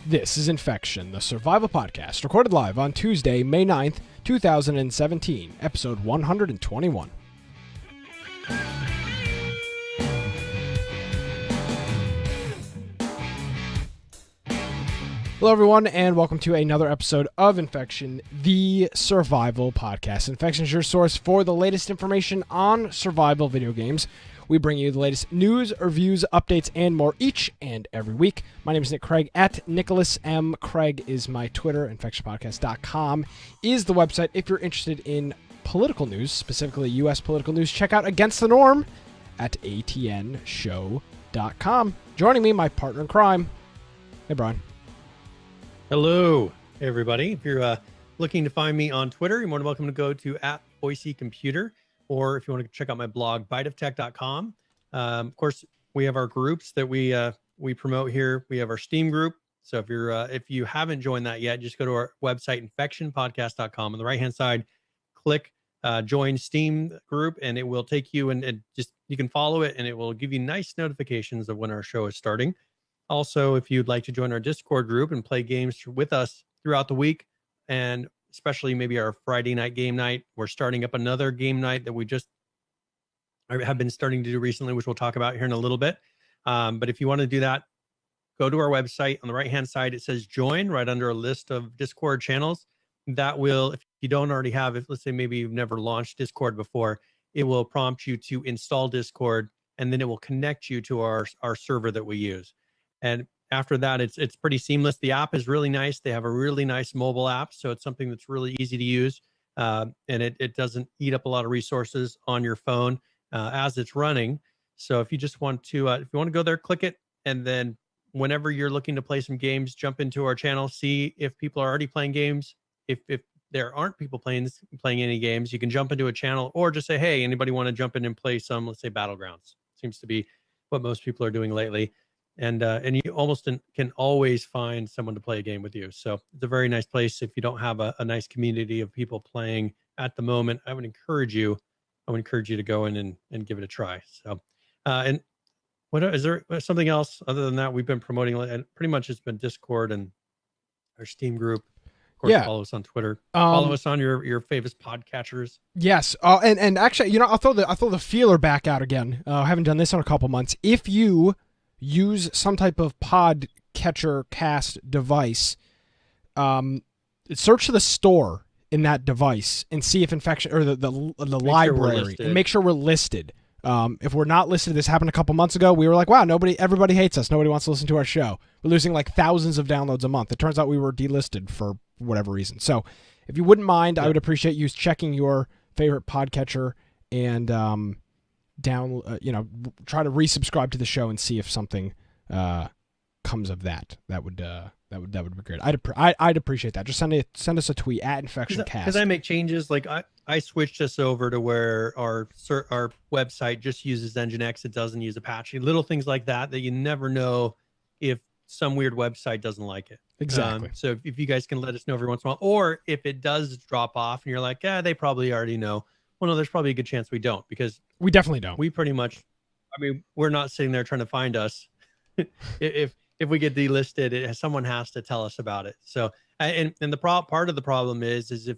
This is Infection, the survival podcast, recorded live on Tuesday, May 9th, 2017, episode 121. Hello, everyone, and welcome to another episode of Infection, the survival podcast. Infection is your source for the latest information on survival video games. We bring you the latest news, reviews, updates, and more each and every week. My name is Nick Craig, at Nicholas M. Craig is my Twitter. InfectionPodcast.com is the website. If you're interested in political news, specifically U.S. political news, check out Against the Norm at atnshow.com. Joining me, my partner in crime. Hey, Brian. Hello, everybody. If you're looking to find me on Twitter, you're more than welcome to go to @BoiseComputer. Or if you want to check out my blog, biteoftech.com. Of course, we have our groups that we promote here. We have our Steam group. So if you haven't joined that yet, just go to our website, infectionpodcast.com. On the right-hand side, click join Steam group, and it will take you and just you can follow it, and it will give you nice notifications of when our show is starting. Also, if you'd like to join our Discord group and play games with us throughout the week, and especially maybe our Friday night game night. We're starting up another game night that we just have been starting to do recently, which we'll talk about here in a little bit. But if you want to do that, go to our website. On the right-hand side, it says join right under a list of Discord channels. That will, if you don't already have it, let's say maybe you've never launched Discord before, it will prompt you to install Discord, and then it will connect you to our server that we use. And after that, it's pretty seamless. The app is really nice. They have a really nice mobile app, so it's something that's really easy to use, and it doesn't eat up a lot of resources on your phone as it's running. So if you just want to, if you want to go there, click it, and then whenever you're looking to play some games, jump into our channel, see if people are already playing games. If there aren't people playing any games, you can jump into a channel or just say, hey, anybody want to jump in and play some, let's say, Battlegrounds? Seems to be what most people are doing lately. And you almost can always find someone to play a game with you. So it's a very nice place. If you don't have a nice community of people playing at the moment, I would encourage you to go in and give it a try. So, and what is there something else other than that we've been promoting? And pretty much it's been Discord and our Steam group. Of course, follow us on Twitter. Follow us on your favorite podcatchers. Yes, and actually, I'll throw the feeler back out again. I haven't done this in a couple months. If you use some type of pod catcher cast device, search the store in that device and see if Infection or the library, and make sure we're listed. If we're not listed, this happened a couple months ago. We were like, wow, everybody hates us. Nobody wants to listen to our show. We're losing like thousands of downloads a month. It turns out we were delisted for whatever reason. So if you wouldn't mind, I would appreciate you checking your favorite podcatcher and try to resubscribe to the show and see if something comes of that. That would be great. I'd appreciate that. Just send us a tweet at InfectionCast. Because I make changes. Like I switched us over to where our website just uses Nginx. It doesn't use Apache. Little things like that you never know if some weird website doesn't like it. Exactly. So if you guys can let us know every once in a while, or if it does drop off and you're like, they probably already know. Well, no, there's probably a good chance we don't, because we definitely don't. We pretty much, we're not sitting there trying to find us. if we get delisted, someone has to tell us about it. So, and the part of the problem is if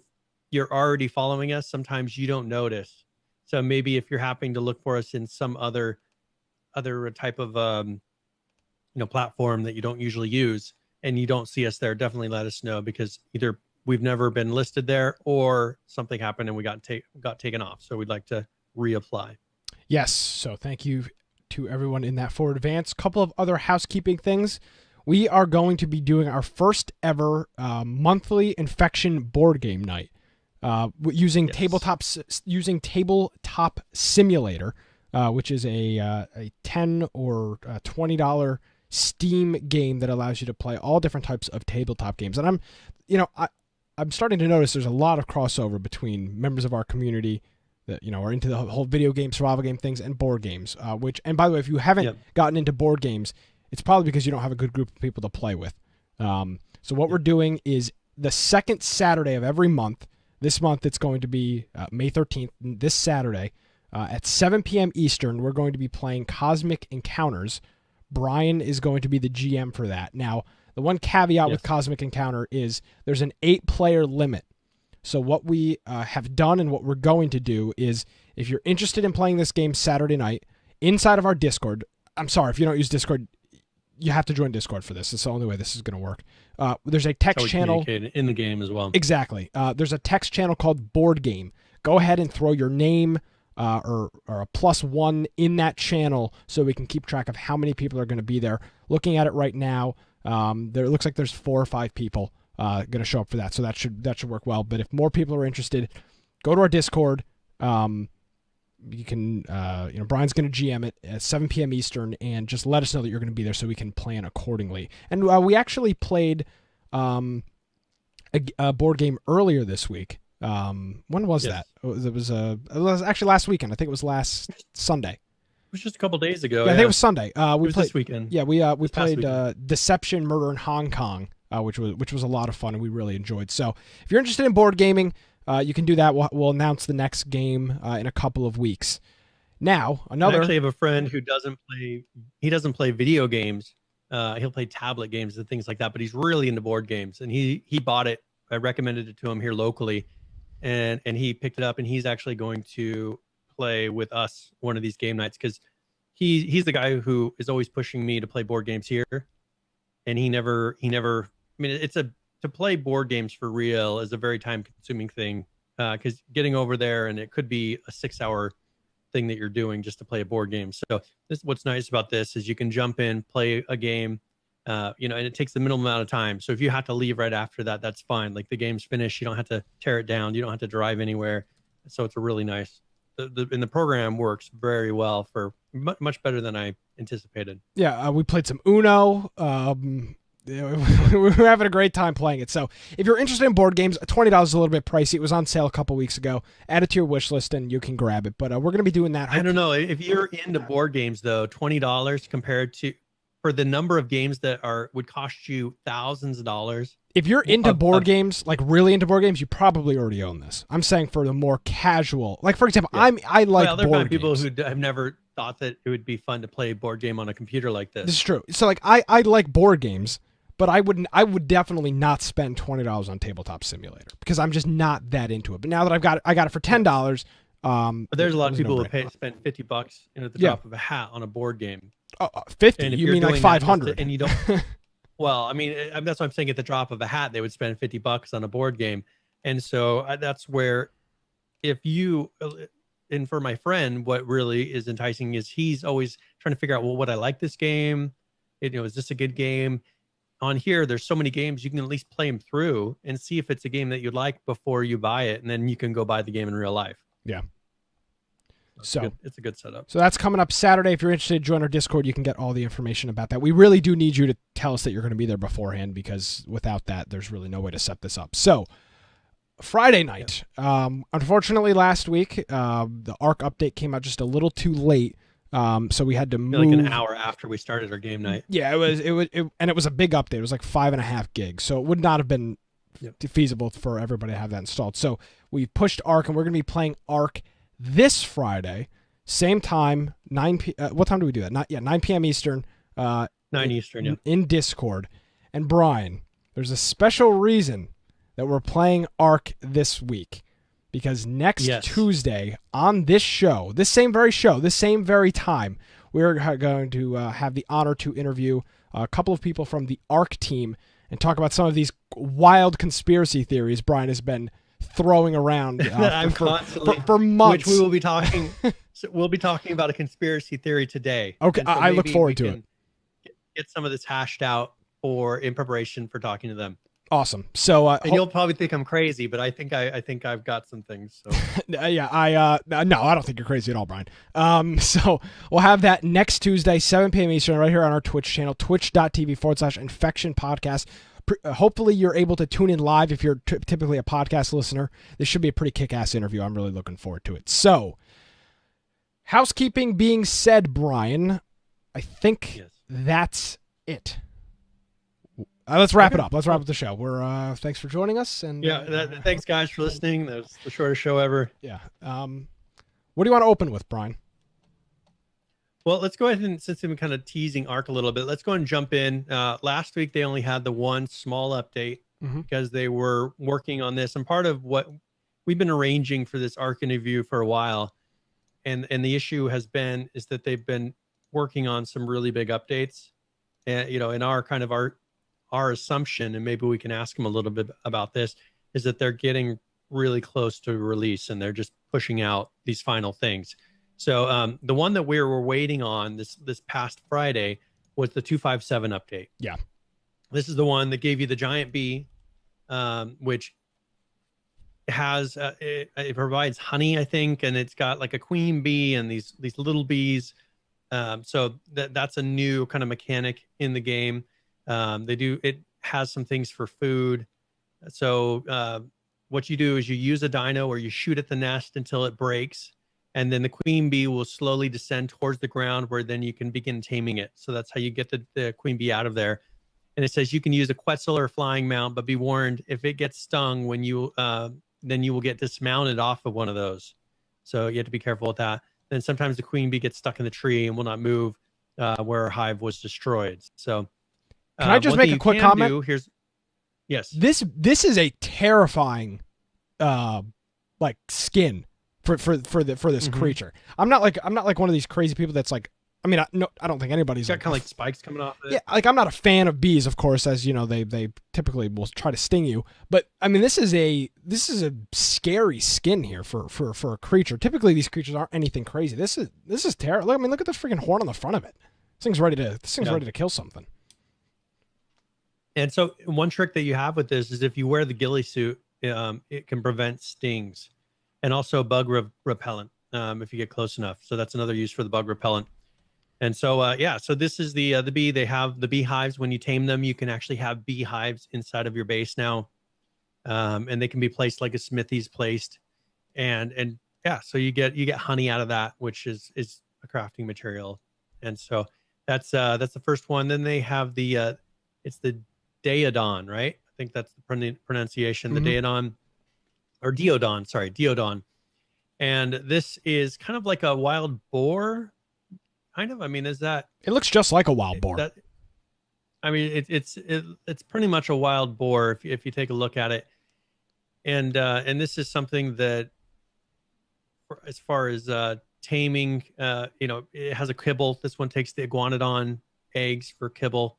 you're already following us, sometimes you don't notice. So maybe if you're happening to look for us in some other type of platform that you don't usually use, and you don't see us there, definitely let us know, because either we've never been listed there or something happened and we got taken off. So we'd like to reapply. Yes. So thank you to everyone in that forward advance. Couple of other housekeeping things. We are going to be doing our first ever monthly Infection board game night using Tabletop Simulator, which is a $10 or $20 Steam game that allows you to play all different types of tabletop games. And I'm starting to notice there's a lot of crossover between members of our community that are into the whole video game, survival game things, and board games. And by the way, if you haven't gotten into board games, it's probably because you don't have a good group of people to play with. So what we're doing is the second Saturday of every month. This month it's going to be May 13th. This Saturday at 7 p.m. Eastern, we're going to be playing Cosmic Encounters. Brian is going to be the GM for that. Now, The one caveat Yes. with Cosmic Encounter is there's an 8-player limit. So what we have done and what we're going to do is, if you're interested in playing this game Saturday night inside of our Discord, I'm sorry, if you don't use Discord, you have to join Discord for this. It's the only way this is going to work. There's a text channel in the game as well. Exactly. There's a text channel called Board Game. Go ahead and throw your name or a +1 in that channel so we can keep track of how many people are going to be there. Looking at it right now, there looks like there's 4 or 5 people going to show up for that, so that should work well. But if more people are interested, go to our Discord. You can, Brian's going to GM it at 7 p.m. Eastern, and just let us know that you're going to be there so we can plan accordingly. And we actually played a board game earlier this week. When was that? It was actually last weekend. I think it was last Sunday. It was just a couple days ago. Yeah, I think it was Sunday. We played this weekend. Yeah, we played Deception, Murder in Hong Kong, which was a lot of fun and we really enjoyed. So if you're interested in board gaming, you can do that. We'll announce the next game in a couple of weeks. Now, I actually have a friend who doesn't play video games. He'll play tablet games and things like that, but he's really into board games. And he bought it. I recommended it to him here locally, and he picked it up. And he's actually going to play with us one of these game nights, because he's the guy who is always pushing me to play board games here. And he never. I mean, to play board games for real is a very time-consuming thing, because getting over there, and it could be a 6-hour thing that you're doing just to play a board game. So this, what's nice about this is you can jump in, play a game, and it takes the minimum amount of time. So if you have to leave right after that, that's fine. Like, the game's finished, you don't have to tear it down, you don't have to drive anywhere. So it's a really nice. And the program works very well, for much better than I anticipated. Yeah, we played some Uno. We were having a great time playing it. So if you're interested in board games, $20 is a little bit pricey. It was on sale a couple weeks ago. Add it to your wish list and you can grab it. But we're going to be doing that. I don't know. If you're into board games, though, $20 compared to, for the number of games that would cost you thousands of dollars. If you're into board games, like really into board games, you probably already own this. I'm saying for the more casual, like, for example, yeah. I like board games. People who have never thought that it would be fun to play a board game on a computer like this. This is true. So, like, I like board games, but I would definitely not spend $20 on Tabletop Simulator, because I'm just not that into it. But now that I got it for $10. But there's a lot of people who spend $50 at the drop of a hat on a board game. 50? You mean like 500? And you don't. Well, I mean, that's what I'm saying. At the drop of a hat, they would spend $50 on a board game. And so that's where, and for my friend, what really is enticing is he's always trying to figure out, well, would I like this game? Is this a good game? On here, there's so many games, you can at least play them through and see if it's a game that you'd like before you buy it. And then you can go buy the game in real life. Yeah. It's a good setup. So that's coming up Saturday. If you're interested, join our Discord. You can get all the information about that. We really do need you to tell us that you're going to be there beforehand, because without that, there's really no way to set this up. So Friday night, unfortunately last week, the ARC update came out just a little too late. So we had to move like an hour after we started our game night. Yeah, and it was a big update. It was like 5.5 gigs. So it would not have been feasible for everybody to have that installed. So we pushed ARC, and we're going to be playing ARC this Friday, same time, 9 p.m. What time do we do that? 9 p.m. Eastern. 9 Eastern, yeah. In Discord. And Brian, there's a special reason that we're playing ARC this week, because next Tuesday on this show, this same very time, we're going to have the honor to interview a couple of people from the ARC team and talk about some of these wild conspiracy theories Brian has been throwing around for months. Which we will be talking. We'll be talking about a conspiracy theory today. Okay, so I look forward to it. Get some of this hashed out in preparation for talking to them. Awesome. So, and you'll probably think I'm crazy, but I think I've got some things. So. Yeah, no, I don't think you're crazy at all, Brian. So we'll have that next Tuesday, 7 p.m. Eastern, right here on our Twitch channel, twitch.tv/Infection Podcast. Hopefully you're able to tune in live if you're typically a podcast listener. This should be a pretty kick-ass interview. I'm really looking forward to it. So, housekeeping being said, Brian, I think that's it. Let's wrap it up. Let's wrap up the show. Thanks for joining us. And thanks, guys, for listening. That was the shortest show ever. Yeah. What do you want to open with, Brian? Well, let's go ahead and since we've been kind of teasing Arc a little bit, let's go and jump in. Last week they only had the one small update because they were working on this, and part of what we've been arranging for this Arc interview for a while, and the issue has been is that they've been working on some really big updates, and in our kind of our assumption, and maybe we can ask them a little bit about this, is that they're getting really close to release and they're just pushing out these final things. So the one that we were waiting on this past Friday was the 257 update. Yeah. This is the one that gave you the giant bee, which has it provides honey, I think, and it's got like a queen bee and these little bees. So that's a new kind of mechanic in the game. It has some things for food. So what you do is you use a dino or you shoot at the nest until it breaks. And then the queen bee will slowly descend towards the ground where then you can begin taming it. So that's how you get the queen bee out of there. And it says you can use a Quetzal or flying mount, but be warned, if it gets stung when you then you will get dismounted off of one of those. So you have to be careful with that. Then sometimes the queen bee gets stuck in the tree and will not move where her hive was destroyed. So can I just make a quick comment? Yes. This is a terrifying like skin for this creature. I'm not like one of these crazy people that's like, I mean, I don't think anybody's got like, kind of like spikes coming off of it. Yeah, like I'm not a fan of bees, of course, as you know, they typically will try to sting you. But I mean, this is a scary skin here for a creature. Typically, these creatures aren't anything crazy. This is terrible. I mean, look at the freaking horn on the front of it. This thing's ready to kill something. And so one trick that you have with this is if you wear the ghillie suit, it can prevent stings, and also bug repellent if you get close enough. So that's another use for the bug repellent. And so, so this is the bee. They have the beehives. When you tame them, you can actually have beehives inside of your base now, and they can be placed like a smithy's placed, and so you get honey out of that, which is a crafting material. And so that's the first one. Then they have the it's the Daeodon, right? I think that's the pronunciation. The Daeodon, or Diodon, sorry, Diodon. And this is kind of like a wild boar. Kind of. I mean, is that? It looks just like a wild boar. I mean, it's pretty much a wild boar if you take a look at it, and this is something that, as far as taming, it has a kibble. This one takes the iguanodon eggs for kibble.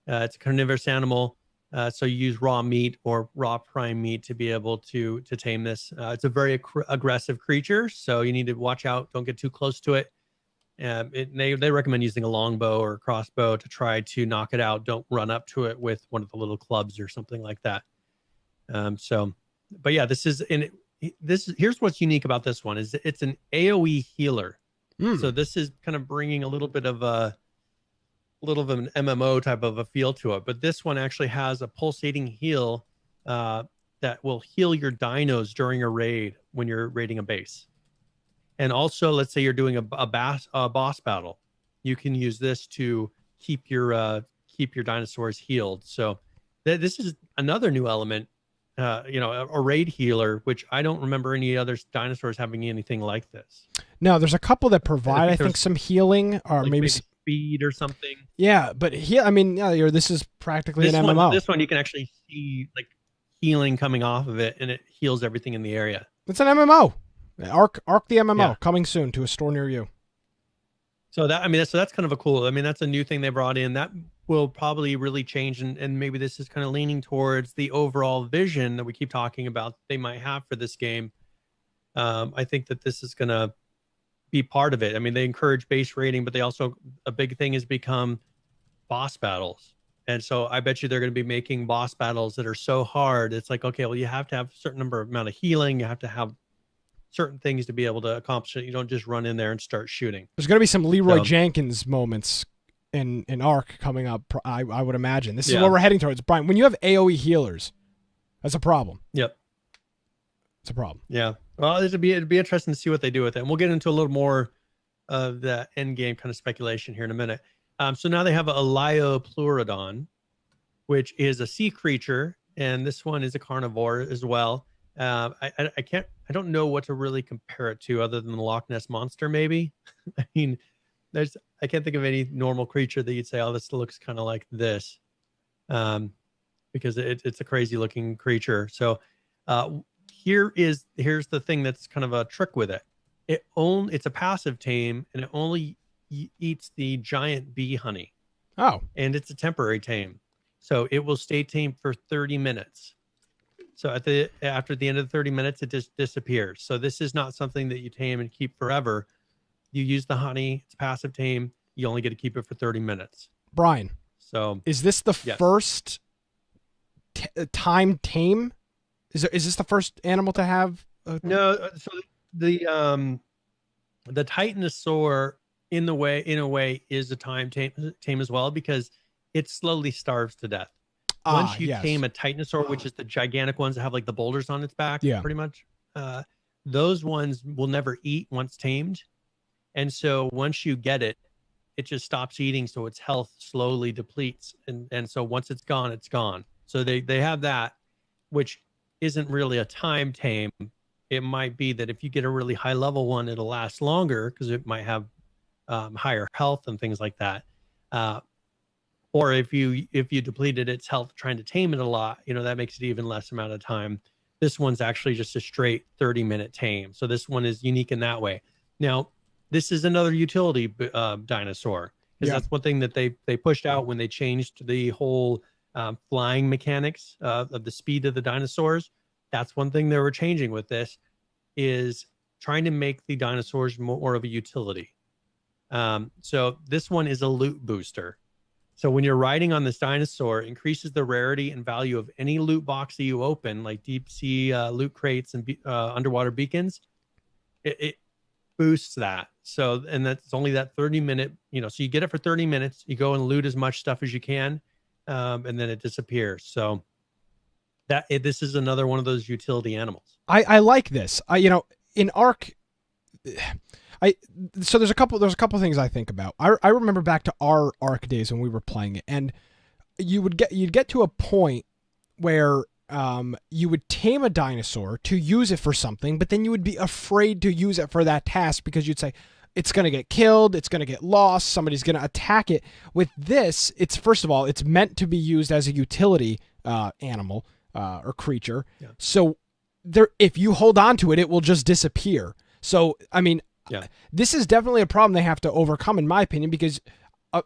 It's a carnivorous animal, so you use raw meat or raw prime meat to be able to tame this. It's a very aggressive creature, so you need to watch out. Don't get too close to it. They recommend using a longbow or a crossbow to try to knock it out. Don't run up to it with one of the little clubs or something like that. But yeah, here's what's unique about this one is it's an AoE healer. So this is kind of bringing a little bit of an MMO type of a feel to it. But this one actually has a pulsating heal that will heal your dinos during a raid when you're raiding a base. And also, let's say you're doing a boss battle, you can use this to keep your dinosaurs healed. So this is another new element, a raid healer, which I don't remember any other dinosaurs having anything like this. No, there's a couple that provide, I think some healing or like maybe speed or something. Yeah, but this is practically an MMO. This one you can actually see like healing coming off of it, and it heals everything in the area. It's an MMO. Arc the MMO coming soon to a store near you. So that's kind of a cool. I mean, that's a new thing they brought in that will probably really change, and maybe this is kind of leaning towards the overall vision that we keep talking about they might have for this game. I think that this is going to be part of it. I mean, they encourage base rating, but they also, a big thing has become boss battles. And so I bet you they're going to be making boss battles that are so hard. It's like, okay, well, you have to have a certain amount of healing. You have to have certain things to be able to accomplish it. You don't just run in there and start shooting. There's going to be some Leroy Jenkins moments in Arc coming up, I would imagine. This is where we're heading towards. Brian, when you have AoE healers, that's a problem. Yep. It's a problem. Yeah. Well, it'd be interesting to see what they do with it. And we'll get into a little more of the end game kind of speculation here in a minute. So now they have a Liopleurodon, which is a sea creature, and this one is a carnivore as well. I don't know what to really compare it to other than the Loch Ness Monster, maybe. I mean, I can't think of any normal creature that you'd say, oh, this looks kind of like this, because it's a crazy looking creature. So here's the thing that's kind of a trick with it. It's a passive tame, and it only eats the giant bee honey. Oh, and it's a temporary tame, so it will stay tame for 30 minutes. So after the end of the 30 minutes, it just disappears. So this is not something that you tame and keep forever. You use the honey. It's passive tame. You only get to keep it for 30 minutes. Brian. So is this the first time tame? Is this the first animal to have? No. So the Titanosaur in a way is a time tame as well, because it slowly starves to death. Once you tame a Titanosaur, which is the gigantic ones that have like the boulders on its back, pretty much, those ones will never eat once tamed. And so once you get it, it just stops eating. So its health slowly depletes. And so once it's gone, it's gone. So they have that, which isn't really a time tame. It might be that if you get a really high level one, it'll last longer because it might have higher health and things like that. Or if you depleted its health trying to tame it a lot, that makes it even less amount of time. This one's actually just a straight 30-minute tame. So this one is unique in that way. Now, this is another utility dinosaur, because that's one thing that they pushed out when they changed the whole flying mechanics of the speed of the dinosaurs. That's one thing they were changing with this, is trying to make the dinosaurs more of a utility. So this one is a loot booster. So when you're riding on this dinosaur, it increases the rarity and value of any loot box that you open, like deep sea loot crates and underwater beacons. It boosts that. So, and that's only that 30-minute, so you get it for 30 minutes, you go and loot as much stuff as you can, and then it disappears. So this is another one of those utility animals. I like this. In Ark, so there's a couple things I think about. I remember back to our Ark days when we were playing it, and you'd get to a point where you would tame a dinosaur to use it for something, but then you would be afraid to use it for that task because you'd say it's going to get killed, it's going to get lost, somebody's going to attack it. With this, it's first of all, it's meant to be used as a utility animal or creature. Yeah. So if you hold on to it, it will just disappear. So, I mean, this is definitely a problem they have to overcome, in my opinion, because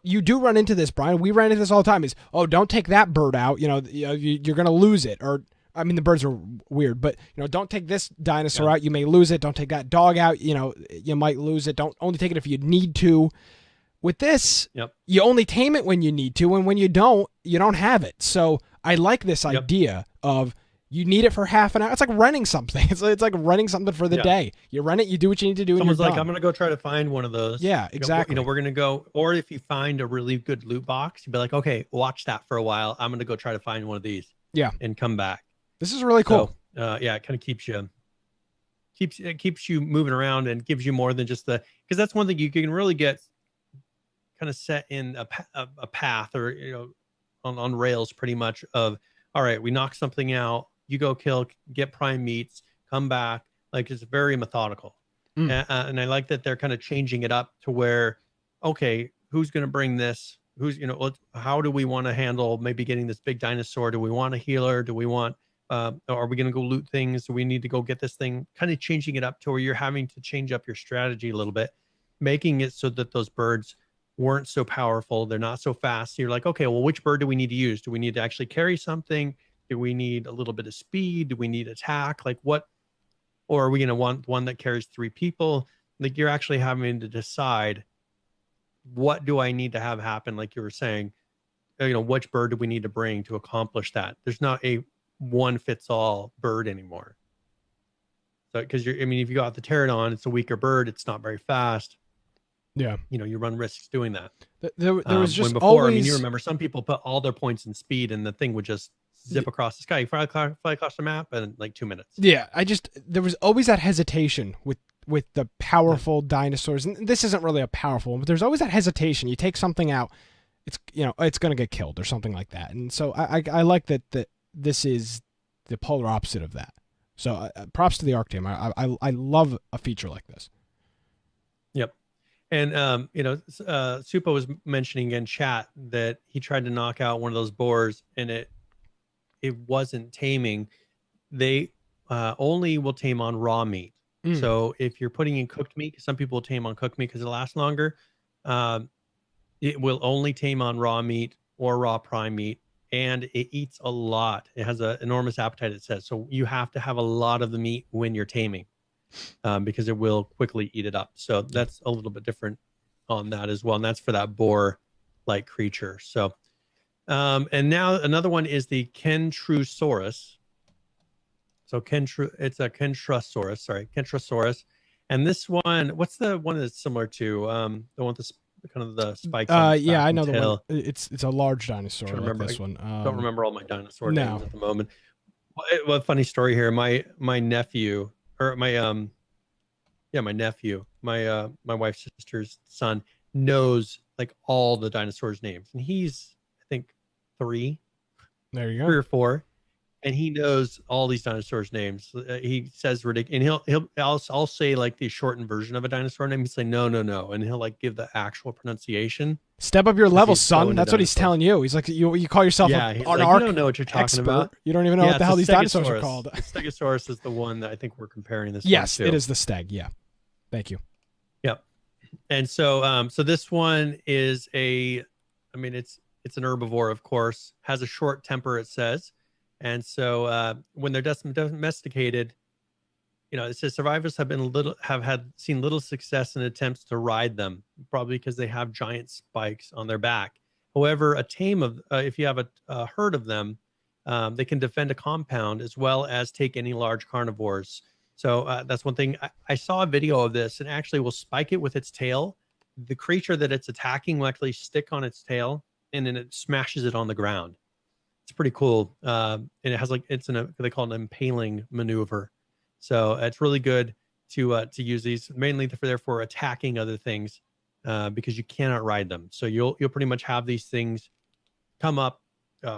you do run into this, Brian. We ran into this all the time. Is, don't take that bird out. You're going to lose it. Or, I mean, the birds are weird, but don't take this dinosaur out. You may lose it. Don't take that dog out. You might lose it. Don't only take it if you need to. With this, you only tame it when you need to, and when you don't have it. So I like this idea of, you need it for half an hour. It's like renting something. It's like renting something for the day. You rent it, you do what you need to do. Someone's like, I'm going to go try to find one of those. Yeah, exactly. We're going to go, or if you find a really good loot box, you'd be like, okay, watch that for a while. I'm going to go try to find one of these. Yeah. And come back. This is really cool. So, it kind of keeps you moving around and gives you more than just because that's one thing you can really get kind of set in a path or, on rails pretty much of, all right, we knock something out. You go kill, get prime meats, come back. Like, it's very methodical. And I like that they're kind of changing it up to where, okay, who's going to bring this? How do we want to handle maybe getting this big dinosaur? Do we want a healer? Do we want, are we going to go loot things? Do we need to go get this thing? Kind of changing it up to where you're having to change up your strategy a little bit, making it so that those birds weren't so powerful. They're not so fast. You're like, okay, well, which bird do we need to use? Do we need to actually carry something? Do we need a little bit of speed? Do we need attack? Like what? Or are we going to want one that carries 3 people? Like, you're actually having to decide, what do I need to have happen? Like you were saying, which bird do we need to bring to accomplish that? There's not a one fits all bird anymore. So, because if you go out the pterodon, it's a weaker bird. It's not very fast. Yeah. You run risks doing that. There was just before, always... you remember some people put all their points in speed and the thing would just zip across the sky. You fly across the map in like 2 minutes. Yeah. there was always that hesitation with the powerful dinosaurs. And this isn't really a powerful one, but there's always that hesitation. You take something out, it's going to get killed or something like that. And so I like that this is the polar opposite of that. So props to the Arc team. I love a feature like this. Yep. And Supa was mentioning in chat that he tried to knock out one of those boars, and it wasn't taming. They only will tame on raw meat. Mm. So if you're putting in cooked meat, some people will tame on cooked meat because it lasts longer. Um, it will only tame on raw meat or raw prime meat, and it eats a lot. It has an enormous appetite, it says. So you have to have a lot of the meat when you're taming, because it will quickly eat it up. So that's a little bit different on that as well. And that's for that boar-like creature. So, and now another one is the Kentrusaurus. So it's a Kentrosaurus, sorry, Kentrosaurus. And this one, what's the one that's similar to the one with the kind of the spikes on its Yeah, back I and know the one. tail? It's a large dinosaur Trying to like remember. this one. Don't remember all my dinosaur No. names at the moment. Well, funny story here. My nephew, or my nephew, my wife's sister's son, knows like all the dinosaurs' names, and he's, I think, three There you go. or four, and he knows all these dinosaurs' names. He says ridiculous, and I'll say like the shortened version of a dinosaur name. He's say no, and he'll like give the actual pronunciation. Step up your level, he's so son. into That's what he's dinosaurs. telling you. He's like, you call yourself Yeah, an he's like, arc you don't know what you're talking expert. about. You don't even know what the hell these dinosaurs are called. The Stegosaurus is the one that I think we're comparing this Yes, one to. it is the steg. Yeah. Thank you. Yep. And so so this one is it's an herbivore, of course, has a short temper, it says. And so when they're domesticated, it says survivors have seen little success in attempts to ride them, probably because they have giant spikes on their back. However, if you have a herd of them, they can defend a compound as well as take any large carnivores. So that's one thing. I saw a video of this, and actually will spike it with its tail. The creature that it's attacking will actually stick on its tail, and then it smashes it on the ground. It's pretty cool. And it has they call it an impaling maneuver. So it's really good to use these, mainly for attacking other things, because you cannot ride them. So you'll pretty much have these things come up,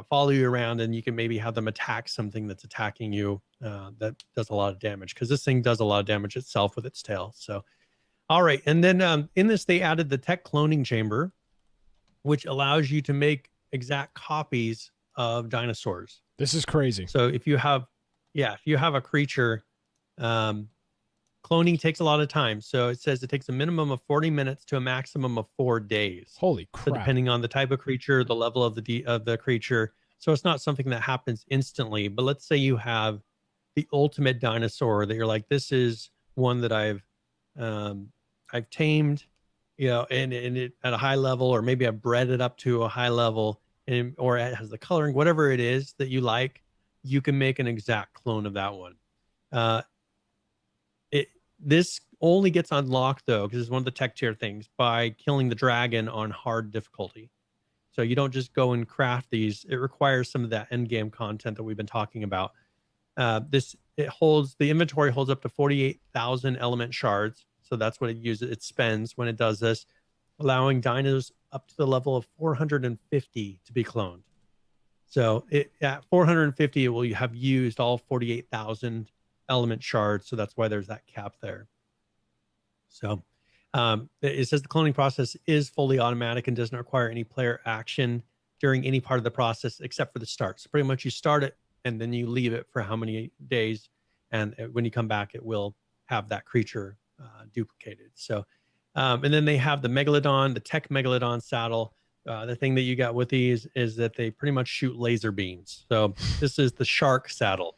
follow you around, and you can maybe have them attack something that's attacking you that does a lot of damage, because this thing does a lot of damage itself with its tail. So, all right. And then in this, they added the tech cloning chamber, which allows you to make exact copies of dinosaurs. This is crazy. So if you have a creature, cloning takes a lot of time. So it says it takes a minimum of 40 minutes to a maximum of 4 days. Holy crap. So depending on the type of creature, the level of the creature. So it's not something that happens instantly. But let's say you have the ultimate dinosaur that you're like, this is one that I've tamed, and it at a high level, or maybe I've bred it up to a high level, or it has the coloring, whatever it is that you like, you can make an exact clone of that one. This only gets unlocked, though, because it's one of the tech tier things, by killing the dragon on hard difficulty. So you don't just go and craft these. It requires some of that end game content that we've been talking about. The inventory holds up to 48,000 element shards. So that's what it spends when it does this, allowing dinos up to the level of 450 to be cloned. So at 450, it will have used all 48,000 element shards. So that's why there's that cap there. So it says the cloning process is fully automatic and doesn't require any player action during any part of the process except for the start. So pretty much you start it and then you leave it for how many days, and when you come back, it will have that creature duplicated. So and then they have the Megalodon, the Tech Megalodon saddle. The thing that you got with these is that they pretty much shoot laser beams. So this is the shark saddle.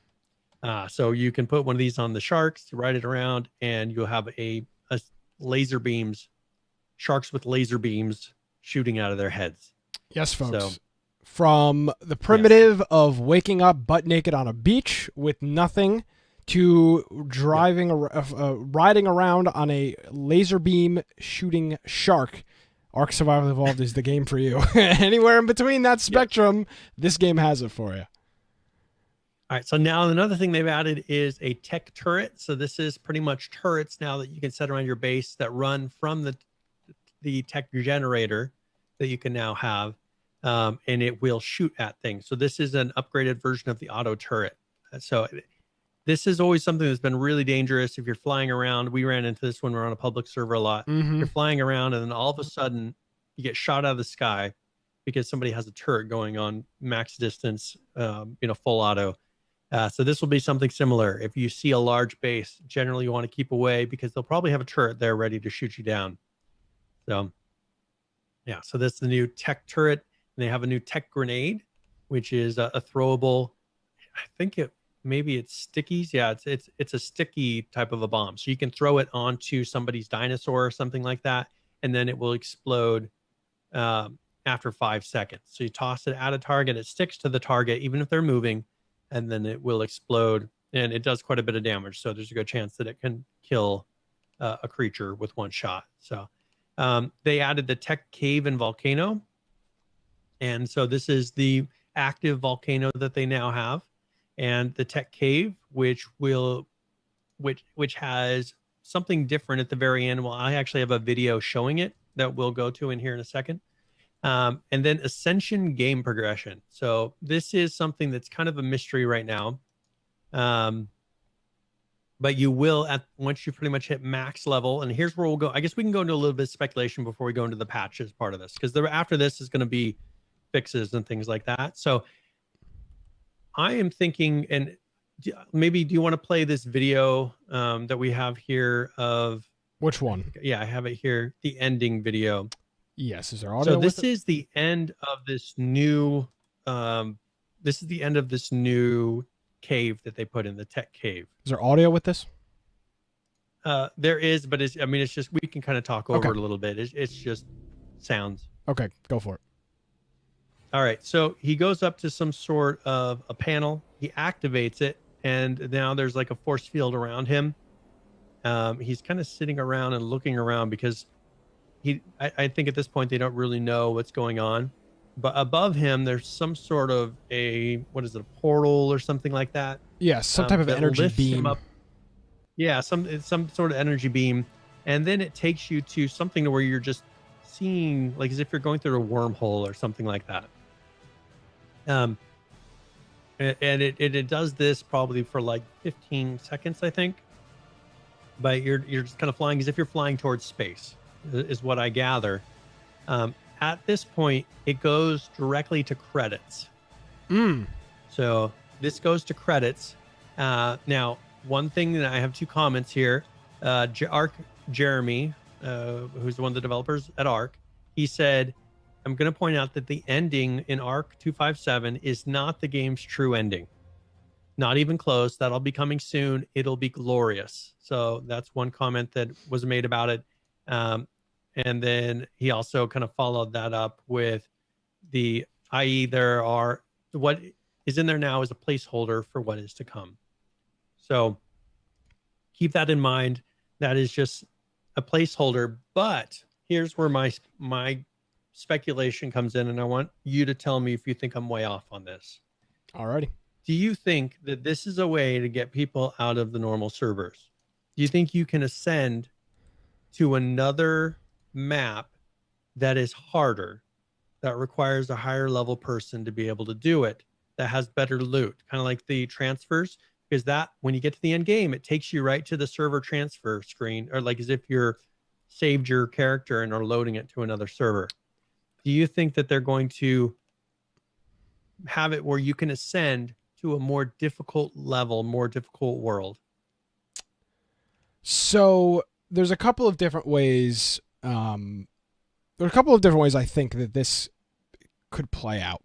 So you can put one of these on the sharks, ride it around, and you'll have a laser beams, sharks with laser beams shooting out of their heads. Yes, folks. So, from the primitive of waking up butt naked on a beach with nothing to riding around on a laser beam shooting shark, Ark Survival Evolved is the game for you. Anywhere in between that spectrum, this game has it for you. All right, so now another thing they've added is a tech turret. So this is pretty much turrets now that you can set around your base that run from the tech generator that you can now have, and it will shoot at things. So this is an upgraded version of the auto turret. So this is always something that's been really dangerous. If you're flying around, we ran into this when we were on a public server a lot. Mm-hmm. You're flying around, and then all of a sudden, you get shot out of the sky because somebody has a turret going on max distance, full auto. So this will be something similar. If you see a large base, generally you want to keep away because they'll probably have a turret there ready to shoot you down. So, yeah. So that's the new tech turret, and they have a new tech grenade, which is a throwable. I think maybe it's stickies. Yeah, it's a sticky type of a bomb. So you can throw it onto somebody's dinosaur or something like that, and then it will explode after 5 seconds. So you toss it at a target, it sticks to the target even if they're moving, and then it will explode, and it does quite a bit of damage. So there's a good chance that it can kill a creature with one shot. So they added the tech cave and volcano, and so this is the active volcano that they now have. And the tech cave, which has something different at the very end. Well, I actually have a video showing it that we'll go to in here in a second. And then Ascension game progression. So this is something that's kind of a mystery right now. But you will, once you pretty much hit max level, and here's where we'll go. I guess we can go into a little bit of speculation before we go into the patches part of this, because after this is going to be fixes and things like that. So I am thinking, and maybe do you want to play this video that we have here of which one? Yeah, I have it here. The ending video. Yes, is there audio? So this is the end of this new. This is the end of this new cave that they put in, the tech cave. Is there audio with this? There is, but it's just we can kind of talk over it a little bit. It's just sounds. Okay, go for it. All right, so he goes up to some sort of a panel. He activates it, and now there's like a force field around him. He's kind of sitting around and looking around because I think at this point they don't really know what's going on. But above him, there's some sort of a portal or something like that? Yeah, some type of energy beam. Yeah, some sort of energy beam, and then it takes you to something to where you're just seeing, like, as if you're going through a wormhole or something like that. And it does this probably for like 15 seconds, I think. But you're just kind of flying as if you're flying towards space, is what I gather. At this point, it goes directly to credits. So this goes to credits. Now, one thing that I have 2 comments here. Arc Jeremy, who's one of the developers at Arc, he said, I'm going to point out that the ending in Arc 257 is not the game's true ending. Not even close. That'll be coming soon. It'll be glorious. So that's one comment that was made about it. And then he also kind of followed that up with what is in there now is a placeholder for what is to come. So keep that in mind. That is just a placeholder. But here's where my speculation comes in, and I want you to tell me if you think I'm way off on this. Alrighty. Do you think that this is a way to get people out of the normal servers? Do you think you can ascend to another map that is harder, that requires a higher level person to be able to do it, that has better loot, kind of like the transfers? Because that, when you get to the end game, it takes you right to the server transfer screen, or like as if you're saved your character and are loading it to another server. Do you think that they're going to have it where you can ascend to a more difficult level, more difficult world? So there's a couple of different ways. There are a couple of different ways I think that this could play out.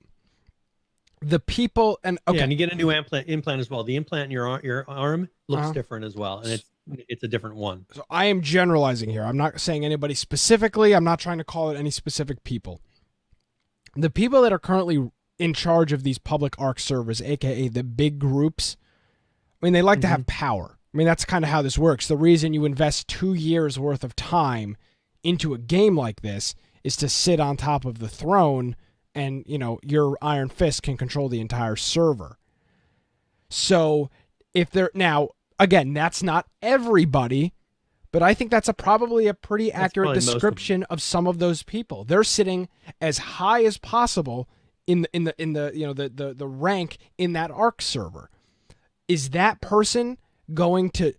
The people and and you get a new implant as well. The implant in your arm looks different as well, and it's a different one. So I am generalizing here. I'm not saying anybody specifically. I'm not trying to call it any specific people. The people that are currently in charge of these public Arc servers, aka the big groups, I mean, they like to have power. I mean, that's kind of how this works. The reason you invest 2 years worth of time into a game like this is to sit on top of the throne, and, you know, your iron fist can control the entire server. So if they're now, again, that's not everybody, but I think that's probably a pretty accurate description of some of those people. They're sitting as high as possible in the rank in that Arc server. is that person going to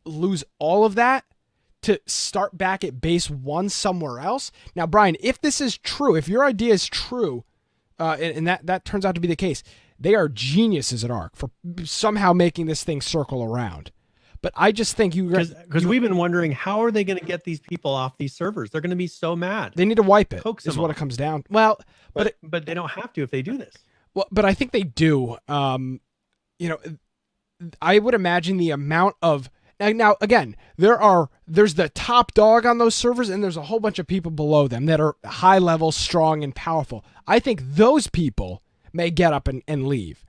lose all of that to start back at base one somewhere else? Now, Brian, if this is true, if your idea is true, and that turns out to be the case, they are geniuses at Arc for somehow making this thing circle around. But I just think because we've been wondering, how are they going to get these people off these servers? They're going to be so mad. They need to wipe it. Coax is them what off. it comes down. Well, but they don't have to if they do this. Well, but I think they do. I would imagine the amount of now again, there's the top dog on those servers, and there's a whole bunch of people below them that are high level, strong, and powerful. I think those people may get up and leave.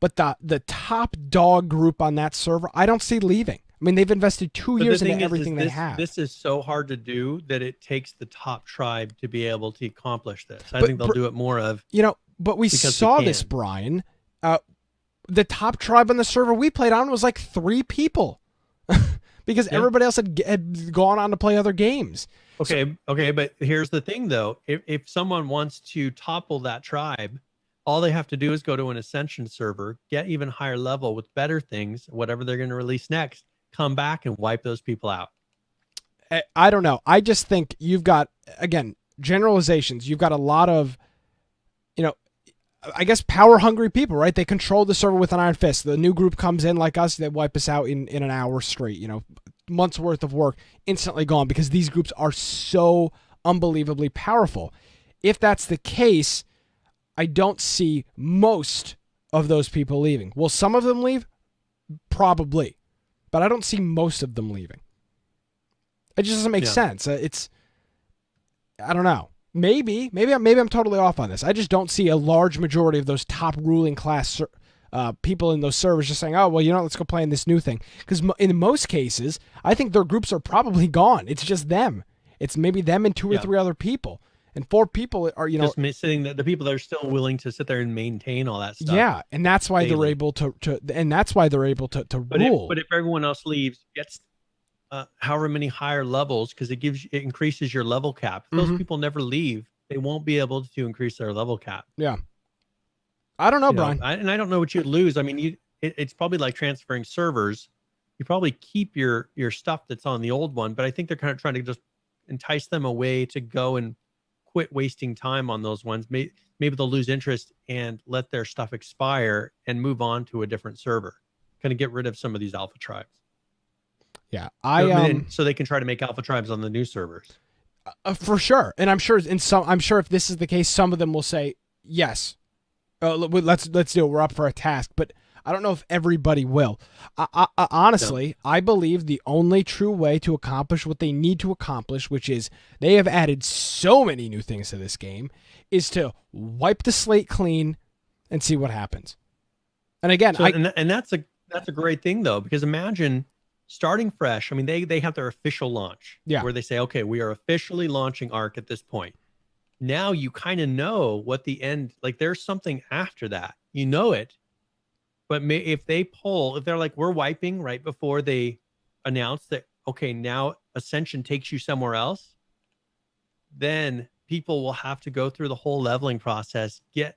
But the top dog group on that server, I don't see leaving. I mean, they've invested 2 years into everything they have. This is so hard to do that it takes the top tribe to be able to accomplish this. I think they'll do it more of... But we saw this, Brian. The top tribe on the server we played on was like 3 people. Because everybody else had gone on to play other games. Okay, but here's the thing, though. If someone wants to topple that tribe... all they have to do is go to an Ascension server, get even higher level with better things, whatever they're going to release next, come back and wipe those people out. I don't know. I just think you've got, again, generalizations. You've got a lot of, I guess, power-hungry people, right? They control the server with an iron fist. The new group comes in like us, they wipe us out in an hour straight. Months worth of work instantly gone because these groups are so unbelievably powerful. If that's the case, I don't see most of those people leaving. Will some of them leave? Probably. But I don't see most of them leaving. It just doesn't make sense. I don't know. Maybe I'm totally off on this. I just don't see a large majority of those top ruling class people in those servers just saying, oh, well, let's go play in this new thing. Because in most cases, I think their groups are probably gone. It's just them. It's maybe them and 2 or 3 other people. And 4 people are, just sitting the people that are still willing to sit there and maintain all that stuff. Yeah, and that's why they're able to rule. But if everyone else leaves, gets however many higher levels, because it increases your level cap. If those people never leave, they won't be able to increase their level cap. Yeah, I don't know, Brian. I don't know what you'd lose. I mean, it's probably like transferring servers. You probably keep your stuff that's on the old one, but I think they're kind of trying to just entice them away to go and quit wasting time on those ones. Maybe they'll lose interest and let their stuff expire and move on to a different server. Kind of get rid of some of these alpha tribes. Yeah, so they can try to make alpha tribes on the new servers. For sure, and I'm sure if this is the case, some of them will say yes. Let's do it. We're up for a task, but I don't know if everybody will. Honestly, I believe the only true way to accomplish what they need to accomplish, which is they have added so many new things to this game, is to wipe the slate clean and see what happens. And again, and that's a great thing, though, because imagine starting fresh. I mean, they have their official launch where they say, okay, we are officially launching Arc at this point. Now you kind of know what the end, like there's something after that. You know it. But if they're like, we're wiping right before they announce that, okay, now Ascension takes you somewhere else, then people will have to go through the whole leveling process, get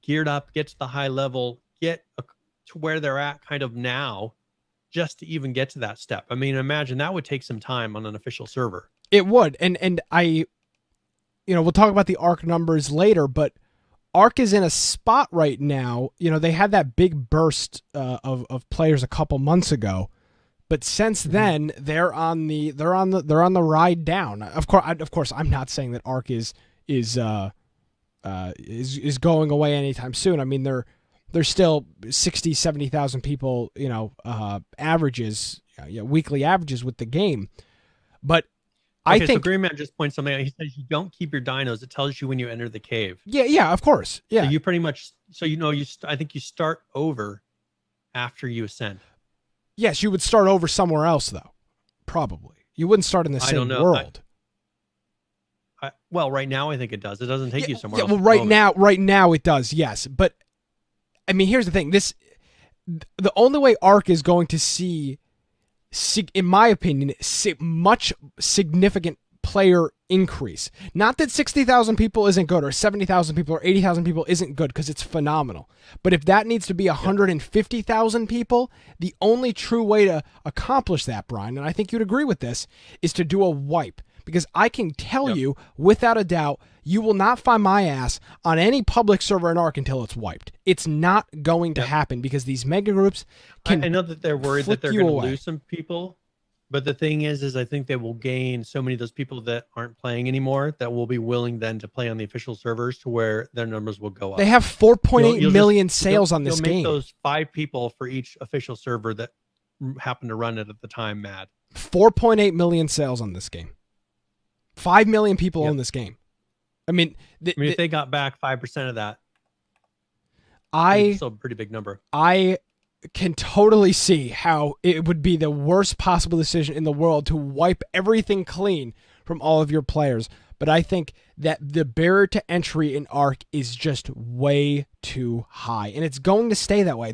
geared up, get to the high level, get to where they're at kind of now, just to even get to that step. I mean, imagine that would take some time on an official server. It would. And I, we'll talk about the Arc numbers later, but Arc is in a spot right now. They had that big burst of players a couple months ago, but since then they're on the ride down. Of course, I'm not saying that Arc is going away anytime soon. I mean, they're still 60, 70,000 people, averages, weekly averages with the game, but I think so. Greenman just points something out. He says you don't keep your dinos. It tells you when you enter the cave. Yeah, of course. Yeah, so you pretty much. So I think you start over after you ascend. Yes, you would start over somewhere else though. Probably you wouldn't start in the same world. Well, right now I think it does. It doesn't take you somewhere else. Well, right now it does. Yes, but I mean, here's the thing. The only way Arc is going to see, in my opinion, much significant player increase. Not that 60,000 people isn't good, or 70,000 people, or 80,000 people isn't good, because it's phenomenal. But if that needs to be 150,000 people, the only true way to accomplish that, Brian, and I think you'd agree with this, is to do a wipe. Because I can tell you, without a doubt, you will not find my ass on any public server in Ark until it's wiped. It's not going to happen, because these mega groups can I know that they're worried that they're going to lose some people. But the thing is I think they will gain so many of those people that aren't playing anymore that will be willing then to play on the official servers, to where their numbers will go up. They have 4.8 million sales on this game. Make those 5 people for each official server that happen to run it at the time mad. 4.8 million sales on this game. 5 million people own this game. I mean, if they got back 5% of that, it's still a pretty big number. I can totally see how it would be the worst possible decision in the world to wipe everything clean from all of your players. But I think that the barrier to entry in Ark is just way too high, and it's going to stay that way.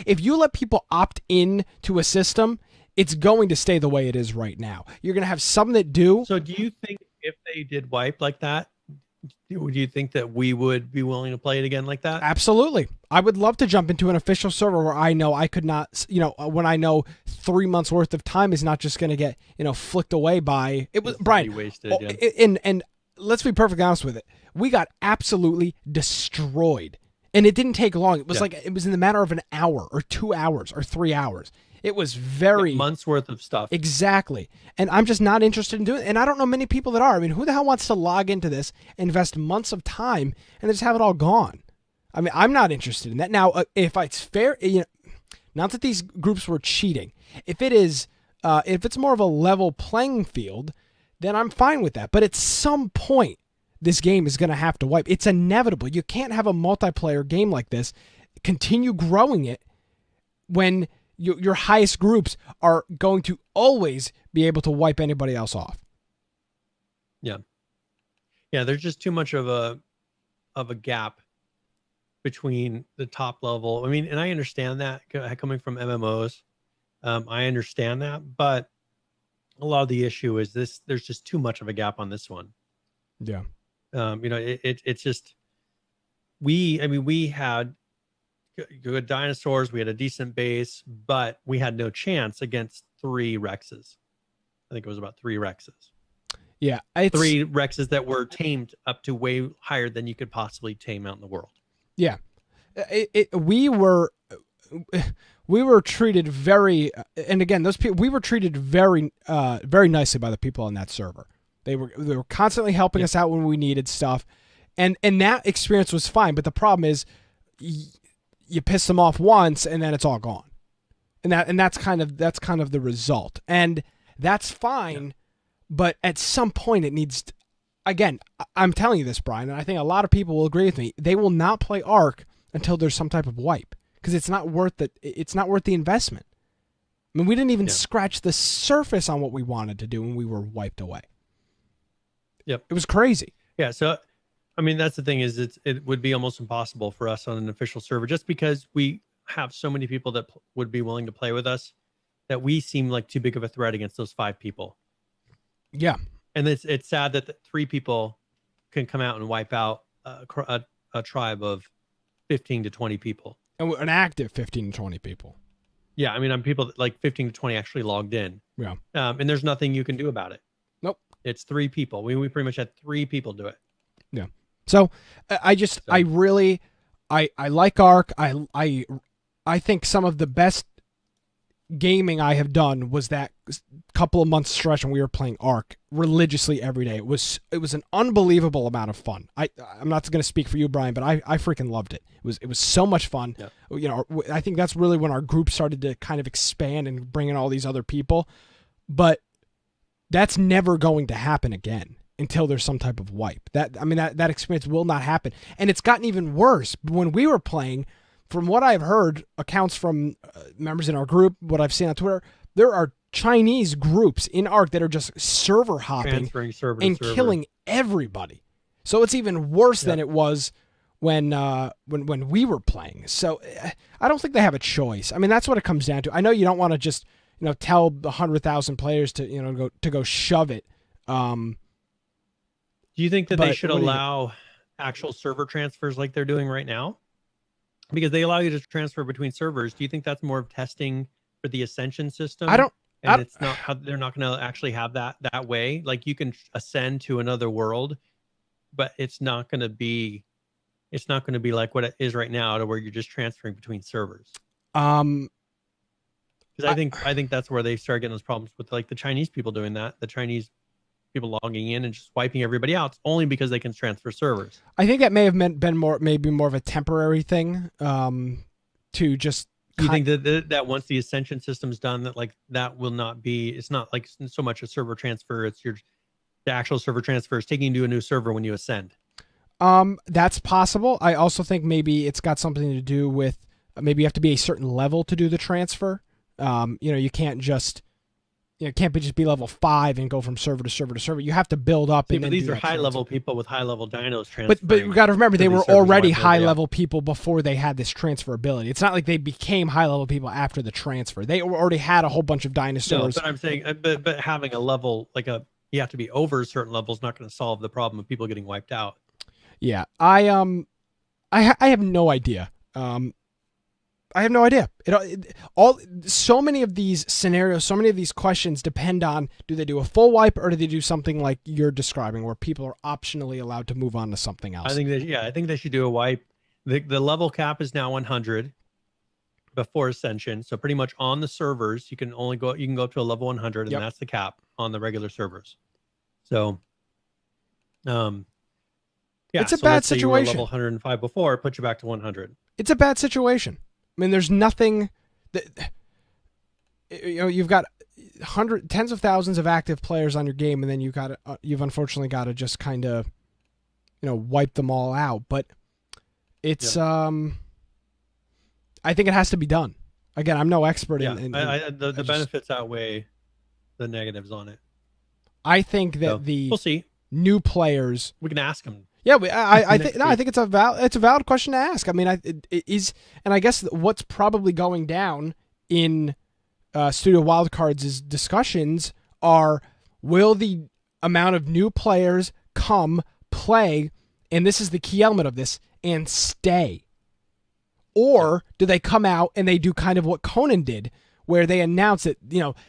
If you let people opt in to a system, it's going to stay the way it is right now. You're going to have some that do. So do you think if they did wipe like that, would you think that we would be willing to play it again like that? Absolutely. I would love to jump into an official server where I know I could not, when I know 3 months worth of time is not just going to get, flicked away by it. Was Brian. Wasted, and let's be perfectly honest with it. We got absolutely destroyed, and it didn't take long. It was it was in the matter of an hour or 2 hours or 3 hours. It was very months worth of stuff. Exactly. And I'm just not interested in doing it. And I don't know many people that are. I mean, who the hell wants to log into this, invest months of time, and just have it all gone? I mean, I'm not interested in that. Now, if it's fair, not that these groups were cheating. If it's more of a level playing field, then I'm fine with that. But at some point, this game is going to have to wipe. It's inevitable. You can't have a multiplayer game like this, continue growing it, when your highest groups are going to always be able to wipe anybody else off. Yeah. There's just too much of a gap between the top level. I mean, and I understand that coming from MMOs. I understand that, but a lot of the issue is there's just too much of a gap on this one. Yeah. It's just, we had good dinosaurs, we had a decent base, but we had no chance against 3 Rexes. I think it was about 3 Rexes. Yeah, 3 Rexes that were tamed up to way higher than you could possibly tame out in the world. Yeah, we were treated very, and again, those people, we were treated very, very nicely by the people on that server. They were constantly helping us out when we needed stuff, and that experience was fine. But the problem is, you piss them off once, and then it's all gone, and that's kind of the result, and that's fine. Yeah. But at some point, it needs to, again, I'm telling you this, Brian, and I think a lot of people will agree with me. They will not play Ark until there's some type of wipe, because it's not worth it. It's not worth the investment. I mean, we didn't even scratch the surface on what we wanted to do when we were wiped away. Yep, it was crazy. Yeah, so I mean, that's the thing, is it would be almost impossible for us on an official server, just because we have so many people that would be willing to play with us, that we seem like too big of a threat against those 5 people. Yeah. And it's sad that 3 people can come out and wipe out a tribe of 15 to 20 people. And an active 15 to 20 people. Yeah, I mean, I'm people that, like 15 to 20 actually logged in. Yeah. And there's nothing you can do about it. Nope. It's 3 people. We pretty much had 3 people do it. Yeah. So I really like Ark. I think some of the best gaming I have done was that couple of months stretch when we were playing Ark religiously every day. It was an unbelievable amount of fun. I'm not going to speak for you, Brian, but I freaking loved it. It was so much fun. Yeah. I think that's really when our group started to kind of expand and bring in all these other people. But that's never going to happen again until there's some type of wipe. That experience will not happen. And it's gotten even worse. When we were playing, from what I've heard, accounts from members in our group, what I've seen on Twitter, there are Chinese groups in Ark that are just server hopping and killing everybody. So it's even worse than it was when we were playing. So I don't think they have a choice. I mean, that's what it comes down to. I know you don't want to just tell the 100,000 players to go shove it Do you think that they But should what do you? allow actual server transfers like they're doing right now? Because they allow you to transfer between servers. Do you think that's more of testing for the Ascension I system? don't. And I, it's not how they're not going to actually have that way. Like you can ascend to another world, but it's not going to be like what it is right now, to where you're just transferring between servers. um. Because I, I think that's where they start getting those problems with like the Chinese people doing that. The Chinese people logging in and just wiping everybody out only because they can transfer servers. I think that may have been more, maybe more of a temporary thing. To just You think that once the Ascension system's done, that like that will not be? It's not like so much a server transfer. It's the actual server transfer is taking you to a new server when you ascend. That's possible. I also think maybe it's got something to do with maybe you have to be a certain level to do the transfer. You can't just just be level 5 and go from server to server to server. You have to build up. See, And but then these do are that high transfer. level people with high level dinos But transferring. we got to remember they these were servers and already wiping high everybody out. level people before they had this transferability. It's not like they became high level people after the transfer. They already had a whole bunch of No, dinosaurs. but I'm saying, but having a level like you have to be over certain levels, not going to solve the problem of people getting wiped out. Yeah, I have no idea. I have no idea. So many of these scenarios, so many of these questions depend on, do they do a full wipe or do they do something like you're describing, where people are optionally allowed to move on to something else? I think they should do a wipe. The level cap is now 100 before Ascension, so pretty much on the servers you can go up to a level 100, and Yep. that's the cap on the regular servers. So, yeah, It's a so bad let's say you were situation. level 105 before, it puts you back to 100. It's a bad situation. I mean, there's nothing that you've got tens of thousands of active players on your game, and then you've unfortunately got to just kind of wipe them all out. But it's I think it has to be done. Again, I'm no expert in the benefits outweigh the negatives on it. I think that we'll see. New players, we can ask them. Yeah, I think it's a valid question to ask. I mean, it is, and I guess what's probably going down in Studio Wildcards' discussions are, will the amount of new players come, play, and this is the key element of this, and stay? Or do they come out and they do kind of what Conan did, where they announce that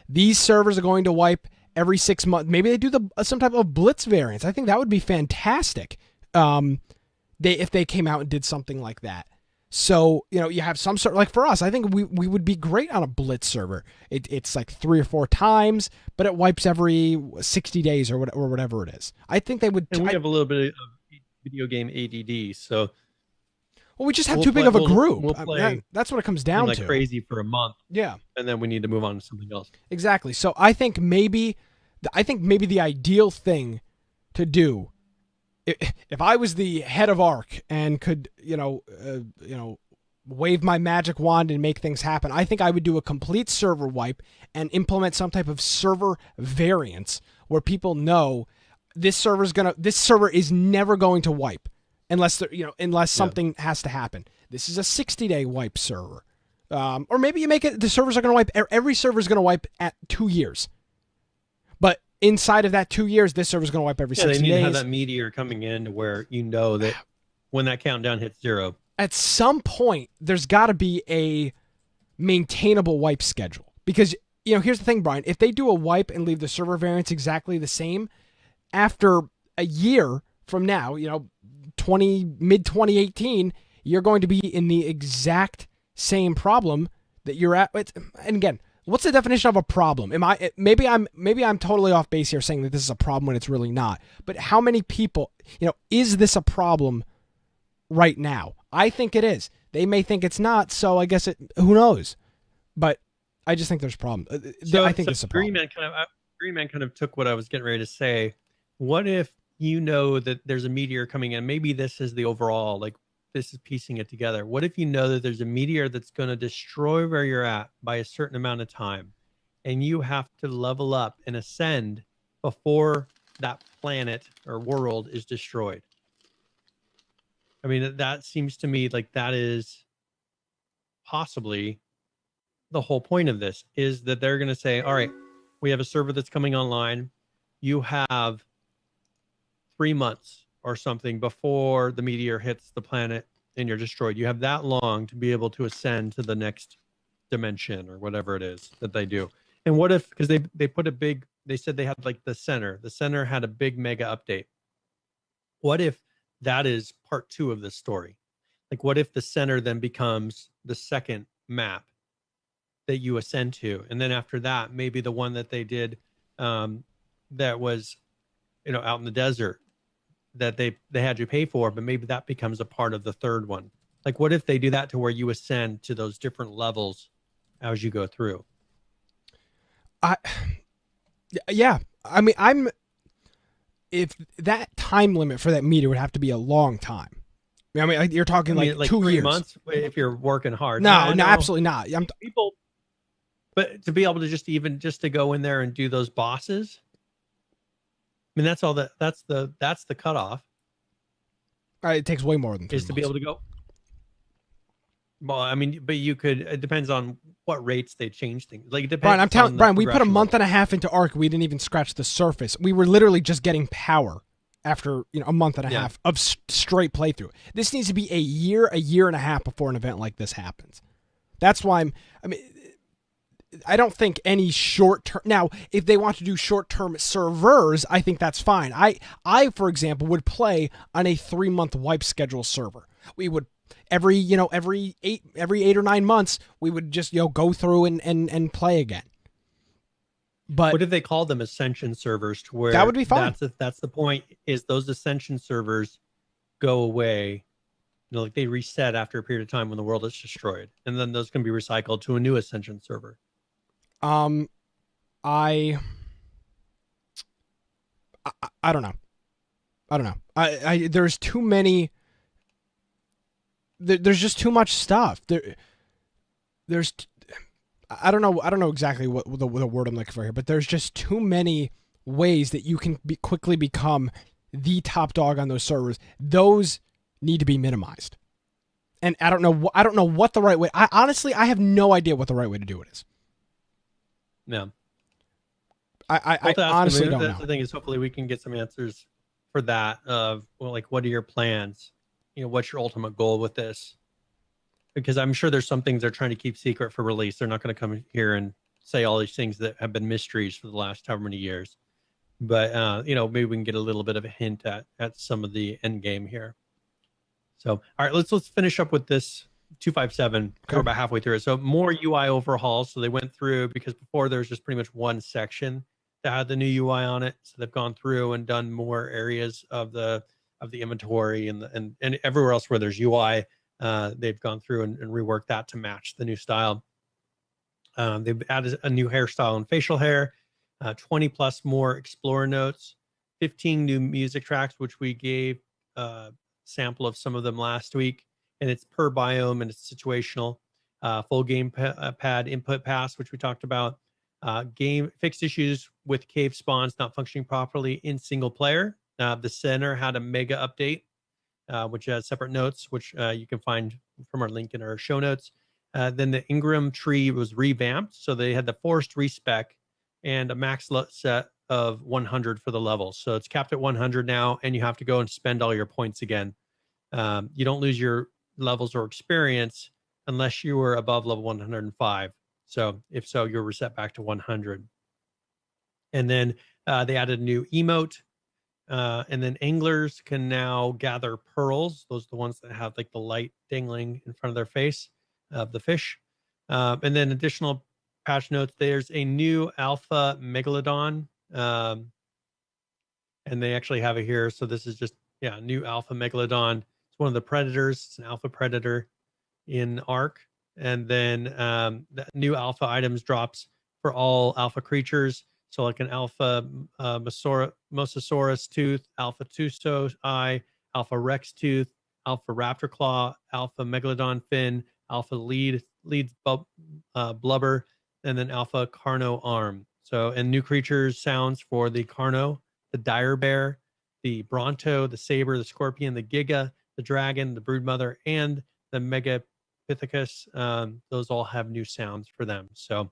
these servers are going to wipe every 6 months? Maybe they do some type of blitz variants. I think that would be fantastic. If they came out and did something like that. So, you have some sort, like for us, I think we would be great on a blitz server. It's like 3 or 4 times, but it wipes every 60 days or whatever it is. I think they would. And we have a little bit of video game ADD, so. Well, we just have too big of a group. We'll play that's what it comes down like to. Crazy for a month. Yeah. And then we need to move on to something else. Exactly. So I think maybe the ideal thing to do, if I was the head of ARC and could, wave my magic wand and make things happen, I think I would do a complete server wipe and implement some type of server variance where people know this server is never going to wipe unless something has to happen. This is a 60-day wipe server. Or maybe you make it the servers are going to wipe. Every server is going to wipe at 2 years. But inside of that 2 years, this server is going to wipe every 60 days. They need to have that meteor coming in to where that when that countdown hits 0. At some point, there's got to be a maintainable wipe schedule. Because, here's the thing, Brian. If they do a wipe and leave the server variance exactly the same, after a year from now, mid-2018, you're going to be in the exact same problem that you're at. And again, what's the definition of a problem? Maybe I'm totally off base here saying that this is a problem when it's really not. But how many people, is this a problem right now? I think it is. They may think it's not, so I guess who knows? But I just think there's a problem. I think it's a problem. Green Man kind of took what I was getting ready to say. What if that there's a meteor coming in? Maybe this is the overall, like this is piecing it together. What if that there's a meteor that's going to destroy where you're at by a certain amount of time, and you have to level up and ascend before that planet or world is destroyed? I mean, that seems to me like that is possibly the whole point of this, is that they're going to say, all right, we have a server that's coming online. you have 3 months or something before the meteor hits the planet and you're destroyed. You have that long to be able to ascend to the next dimension or whatever it is that they do. And what if, because they put a big, they said they had like the center had a big mega update. What if that is part 2 of this story? Like, what if the center then becomes the second map that you ascend to, and then after that, maybe the one that they did, that was, out in the desert, that they had you pay for, but maybe that becomes a part of the third one. Like, what if they do that to where you ascend to those different levels as you go through? I yeah. I mean, if that time limit for that meter would have to be a long time. I mean, you're talking like 2 3 years. months if you're working hard. No, absolutely not. People, but to be able to just to go in there and do those bosses, I mean, that's all that's the cutoff. It takes way more than 3 is to be able to go. Well, I mean, but you could. It depends on what rates they change things. Like, it depends. Brian, we put a month and a half into Ark. We didn't even scratch the surface. We were literally just getting power after a month and a half of straight playthrough. This needs to be a year and a half before an event like this happens. That's why I don't think any short term. Now, if they want to do short term servers, I think that's fine. I, for example, would play on a 3-month wipe schedule server. We would every 8 or 9 months we would just go through and play again. But what if they call them ascension servers, to where that would be fine? That's the point, is those ascension servers go away, like they reset after a period of time when the world is destroyed, and then those can be recycled to a new ascension server. I don't know. There's too many. There's just too much stuff. There's I don't know exactly what the word I'm looking for here, but there's just too many ways that you can quickly become the top dog on those servers. Those need to be minimized. And I don't know what the right way. I have no idea what the right way to do it is. No. I honestly don't know. The thing is, hopefully we can get some answers for that. What are your plans? What's your ultimate goal with this? Because I'm sure there's some things they're trying to keep secret for release. They're not going to come here and say all these things that have been mysteries for the last however many years. But maybe we can get a little bit of a hint at some of the end game here. So, all right, let's finish up with this 257. Okay. We're about halfway through it. So more UI overhauls. So they went through, because before there was just pretty much one section that had the new UI on it. So they've gone through and done more areas of the inventory and everywhere else where there's UI. They've gone through and reworked that to match the new style. They've added a new hairstyle and facial hair, 20 plus more Explorer notes, 15 new music tracks, which we gave a sample of some of them last week. And it's per biome and it's situational. Full game pad input pass, which we talked about. Game fixed issues with cave spawns not functioning properly in single player. The center had a mega update, which has separate notes, which you can find from our link in our show notes. Then the Ingram tree was revamped. So they had the forced respec and a max set of 100 for the levels. So it's capped at 100 now, and you have to go and spend all your points again. You don't lose your levels or experience unless you were above level 105. So if so, you're reset back to 100. And then they added a new emote. And then anglers can now gather pearls. Those are the ones that have like the light dangling in front of their face of the fish. And then additional patch notes. There's a new alpha megalodon. And they actually have it here. So this is just, new alpha megalodon. It's one of the predators. It's an alpha predator in Ark. And then the new alpha items drops for all alpha creatures. So like an alpha Mosasaurus tooth, alpha Tusto eye, alpha Rex tooth, alpha Raptor claw, alpha Megalodon fin, alpha lead blubber, and then alpha Carno arm. So, and new creatures sounds for the Carno, the dire bear, the Bronto, the saber, the scorpion, the Giga, the dragon, the broodmother, and the Megapithecus. Those all have new sounds for them. So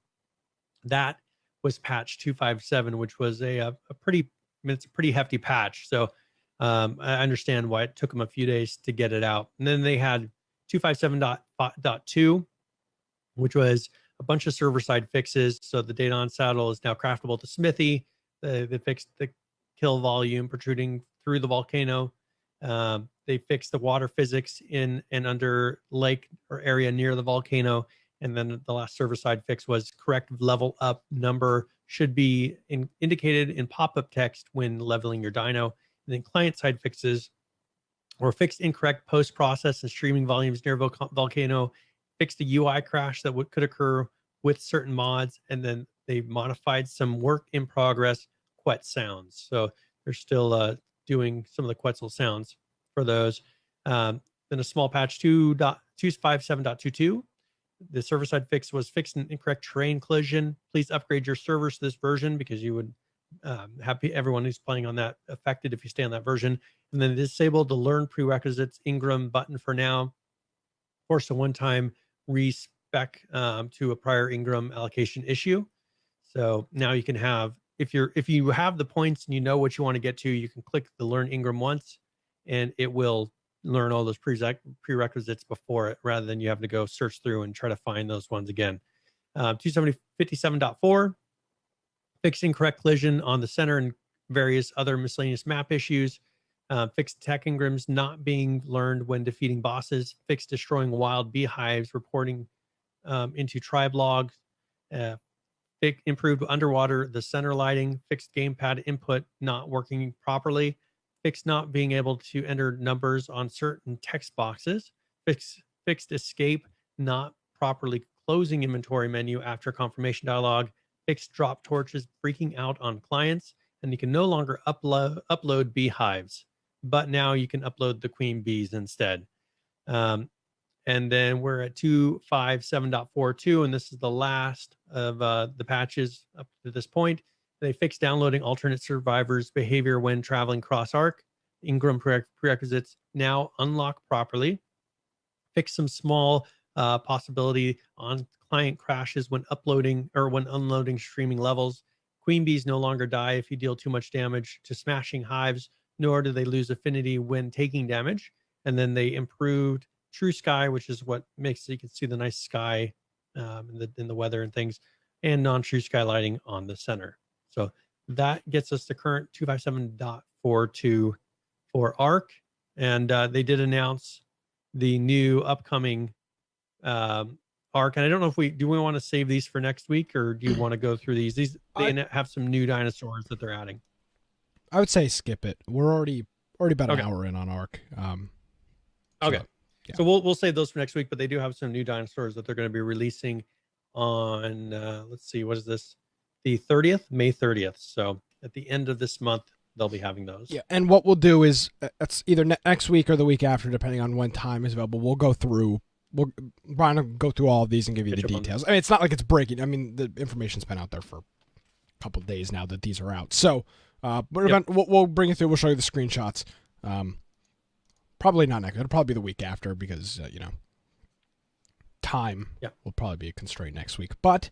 that was patch 257, which was a pretty mean, it's a pretty hefty patch. So I understand why it took them a few days to get it out. And then they had 257.2, which was a bunch of server-side fixes. So the data on saddle is now craftable to Smithy. They fixed the kill volume protruding through the volcano. They fixed the water physics in and under lake or area near the volcano. And then the last server-side fix was correct level up number should be indicated in pop-up text when leveling your dyno. And then client-side fixes or fixed incorrect post-process and streaming volumes near volcano, fixed a UI crash that could occur with certain mods, and then they modified some work in progress Quet sounds. So they're still doing some of the Quetzal sounds for those. Then a small patch 2.257.22. The server-side fix was fixed an incorrect terrain collision. Please upgrade your servers to this version because you would have everyone who's playing on that affected if you stay on that version. And then disabled the learn prerequisites Ingram button for now. Force a one-time respec to a prior Ingram allocation issue. So now you can have, if you have the points and you know what you want to get to, you can click the learn Ingram once, and it will learn all those prerequisites before it, rather than you have to go search through and try to find those ones again. 257.4, fixed incorrect collision on the center and various other miscellaneous map issues. Fixed tech Ingrams not being learned when defeating bosses. Fixed destroying wild beehives, reporting into tribe logs. Improved underwater the center lighting. Fixed gamepad input not working properly. Fixed not being able to enter numbers on certain text boxes. Fixed escape not properly closing inventory menu after confirmation dialog. Fixed drop torches freaking out on clients, and you can no longer upload beehives, but now you can upload the queen bees instead. And then we're at 257.42, and this is the last of the patches up to this point. They fixed downloading alternate survivors behavior when traveling cross arc. Ingram prerequisites now unlock properly. Fix some small possibility on client crashes when uploading or when unloading streaming levels. Queen bees no longer die if you deal too much damage to smashing hives, nor do they lose affinity when taking damage. And then they improved True Sky, which is what makes so you can see the nice sky in the weather and things, and non-true sky lighting on the center. So that gets us to current 257.42 for ARC. And they did announce the new upcoming ARC. And I don't know if we want to save these for next week, or do you want to go through these? They have some new dinosaurs that they're adding. I would say skip it. We're already about an hour in on ARC. Okay. Yeah. So we'll save those for next week, but they do have some new dinosaurs that they're going to be releasing on, let's see, what is this? The 30th, May 30th. So at the end of this month, they'll be having those. Yeah, and what we'll do is, it's either next week or the week after, depending on when time is available. We'll go through, Brian will go through all of these and give you the details. I mean, it's not like it's breaking. I mean, the information's been out there for a couple of days now that these are out. So we'll bring it through. We'll show you the screenshots. Probably not next. It'll probably be the week after because, time will probably be a constraint next week. But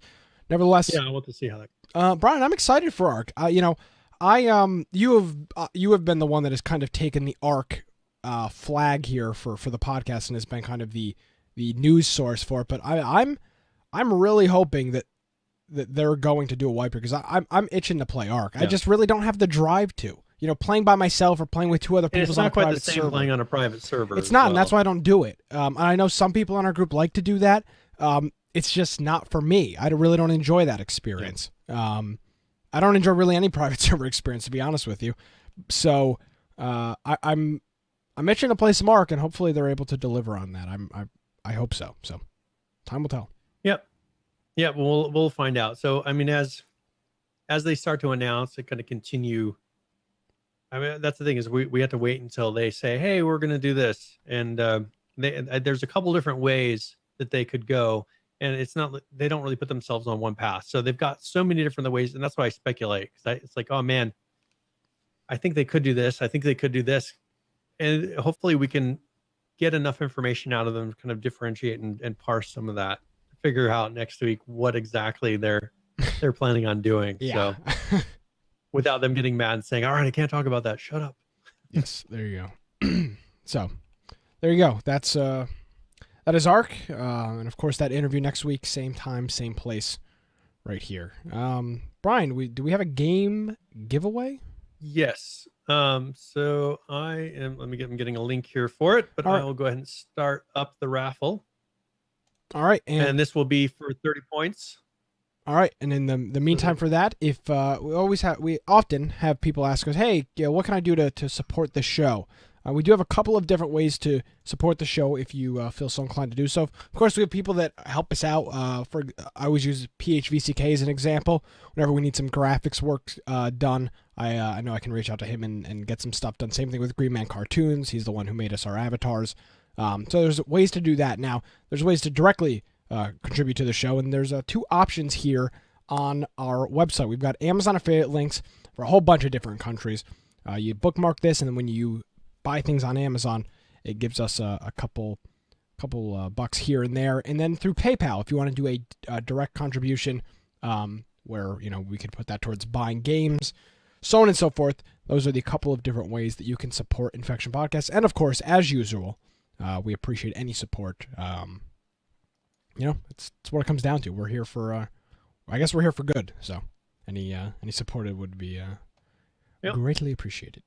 nevertheless, yeah, I want to see how that. Brian, I'm excited for ARC. You have been the one that has kind of taken the ARC flag here for the podcast and has been kind of the news source for it. But I'm really hoping that they're going to do a wiper because I'm itching to play ARC. Yeah. I just really don't have the drive to. Playing by myself or playing with two other people on a private server. It's not quite the same playing on a private server. It's not, and that's why I don't do it. And I know some people in our group like to do that. It's just not for me. I really don't enjoy that experience. Yeah. I don't enjoy really any private server experience, to be honest with you. So I'm itching to play some ARC, and hopefully they're able to deliver on that. I hope so. So time will tell. Yep. Yeah, we'll find out. So I mean, as they start to announce, it going to continue. I mean, that's the thing is we have to wait until they say, hey, we're going to do this. And there's a couple different ways that they could go. And it's not, they don't really put themselves on one path. So they've got so many different ways. And that's why I speculate. It's like, oh man, I think they could do this. I think they could do this. And hopefully we can get enough information out of them to kind of differentiate and parse some of that, figure out next week what exactly they're planning on doing. Yeah. So without them getting mad and saying, all right, I can't talk about that. Shut up. Yes, there you go. So there you go. That is Ark, and of course that interview next week, same time, same place, right here. Brian, do we have a game giveaway? Yes. So I'm getting a link here for it, but I will go ahead and start up the raffle. All right, and this will be for 30 points. All right, and in the meantime, for that, if we often have people ask us, hey, what can I do to support the show? We do have a couple of different ways to support the show if you feel so inclined to do so. Of course, we have people that help us out. I always use PHVCK as an example. Whenever we need some graphics work done, I know I can reach out to him and get some stuff done. Same thing with Green Man Cartoons. He's the one who made us our avatars. So there's ways to do that. Now, there's ways to directly contribute to the show, and there's two options here on our website. We've got Amazon affiliate links for a whole bunch of different countries. You bookmark this, and then when you buy things on Amazon, it gives us a couple bucks here and there. And then through PayPal, if you want to do a direct contribution, where we could put that towards buying games, so on and so forth. Those are the couple of different ways that you can support Infection Podcasts. And of course, as usual, we appreciate any support. It's what it comes down to. We're here for, I guess we're here for good. So any support would be greatly appreciated.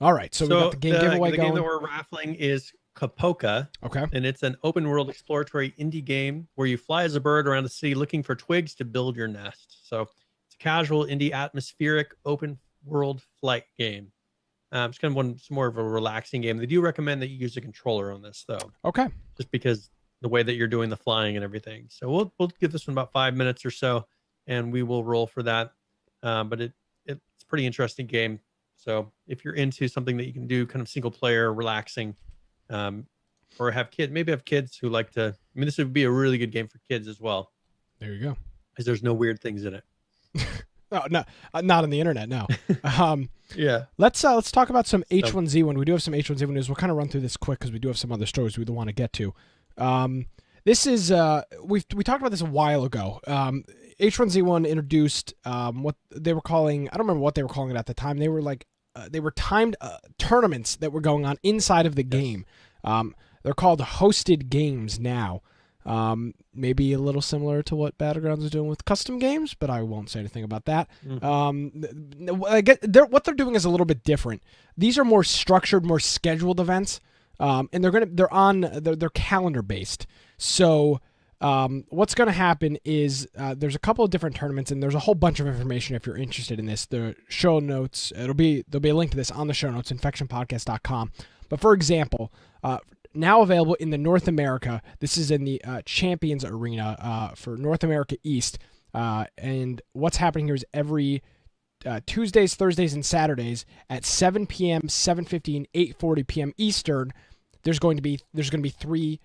All right, so we got the game giveaway the going. The game that we're raffling is Kapoka. Okay. And it's an open world exploratory indie game where you fly as a bird around the city looking for twigs to build your nest. So it's a casual indie atmospheric open world flight game. It's kind of more of a relaxing game. They do recommend that you use a controller on this, though. Okay. Just because the way that you're doing the flying and everything. So we'll give this one about 5 minutes or so, and we will roll for that. But it's a pretty interesting game. So if you're into something that you can do kind of single player, relaxing, or maybe have kids who like to, this would be a really good game for kids as well. There you go. Because there's no weird things in it. No, not on the internet. No. Yeah. Let's talk about some H1Z1. We do have some H1Z1 news. We'll kind of run through this quick because we do have some other stories we want to get to. This is we talked about this a while ago. H1Z1 introduced what they were calling, I don't remember what they were calling it at the time. They were they were timed tournaments that were going on inside of the game. They're called hosted games now. Maybe a little similar to what Battlegrounds is doing with custom games, but I won't say anything about that. Mm-hmm. What they're doing is a little bit different. These are more structured, more scheduled events, and they're calendar based. So what's going to happen is there's a couple of different tournaments, and there's a whole bunch of information if you're interested in this. The show notes, there'll be a link to this on the show notes, infectionpodcast.com. But for example, now available in the North America, this is in the Champions Arena for North America East. And what's happening here is every Tuesdays, Thursdays, and Saturdays at 7 p.m., 7:50, and 8:40 p.m. Eastern, there's going to be 3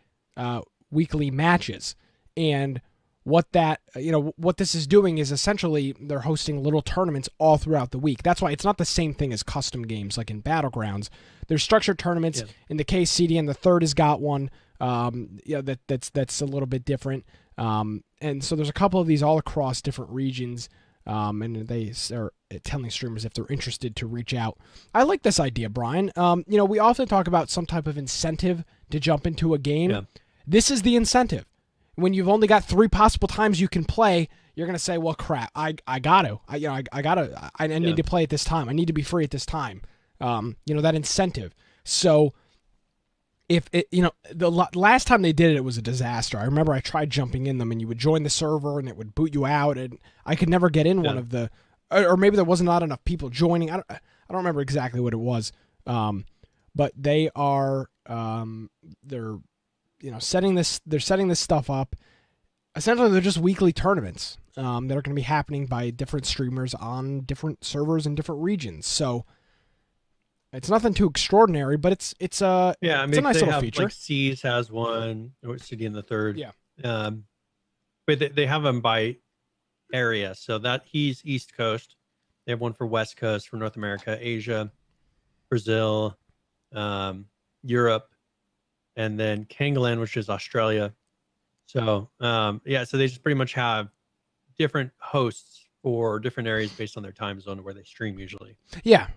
weekly matches. And what this is doing is essentially they're hosting little tournaments all throughout the week. That's why it's not the same thing as custom games like in Battlegrounds. There's structured tournaments. Yeah. In the case CDN, the third has got one. That's a little bit different. And so there's a couple of these all across different regions. And they are telling streamers if they're interested to reach out. I like this idea, Brian. We often talk about some type of incentive to jump into a game. Yeah. This is the incentive. When you've only got 3 possible times you can play, you're going to say, well, crap, I got to. I need to play at this time. I need to be free at this time. That incentive. So if the last time they did it, it was a disaster. I remember I tried jumping in them, and you would join the server and it would boot you out, and I could never get in one of the, or maybe there wasn't not enough people joining. I don't remember exactly what it was. But they are, they're setting this stuff up. Essentially, they're just weekly tournaments that are going to be happening by different streamers on different servers in different regions. So it's nothing too extraordinary, but it's a nice little feature. Like C's has one, or City in the third. Yeah. But they have them by area. So that he's East Coast. They have one for West Coast, for North America, Asia, Brazil, Europe, and then Kangaland, which is Australia. So so they just pretty much have different hosts for different areas based on their time zone where they stream usually. Yeah.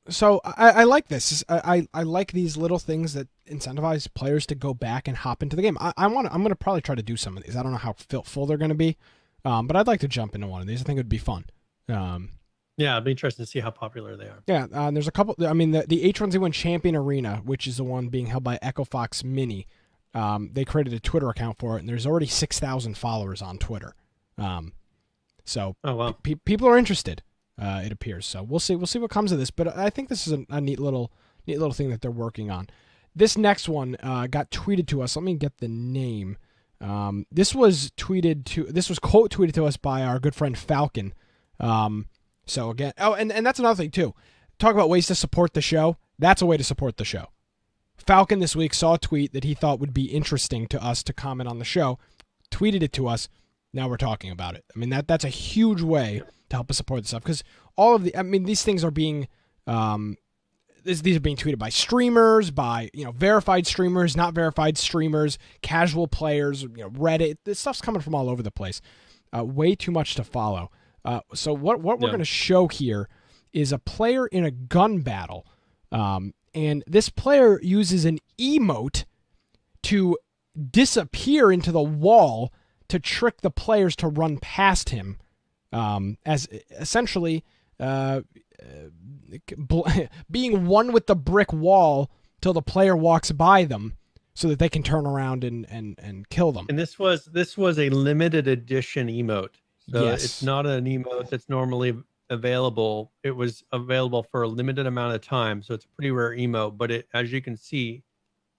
So I like this. I like these little things that incentivize players to go back and hop into the game. I'm going to probably try to do some of these. I don't know how full they're going to be, but I'd like to jump into one of these. I think it would be fun. Yeah, it'd be interesting to see how popular they are. Yeah, there's a couple. I mean, the H1Z1 Champion Arena, which is the one being held by Echo Fox Mini, they created a Twitter account for it, and there's already 6,000 followers on Twitter. So oh, wow. People are interested. It appears. So we'll see what comes of this. But I think this is a neat little thing that they're working on. This next one got tweeted to us. Let me get the name. This was quote tweeted to us by our good friend Falcon. So again, and that's another thing too. Talk about ways to support the show. That's a way to support the show. Falcon this week saw a tweet that he thought would be interesting to us to comment on the show, tweeted it to us. Now we're talking about it. I mean, that's a huge way to help us support this stuff, because these things are being these are being tweeted by streamers, by verified streamers, not verified streamers, casual players, Reddit. This stuff's coming from all over the place. Way too much to follow. So what we're going to show here is a player in a gun battle, and this player uses an emote to disappear into the wall to trick the players to run past him, as essentially being one with the brick wall till the player walks by them, so that they can turn around and kill them. And this was a limited edition emote. So yes. It's not an emote that's normally available. It was available for a limited amount of time, so it's a pretty rare emote. But as you can see,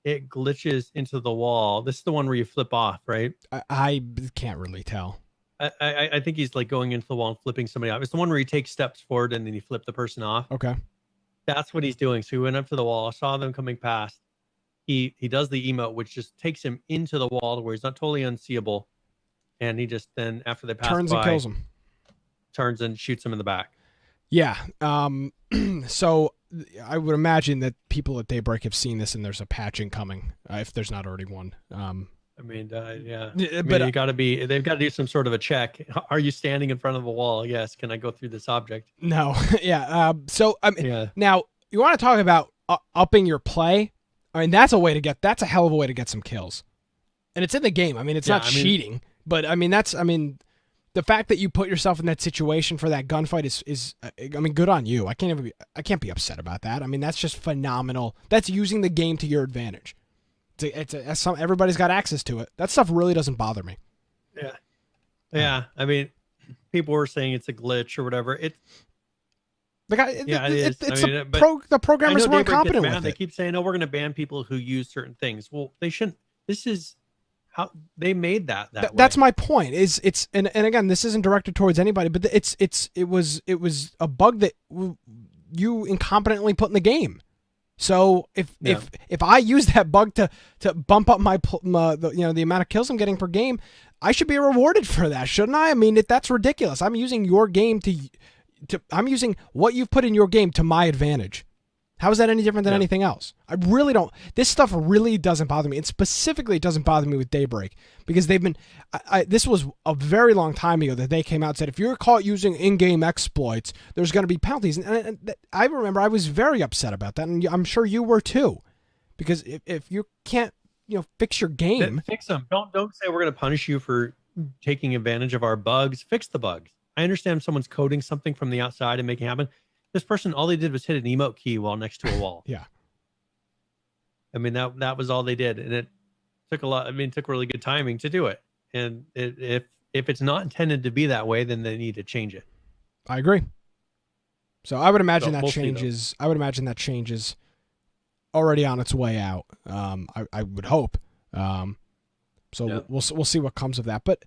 it glitches into the wall. This is the one where you flip off, right? I can't really tell. I think he's like going into the wall and flipping somebody off. It's the one where he takes steps forward and then you flip the person off. Okay. That's what he's doing. So he went up to the wall, saw them coming past. He does the emote, which just takes him into the wall where he's not totally unseeable. And he just then, after they pass turns by, and kills him. Turns and shoots him in the back. Yeah. So I would imagine that people at Daybreak have seen this, and there's a patching coming, if there's not already one. Yeah. But they've got to do some sort of a check. Are you standing in front of a wall? Yes. Can I go through this object? No. Yeah. Now you want to talk about upping your play. I mean, that's a hell of a way to get some kills, and it's in the game. I mean, it's not cheating, but the fact that you put yourself in that situation for that gunfight is good on you. I can't be upset about that. I mean, that's just phenomenal. That's using the game to your advantage. Everybody's got access to it. That stuff really doesn't bother me. Yeah. I mean, people were saying it's a glitch or whatever. The programmers were incompetent with it. They keep saying, "Oh, we're going to ban people who use certain things." Well, they shouldn't. This is how they made that way. That's my point. And again, this isn't directed towards anybody, but it was a bug that you incompetently put in the game. So if I use that bug to bump up the amount of kills I'm getting per game, I should be rewarded for that, shouldn't I? I mean, that's ridiculous. I'm using your game I'm using what you've put in your game to my advantage. How is that any different than anything else? I really don't. This stuff really doesn't bother me. And specifically, it doesn't bother me with Daybreak, because they've been. This was a very long time ago that they came out and said, if you're caught using in-game exploits, there's going to be penalties. And I remember I was very upset about that, and I'm sure you were too, because if you can't, fix your game, then fix them. Don't say we're going to punish you for taking advantage of our bugs. Fix the bugs. I understand someone's coding something from the outside and making it happen. This person, all they did was hit an emote key while next to a wall. Yeah. I mean, that was all they did. And it took it took really good timing to do it. And if it's not intended to be that way, then they need to change it. I agree. So I would imagine that changes. I would imagine that changes already on its way out. I would hope. We'll see what comes of that. But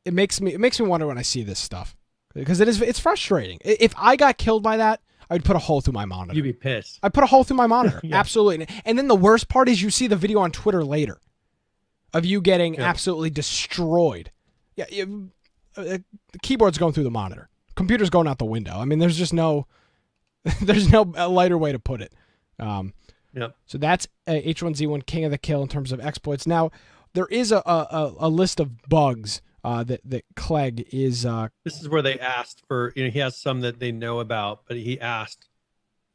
it makes me wonder when I see this stuff, because it's frustrating. If I got killed by that, I'd put a hole through my monitor. You'd be pissed. I'd put a hole through my monitor. Yeah. Absolutely. And then the worst part is you see the video on Twitter later of you getting absolutely destroyed. Yeah, the keyboard's going through the monitor. Computer's going out the window. I mean, there's just no lighter way to put it. So that's H1Z1 King of the Kill in terms of exploits. Now, there is a list of bugs that Clegg is. This is where they asked for, he has some that they know about, but he asked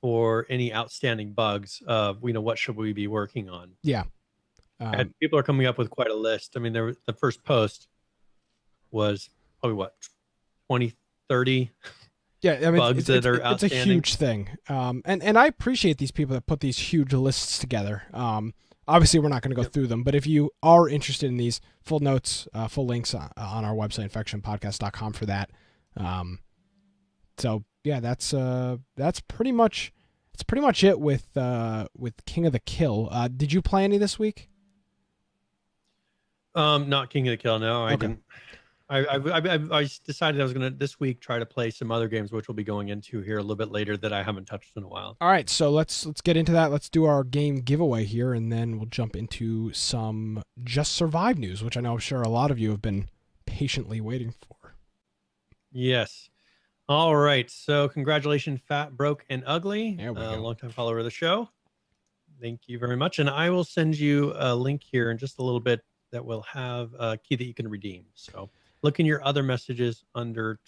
for any outstanding bugs of, what should we be working on? Yeah. And people are coming up with quite a list. I mean, the first post was probably what, 20, 30 Yeah, I mean, bugs that are outstanding. It's a huge thing, and I appreciate these people that put these huge lists together. Obviously, we're not going to go through them, but if you are interested in these, full notes, full links on our website, infectionpodcast.com for that. So yeah, that's pretty much it with King of the Kill. Did you play any this week? Not King of the Kill. No, I Okay. didn't. I decided I was going to this week try to play some other games, which we'll be going into here a little bit later that I haven't touched in a while. All right, so let's get into that. Let's do our game giveaway here, and then we'll jump into some Just Survive news, which I know I'm sure a lot of you have been patiently waiting for. Yes. All right. So congratulations, Fat, Broke, and Ugly. There we go. Longtime follower of the show. Thank you very much. And I will send you a link here in just a little bit that will have a key that you can redeem. So look in your other messages under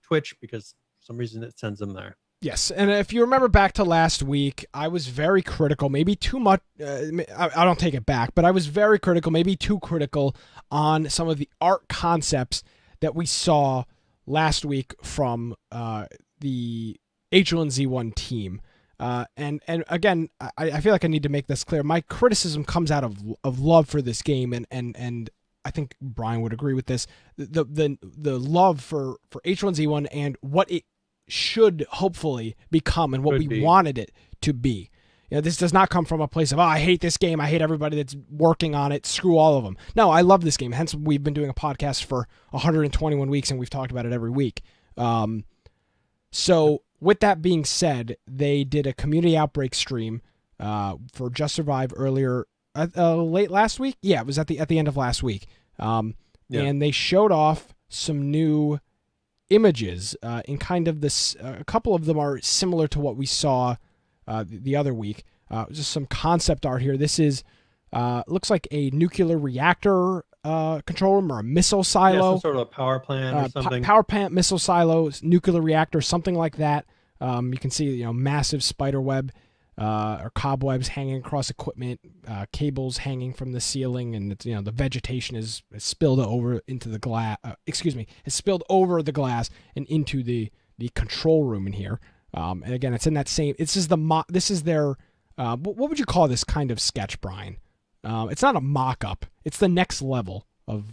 Twitch, because for some reason it sends them there. Yes, and if you remember back to last week, I was very critical, maybe too much. I don't take it back, but I was very critical, maybe too critical on some of the art concepts that we saw last week from the H1Z1 team. And again, I feel like I need to make this clear. My criticism comes out of love for this game, and I think Brian would agree with this. The love for H1Z1 and what it should hopefully become and what we wanted it to be. This does not come from a place of, I hate this game, I hate everybody that's working on it, screw all of them. No, I love this game. Hence, we've been doing a podcast for 121 weeks, and we've talked about it every week. So with that being said, they did a community outbreak stream for Just Survive earlier, late last week. Yeah, it was at the end of last week. And they showed off some new images in kind of this. A couple of them are similar to what we saw the other week. Just some concept art here. This is looks like a nuclear reactor control room or a missile silo. Some sort of a power plant or something. Power plant, missile silo, nuclear reactor, something like that. You can see massive spider web or cobwebs hanging across equipment, cables hanging from the ceiling, and it's, the vegetation is spilled over into the glass. Is spilled over the glass and into the control room in here. And again, it's in that same. This is their. What would you call this kind of sketch, Brian? It's not a mock-up. It's the next level of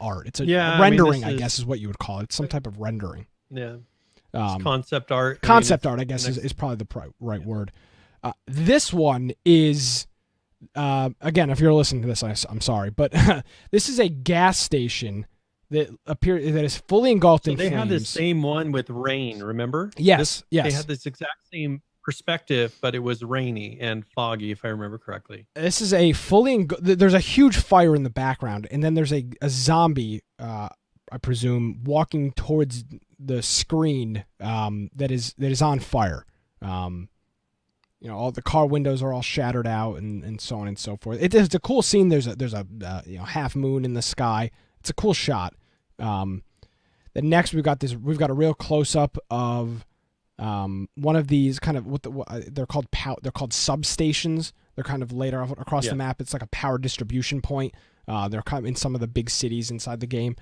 art. It's a rendering, I guess, is what you would call it. It's some type of rendering. Yeah. Concept art. Concept art, I guess, is probably the right word. This one is, again, if you're listening to this, I'm sorry, but this is a gas station that is fully engulfed in flames. They had the same one with rain, remember? Yes. They had this exact same perspective, but it was rainy and foggy, if I remember correctly. This is a there's a huge fire in the background, and then there's a zombie, I presume, walking towards the screen that is on fire. All the car windows are all shattered out, and so on and so forth. It's a cool scene. There's a half moon in the sky. It's a cool shot. Then next we've got a real close up of one of these kind of they're called substations. They're kind of laid across the map. It's like a power distribution point. They're kind of in some of the big cities inside the game.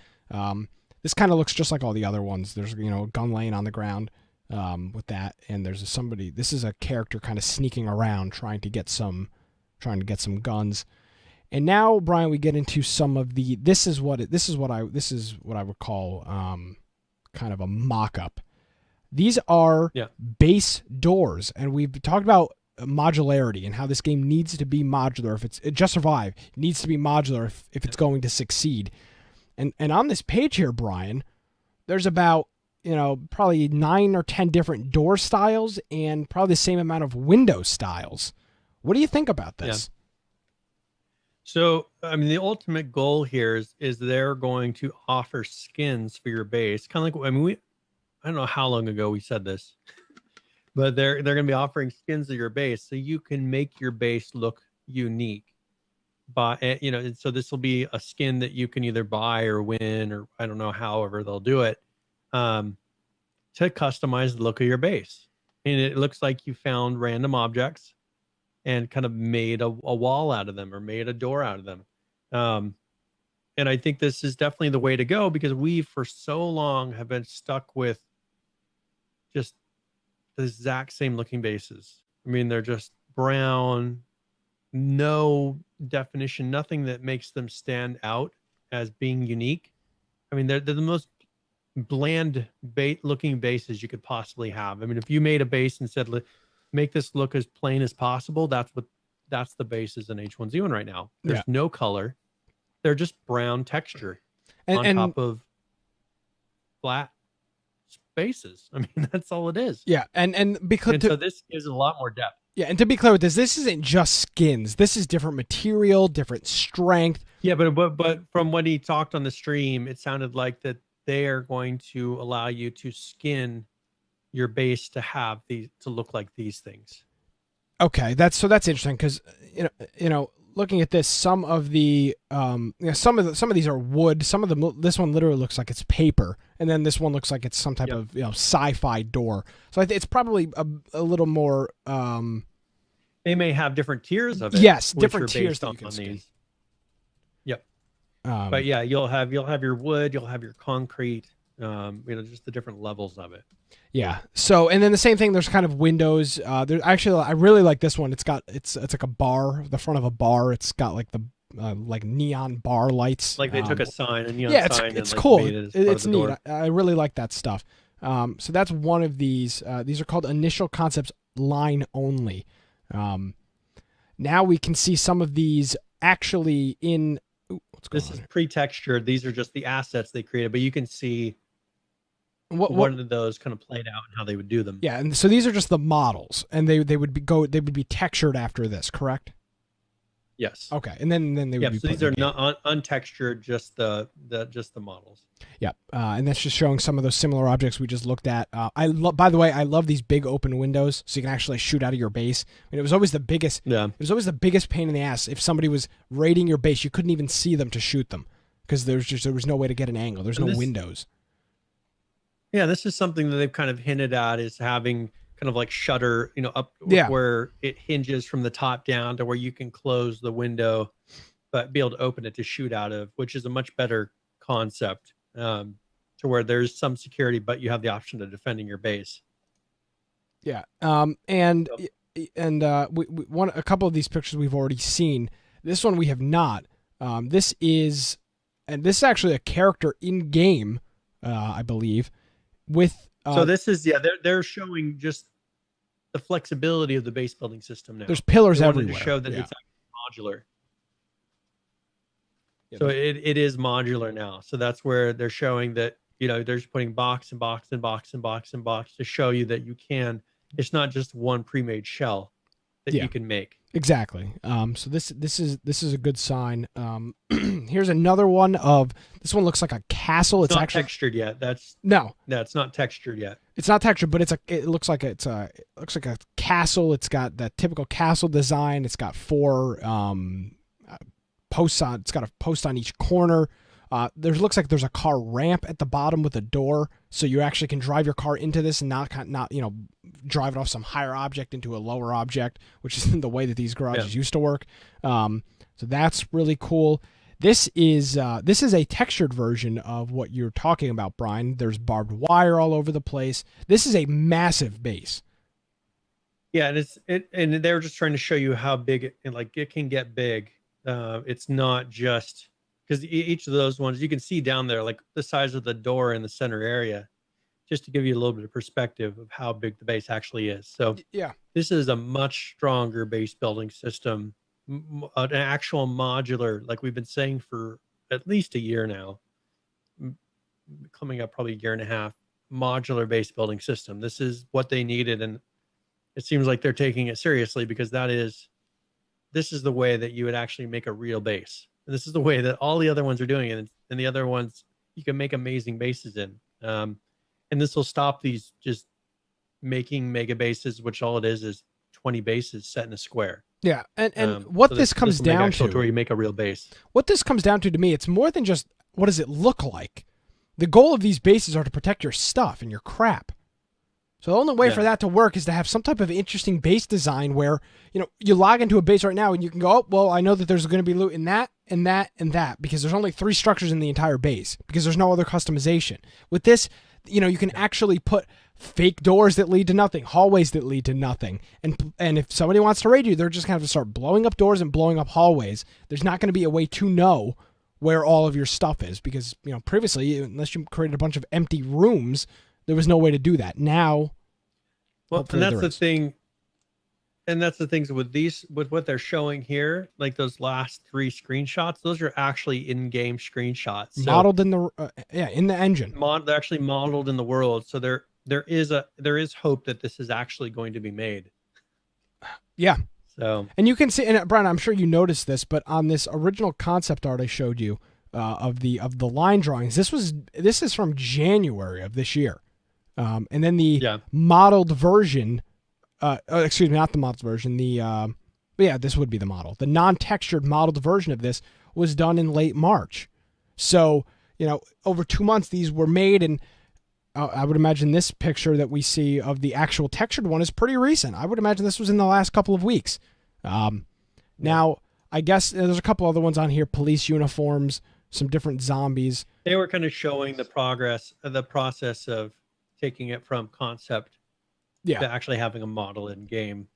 This kind of looks just like all the other ones. There's a gun laying on the ground with that, and there's somebody. This is a character kind of sneaking around trying to get some guns. And now, Brian, we get into some of the. This is what I would call kind of a mock-up. These are base doors, and we've talked about modularity and how this game needs to be modular. If it's Just Survive, it needs to be modular if it's going to succeed. And on this page here, Brian, there's about probably 9 or 10 different door styles and probably the same amount of window styles. What do you think about this? Yeah. So, I mean, the ultimate goal here is they're going to offer skins for your base. Kind of like, I don't know how long ago we said this, but they're going to be offering skins to your base so you can make your base look unique. buy, and so this will be a skin that you can either buy or win, or I don't know, however they'll do it, um, to customize the look of your base. And it looks like you found random objects and kind of made a wall out of them or made a door out of them. Um, and I think this is definitely the way to go, because we for so long have been stuck with just the exact same looking bases. I mean, they're just brown, no definition, nothing that makes them stand out as being unique. I mean, they're the most bland looking bases you could possibly have. I mean, if you made a base and said, make this look as plain as possible, that's the bases in H1Z1 right now. There's no color. They're just brown texture on top of flat spaces. I mean, that's all it is. Yeah, and because so this gives a lot more depth. Yeah, and to be clear with this isn't just skins. This is different material, different strength. Yeah, but from what he talked on the stream, it sounded like that they are going to allow you to skin your base to have these, to look like these things. Okay, that's interesting, because looking at this, some of the some of these are wood. Some of them, this one literally looks like it's paper, and then this one looks like it's some type of sci-fi door. So it's probably a little more. They may have different tiers of it. Yes, different tiers that you can skin. These. Yep. But yeah, you'll have your wood, you'll have your concrete. Just the different levels of it. Yeah. So, and then the same thing, there's kind of windows. There's actually, I really like this one. It's like a bar, the front of a bar. It's got like the like neon bar lights. Like they took a sign, a neon sign. It's and, cool. It's neat. I really like that stuff. So that's one of these. These are called initial concepts line only. Now we can see some of these actually in. This is pre-textured. These are just the assets they created, but you can see one of those kind of played out and how they would do them. Yeah, and so these are just the models, and they would be textured after this, correct? Yes. Okay, and then they would be. So these are not untextured, just the models. Yeah, and that's just showing some of those similar objects we just looked at. By the way, I love these big open windows, so you can actually shoot out of your base. I mean, it was always the biggest. Yeah. It was always the biggest pain in the ass if somebody was raiding your base. You couldn't even see them to shoot them because there was no way to get an angle. There's no windows. Yeah, this is something that they've kind of hinted at, is having kind of like shutter, up where it hinges from the top down to where you can close the window, but be able to open it to shoot out of, which is a much better concept, to where there's some security, but you have the option of defending your base. Yeah. And we want a couple of these pictures we've already seen. This one we have not. This is actually a character in game, I believe. With so this is they're showing just the flexibility of the base building system now. There's pillars everywhere to show that it's actually modular. So it is modular now. So that's where they're showing that they're just putting box and box and box and box and box to show you that you can. It's not just one pre-made shell that you can make. Exactly. So this is a good sign. Here's another one of this one looks like a castle. It's not actually textured yet. No, it's not textured yet. It's not textured, but it looks like it looks like a castle. It's got that typical castle design. It's got 4 posts on. It's got a post on each corner. Looks like there's a car ramp at the bottom with a door, so you actually can drive your car into this and not drive it off some higher object into a lower object, which is the way that these garages used to work. So that's really cool. This is a textured version of what you're talking about, Brian. There's barbed wire all over the place. This is a massive base. Yeah, and they were just trying to show you how big it can get big. It's not just because each of those ones you can see down there, like the size of the door in the center area, just to give you a little bit of perspective of how big the base actually is. So this is a much stronger base building system, an actual modular, like we've been saying for at least a year now, coming up probably a year and a half, modular base building system. This is what they needed, and it seems like they're taking it seriously, because this is the way that you would actually make a real base. And this is the way that all the other ones are doing it. And the other ones you can make amazing bases in. And this will stop these just making mega bases, which all it is 20 bases set in a square. Yeah, and what So this comes is the mega down actual to, where you make a real base. what this comes down to me, it's more than just what does it look like. The goal of these bases are to protect your stuff and your crap. So the only way for that to work is to have some type of interesting base design where, you log into a base right now and you can go, oh, well, I know that there's going to be loot in that and that and that because there's only 3 structures in the entire base because there's no other customization. With this, you can actually put fake doors that lead to nothing, hallways that lead to nothing. And if somebody wants to raid you, they're just going to have to start blowing up doors and blowing up hallways. There's not going to be a way to know where all of your stuff is because, previously, unless you created a bunch of empty rooms, there was no way to do that. Now, well, and that's the thing. And that's the things with what they're showing here, like those last 3 screenshots, those are actually in-game screenshots. So modeled in the in the engine. They're actually modeled in the world. So there is hope that this is actually going to be made. Yeah. So, and you can see, and Brian, I'm sure you noticed this, but on this original concept art I showed you of the line drawings, this is from January of this year, and then the modeled version, excuse me, not the modeled version, this would be the model. The non-textured modeled version of this was done in late March, so over 2 months these were made, and I would imagine this picture that we see of the actual textured one is pretty recent. I would imagine this was in the last couple of weeks. Now, I guess there's a couple other ones on here, police uniforms, some different zombies. They were kind of showing the process of taking it from concept to actually having a model in game.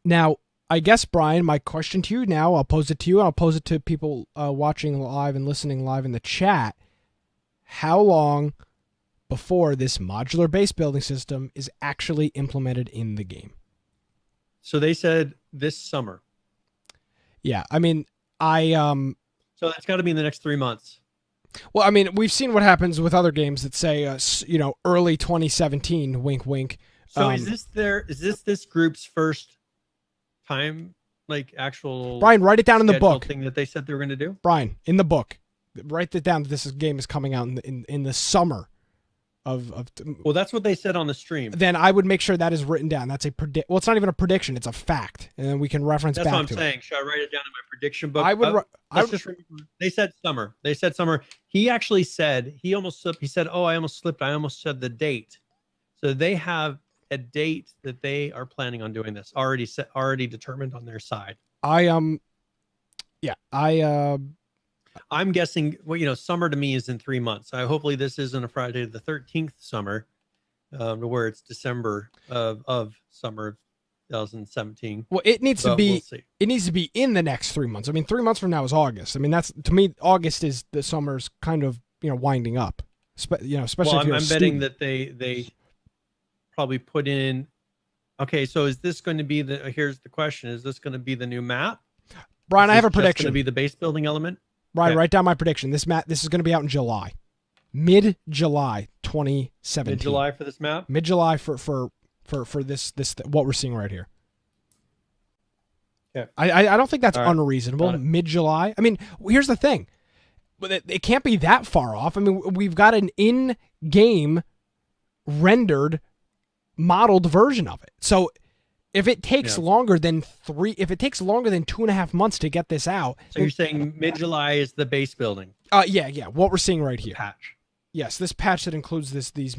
Now, I guess, Brian, my question to you now, I'll pose it to you, and I'll pose it to people watching live and listening live in the chat. How long before this modular base building system is actually implemented in the game? So they said this summer. Yeah, I mean, so that's got to be in the next 3 months. Well, I mean, we've seen what happens with other games that say, early 2017, wink, wink. So is this group's first time, like actual... Brian, write it down in the book. ...thing that they said they were going to do? Brian, in the book, write it down that this game is coming out in the summer. Well, that's what they said on the stream. Then I would make sure that is written down. That's well, it's not even a prediction; it's a fact, and then we can reference back to it. That's what I'm saying. Should I write it down in my prediction book? I would. Just remember, they said summer. They said summer. He actually said he almost slipped. He said, "Oh, I almost slipped. I almost said the date." So they have a date that they are planning on doing this already determined on their side. I'm guessing, summer to me is in 3 months. Hopefully this isn't a Friday the 13th summer, to where it's December of summer of 2017. Well, it needs to be. We'll see. It needs to be in the next 3 months. I mean, 3 months from now is August. I mean, that's, to me, August is the summer's kind of winding up. Especially well, if you're I'm betting that they probably put in. Okay, so is this going to be the? Here's the question: is this going to be the new map? Brian, I have a prediction. Going to be the base building element. Brian, write down my prediction. This is going to be out in July, mid-July 2017. Mid-July for this map. Mid-July for this what we're seeing right here. Yeah. I don't think that's unreasonable. Mid-July. I mean, here's the thing, but it can't be that far off. I mean, we've got an in-game rendered, modeled version of it. So if it takes longer than 2.5 months to get this out. So you're saying mid-July is the base building? Yeah. What we're seeing right here. Patch. Yes, this patch that includes these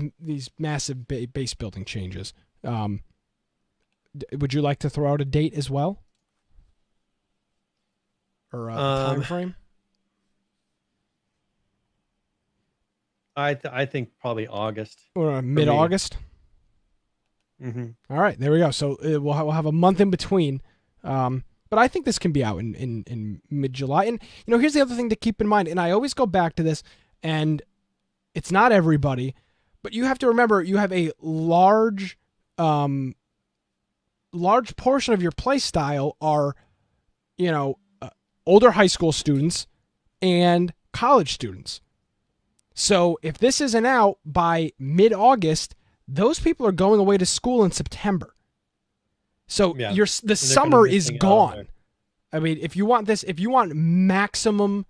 massive base building changes. Would you like to throw out a date as well? Or a time frame? I think probably August. Or mid-August? Mm-hmm. All right, there we go. So we'll have a month in between, but I think this can be out in mid-July. And here's the other thing to keep in mind. And I always go back to this, and it's not everybody, but you have to remember you have a large portion of your play style are, older high school students and college students. So if this isn't out by mid-August, those people are going away to school in September. So the summer is gone. I mean, if you want maximum,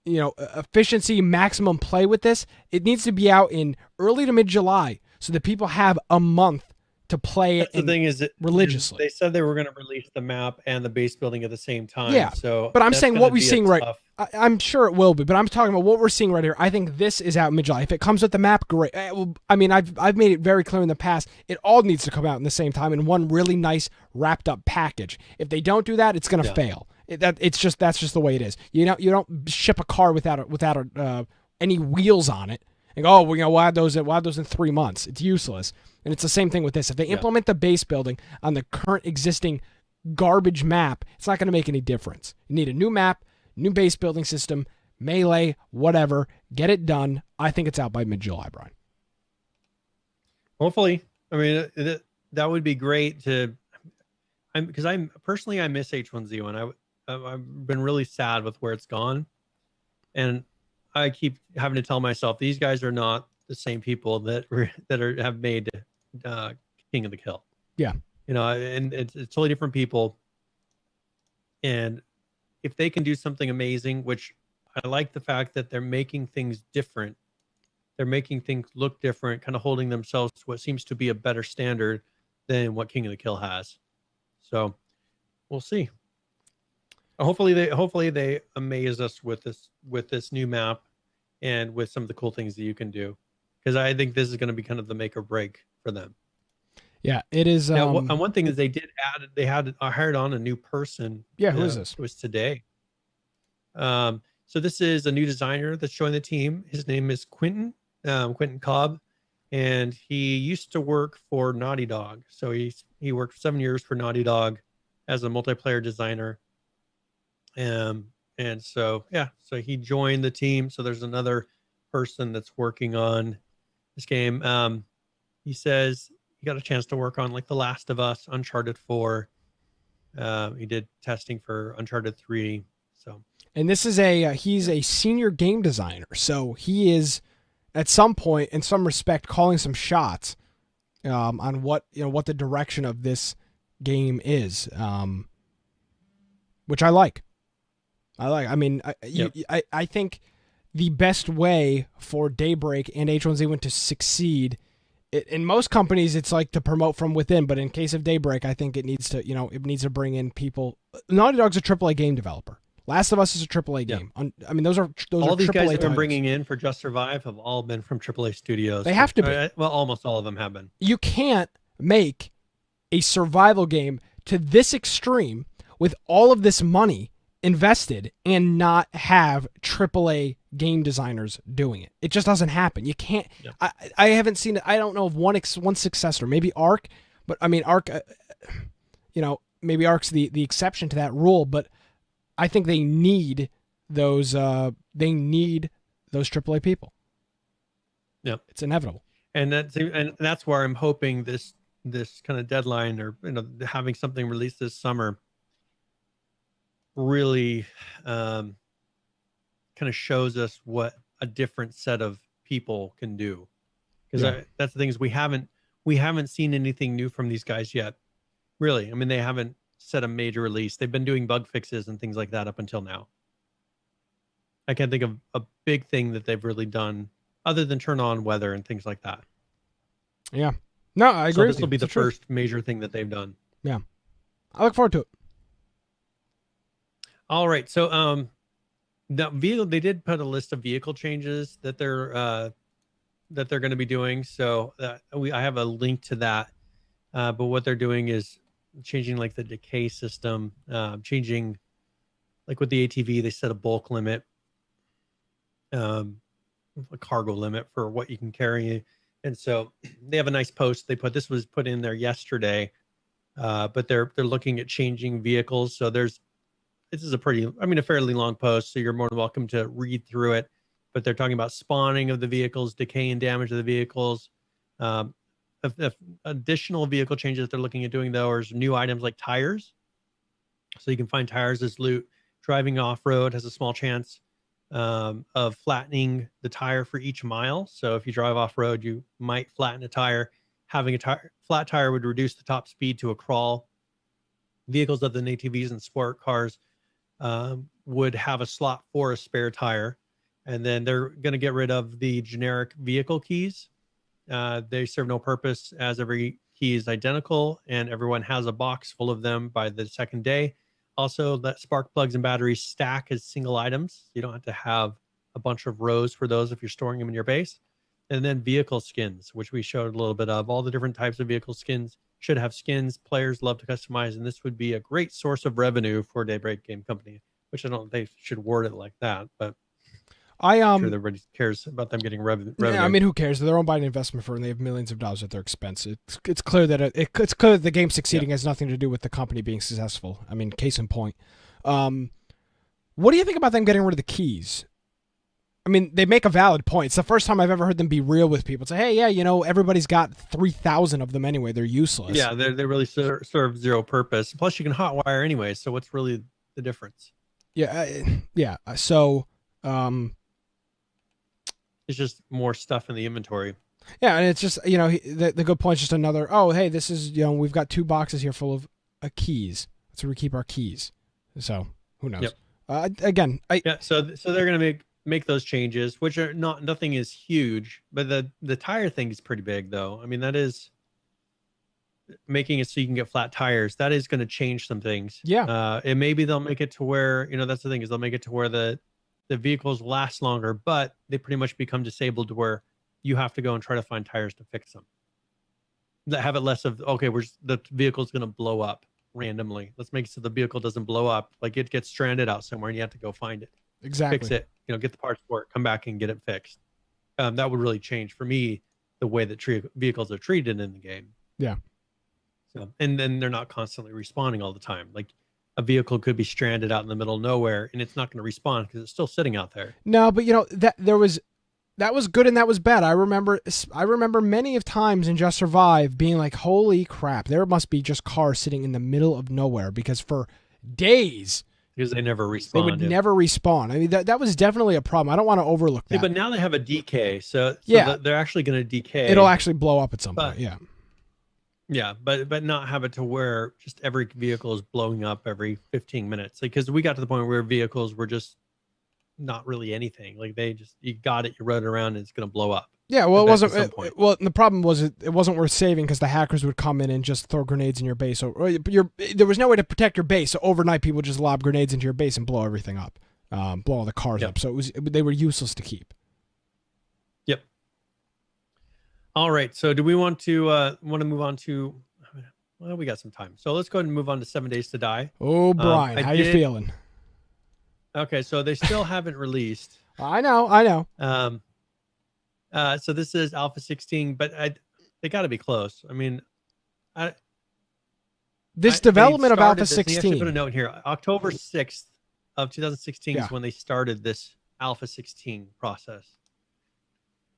efficiency, maximum play with this, it needs to be out in early to mid-July so that people have a month to play it That's the thing is that religiously. they said they were going to release the map and the base building at the same time. Yeah, So but I'm that's saying going what to we're be a seeing right. tough. I'm sure it will be, but I'm talking about what we're seeing right here. I think this is out mid July. If it comes with the map, great. Well, I mean, I've made it very clear in the past. It all needs to come out in the same time in one really nice wrapped up package. If they don't do that, it's going to fail. That's just the way it is. You don't ship a car without any wheels on it. And go, we'll add those in 3 months. It's useless. And it's the same thing with this. If they implement the base building on the current existing garbage map, it's not going to make any difference. You need a new map, new base building system, melee, whatever. Get it done. I think it's out by mid-July, Brian. Hopefully. I mean, that would be great because I miss H1Z1. I've been really sad with where it's gone. And I keep having to tell myself these guys are not the same people that have made King of the Kill. Yeah, and it's totally different people. And if they can do something amazing, which I like the fact that they're making things different, they're making things look different, kind of holding themselves to what seems to be a better standard than what King of the Kill has. So we'll see. Hopefully they amaze us with this new map and with some of the cool things that you can do, because I think this is going to be kind of the make or break for them. Yeah, it is. Now, one thing is they had hired on a new person. Yeah, who is this? It was today. So this is a new designer that's joined the team. His name is Quentin Cobb, and he used to work for Naughty Dog. So he worked 7 years for Naughty Dog as a multiplayer designer. And so he joined the team. So there's another person that's working on this game. He says he got a chance to work on like The Last of Us, Uncharted 4. He did testing for Uncharted 3. So, and this is he's a senior game designer. So he is at some point, in some respect, calling some shots on what the direction of this game is, which I like. I mean, I think the best way for Daybreak and H1Z1 to succeed, in most companies, it's like to promote from within. But in case of Daybreak, I think it needs to bring in people. Naughty Dog's a AAA game developer. Last of Us is a AAA game. I mean, those all are these AAA guys have been titles. bringing in for Just Survive have all been from AAA studios. They have to be. Well, almost all of them have been. You can't make a survival game to this extreme with all of this money invested and not have AAA game designers doing it. It just doesn't happen. You can't. Yeah. I haven't seen it. I don't know of one successor. Maybe Ark, but I mean Ark. Maybe Ark's the exception to that rule. But I think they need those. They need those AAA people. Yeah, it's inevitable. And that's where I'm hoping this kind of deadline, or having something released this summer, really kind of shows us what a different set of people can do, because that's the thing is we haven't seen anything new from these guys yet, really. I mean, they haven't set a major release. They've been doing bug fixes and things like that up until now. I can't think of a big thing that they've really done other than turn on weather and things like that. Yeah, no, I agree. So this will be the first major thing that they've done. Yeah, I look forward to it. All right, so the vehicle, they did put a list of vehicle changes that they're going to be doing. So I have a link to that. But what they're doing is changing like the decay system, changing like with the ATV, they set a bulk limit, a cargo limit for what you can carry. And so they have a nice post. This was put in there yesterday, but they're looking at changing vehicles. So this is a fairly long post, so you're more than welcome to read through it. But they're talking about spawning of the vehicles, decay and damage of the vehicles. Additional vehicle changes they're looking at doing, though, are new items like tires. So you can find tires as loot. Driving off-road has a small chance of flattening the tire for each mile. So if you drive off-road, you might flatten a tire. Having a flat tire would reduce the top speed to a crawl. Vehicles other than ATVs and sport cars would have a slot for a spare tire. And then they're going to get rid of the generic vehicle keys. They serve no purpose, as every keys identical, and everyone has a box full of them by the second day. Also, that spark plugs and batteries stack as single items. You don't have to have a bunch of rows for those if you're storing them in your base. And then vehicle skins, which we showed a little bit of. All the different types of vehicle skins should have skins. Players love to customize, and this would be a great source of revenue for Daybreak Game Company, which I don't think they should word it like that, but I'm sure everybody cares about them getting revenue. Yeah, I mean, who cares? They're owned by an investment firm. They have millions of dollars at their expense. It's clear that it's clear that the game succeeding has nothing to do with the company being successful. I mean, case in point. What do you think about them getting rid of the keys? I mean, they make a valid point. It's the first time I've ever heard them be real with people. Say, hey, yeah, you know, everybody's got 3,000 of them anyway. They're useless. Yeah, they really serve zero purpose. Plus, you can hotwire anyway. So what's really the difference? Yeah. So, it's just more stuff in the inventory. Yeah, and it's just, you know, the good point is just another, oh, hey, this is, you know, we've got 2 boxes here full of keys. That's where we keep our keys. So, who knows? Yep. So they're going to make those changes, which are nothing is huge, but the tire thing is pretty big though. I mean, that is making it so you can get flat tires. That is going to change some things. Yeah. And maybe they'll make it to where, you know, that's the thing, is they'll make it to where the vehicles last longer, but they pretty much become disabled to where you have to go and try to find tires to fix them. That have it less of, okay, the vehicle's going to blow up randomly. Let's make it so the vehicle doesn't blow up. Like it gets stranded out somewhere and you have to go find it. Exactly. Fix it, you know, get the parts for it, come back and get it fixed. That would really change for me the way that vehicles are treated in the game. Yeah. So, and then they're not constantly respawning all the time. Like a vehicle could be stranded out in the middle of nowhere and it's not going to respawn because it's still sitting out there. No, but you know, that was good and that was bad. I remember many of times in Just Survive being like, holy crap, there must be just cars sitting in the middle of nowhere, because for days, because they never respawn. They would never respawn. I mean, that was definitely a problem. I don't want to overlook that. Yeah, but now they have a decay, so they're actually going to decay. It'll actually blow up at some point. Yeah. Yeah, but not have it to where just every vehicle is blowing up every 15 minutes. Because we got to the point where vehicles were just not really anything. Like you got it, you rode it around, and it's going to blow up. Yeah, well, it wasn't. The problem was it wasn't worth saving because the hackers would come in and just throw grenades in your base. There was no way to protect your base, so overnight people would just lob grenades into your base and blow everything up, blow all the cars up. So they were useless to keep. Yep. All right. So do we want to move on to? Well, we got some time, so let's go ahead and move on to 7 Days to Die. Oh, Brian, how you feeling? Okay, so they still haven't released. I know. So this is Alpha 16, but they got to be close. I mean, development of Alpha 16. I put a note here. October 6th of 2016 is when they started this Alpha 16 process.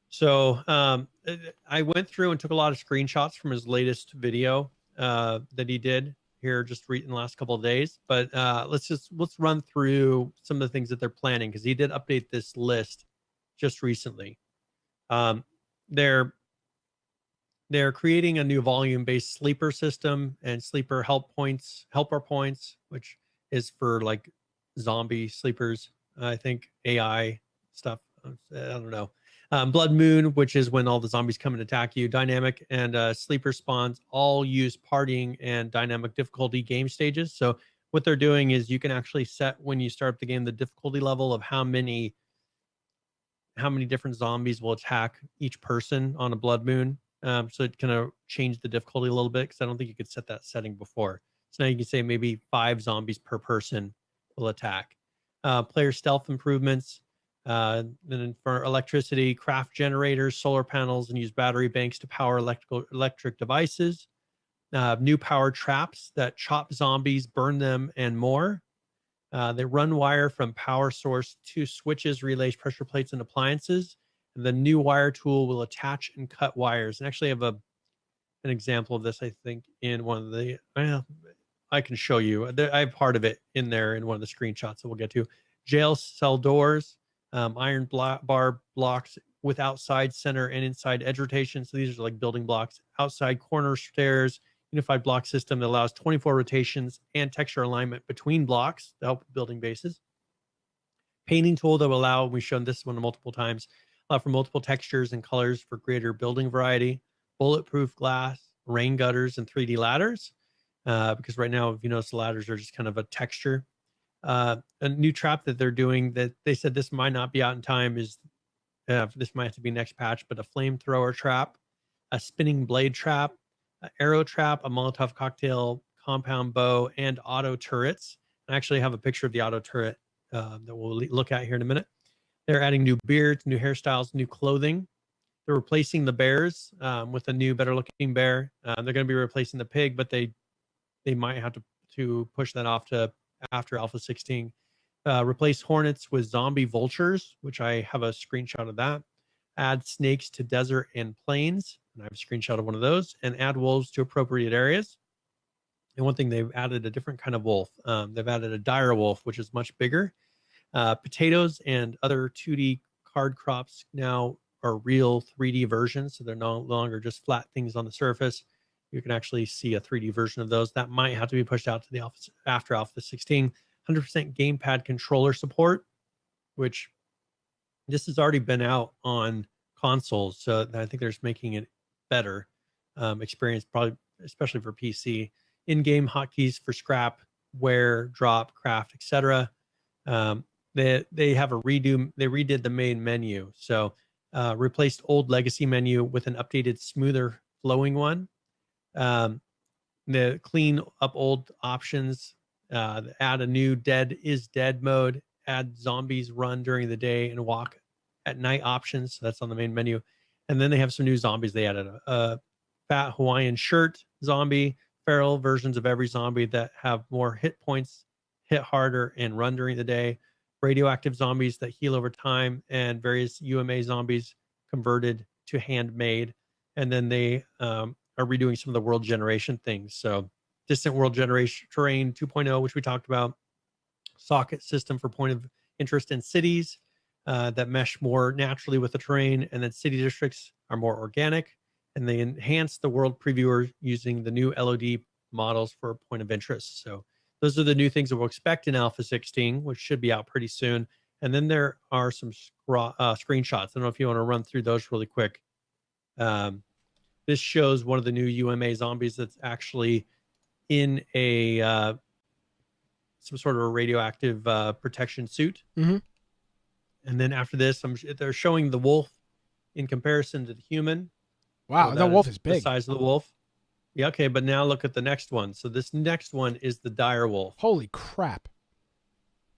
So I went through and took a lot of screenshots from his latest video that he did here just in the last couple of days. But let's run through some of the things that they're planning, because he did update this list just recently. They're creating a new volume-based sleeper system and sleeper helper points, which is for like zombie sleepers. I think AI stuff. I don't know. Blood Moon, which is when all the zombies come and attack you. Dynamic and sleeper spawns all use partying and dynamic difficulty game stages. So what they're doing is you can actually set, when you start up the game, the difficulty level of how many different zombies will attack each person on a Blood Moon. So it kind of changed the difficulty a little bit, because I don't think you could set that setting before. So now you can say maybe 5 zombies per person will attack. Player stealth improvements. Then for electricity, craft generators, solar panels, and use battery banks to power electric devices. New power traps that chop zombies, burn them, and more. They run wire from power source to switches, relays, pressure plates, and appliances. And the new wire tool will attach and cut wires. And actually, I have an example of this, I think, in one of the. I can show you. I have part of it in there in one of the screenshots that we'll get to. Jail cell doors, iron bar blocks with outside, center, and inside edge rotation. So these are like building blocks. Outside corner stairs. Unified block system that allows 24 rotations and texture alignment between blocks to help building bases. Painting tool that will allow, we've shown this one multiple times, allow for multiple textures and colors for greater building variety. Bulletproof glass, rain gutters and 3D ladders. Because right now, if you notice, the ladders are just kind of a texture. A new trap that they're doing that they said this might not be out in time is this might have to be next patch, but a flamethrower trap, a spinning blade trap, an arrow trap, a Molotov cocktail, compound bow, and auto turrets. I actually have a picture of the auto turret that we'll look at here in a minute. They're adding new beards, new hairstyles, new clothing. They're replacing the bears with a new, better looking bear. They're going to be replacing the pig, but they might have to push that off to after Alpha 16. Replace hornets with zombie vultures, which I have a screenshot of that. Add snakes to desert and plains, and I have a screenshot of one of those. And add wolves to appropriate areas. And one thing, they've added a different kind of wolf. They've added a dire wolf, which is much bigger. Potatoes and other 2D card crops now are real 3D versions, so they're no longer just flat things on the surface. You can actually see a 3D version of those. That might have to be pushed out to the Alpha after Alpha 16. 100% gamepad controller support, which this has already been out on consoles, so I think they're just making it better experience, probably especially for PC. In-game hotkeys for scrap, wear, drop, craft, etc. They have a redo. They redid the main menu, so replaced old legacy menu with an updated, smoother flowing one. The clean up old options. Add a new dead is dead mode. Add zombies run during the day and walk at night options. So that's on the main menu. And then they have some new zombies. They added a fat Hawaiian shirt zombie, feral versions of every zombie that have more hit points, hit harder, and run during the day. Radioactive zombies that heal over time, and various UMA zombies converted to handmade. And then they are redoing some of the world generation things. So distant world generation terrain 2.0, which we talked about. Socket system for point of interest in cities that mesh more naturally with the terrain. And then city districts are more organic. And they enhance the world previewer using the new LOD models for point of interest. So those are the new things that we'll expect in Alpha 16, which should be out pretty soon. And then there are some screenshots. I don't know if you want to run through those really quick. This shows one of the new UMA zombies that's actually in a some sort of a radioactive protection suit. Mm-hmm. And then after this, they're showing the wolf in comparison to the human. Wow, So that wolf is big. The size of the wolf. Yeah, okay, but now look at the next one. So this next one is the dire wolf. Holy crap.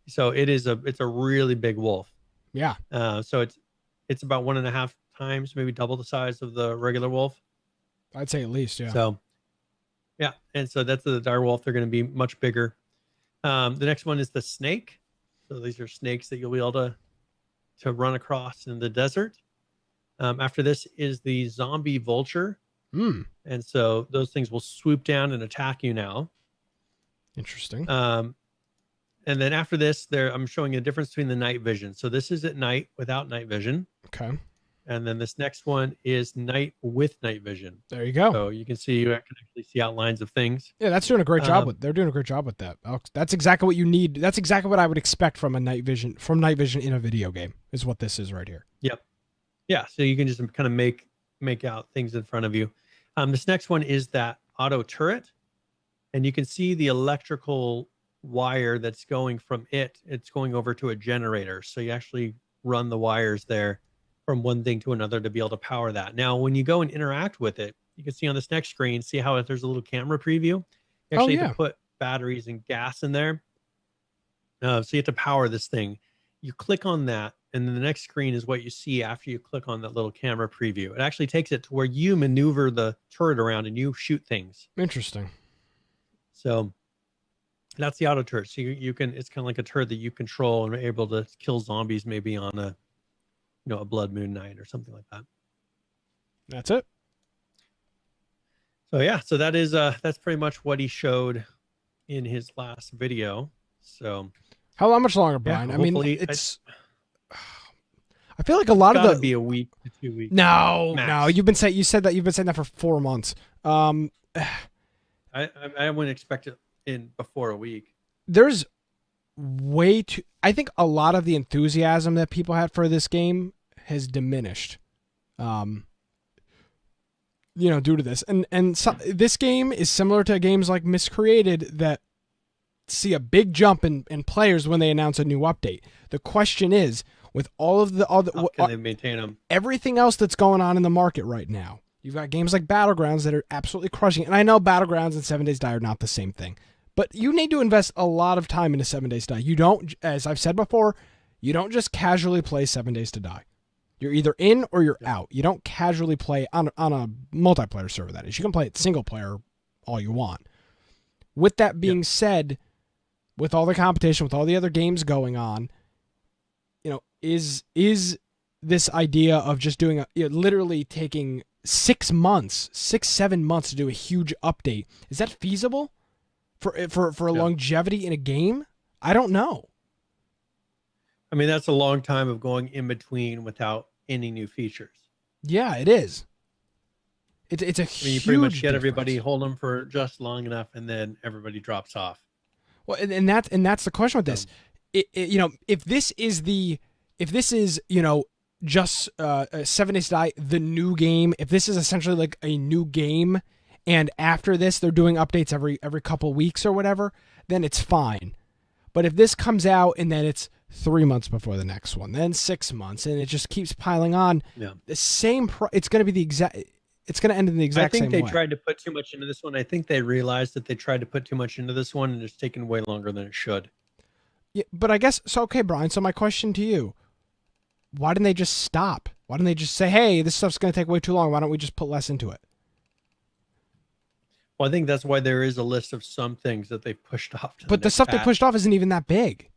So it's a really big wolf. Yeah. So it's about 1.5 times, maybe double the size of the regular wolf. I'd say at least, yeah. So yeah, and so that's the dire wolf. They're going to be much bigger. The next one is the snake. So these are snakes that you'll be able to run across in the desert. After this is the zombie vulture. And so those things will swoop down and attack you now. Interesting. And then after this, I'm showing a difference between the night vision. So this is at night without night vision. Okay. And then this next one is night with night vision. There you go. So you can actually see outlines of things. Yeah, that's doing a great job they're doing a great job with that, Alex. That's exactly what you need. That's exactly what I would expect from night vision in a video game, is what this is right here. Yep. Yeah. So you can just kind of make out things in front of you. This next one is that auto turret, and you can see the electrical wire that's going from it's going over to a generator. So you actually run the wires there from one thing to another to be able to power that. Now, when you go and interact with it, you can see on this next screen, see how there's a little camera preview. You actually have to put batteries and gas in there. So you have to power this thing. You click on that, and then the next screen is what you see after you click on that little camera preview. It actually takes it to where you maneuver the turret around and you shoot things. Interesting. So that's the auto turret. So you can, it's kind of like a turret that you control and are able to kill zombies maybe on a blood moon night or something like that. That's it. So yeah, so that is that's pretty much what he showed in his last video. So how much longer, Brian? Yeah, I mean, it's I feel like a lot of be a week to 2 weeks. No, max. No, you've been saying that for 4 months. I wouldn't expect it in before a week. There's way too. I think a lot of the enthusiasm that people had for this game has diminished. due to this. And so, this game is similar to games like Miscreated that see a big jump in players when they announce a new update. The question is, with all of the how can they maintain them? Everything else that's going on in the market right now, you've got games like Battlegrounds that are absolutely crushing. And I know Battlegrounds and 7 Days Die are not the same thing, but you need to invest a lot of time into 7 Days to Die. You don't, as I've said before, you don't just casually play 7 Days to Die. You're either in or you're out. You don't casually play on a multiplayer server, that is. You can play it single player all you want. With that being said, with all the competition, with all the other games going on, is this idea of just doing literally taking 6 months, 7 months to do a huge update, is that feasible for a longevity in a game? I don't know. I mean, that's a long time of going in between without any new features. Yeah, it is. It's a huge. You pretty much get everybody, hold them for just long enough, and then everybody drops off. Well, and that's the question with this. If this is just 7 Days to Die, the new game. If this is essentially like a new game, and after this they're doing updates every couple weeks or whatever, then it's fine. But if this comes out and then it's 3 months before the next one, then 6 months, and it just keeps piling on, the same. It's going to be the exact. It's going to end in the exact same way. I think they tried to put too much into this one. I think they realized that they tried to put too much into this one, and it's taken way longer than it should. Yeah, but I guess so. Okay, Brian. So my question to you: why didn't they just stop? Why didn't they just say, "Hey, this stuff's going to take way too long. Why don't we just put less into it?" Well, I think that's why there is a list of some things that they've pushed off. But the stuff they pushed off isn't even that big.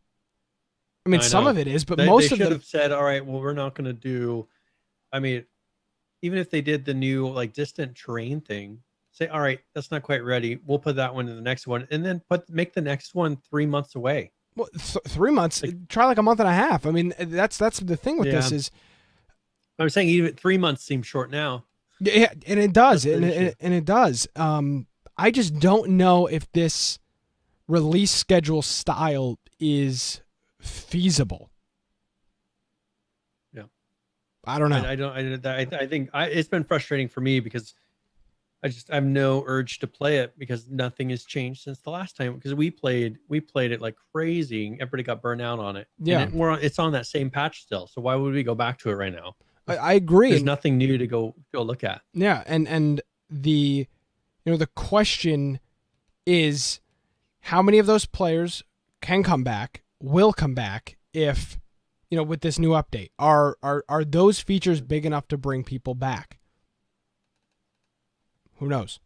I mean, some of it is, but most of them should have said, "All right, well, we're not going to do." I mean, even if they did the new like distant terrain thing, say, "All right, that's not quite ready. We'll put that one in the next one, and then make the next one 3 months away." Well, 3 months. Try like a month and a half. I mean, that's the thing with this is. I'm saying even 3 months seems short now. Yeah, and it does, and it does. I just don't know if this release schedule style is feasible. Yeah, I don't know. I think it's been frustrating for me because I have no urge to play it because nothing has changed since the last time. Because we played it like crazy, and everybody got burnt out on it. Yeah, and it's on that same patch still. So why would we go back to it right now? I agree. There's nothing new to go look at. Yeah, and the the question is how many of those players can come back, will come back if with this new update. Are those features big enough to bring people back? Who knows?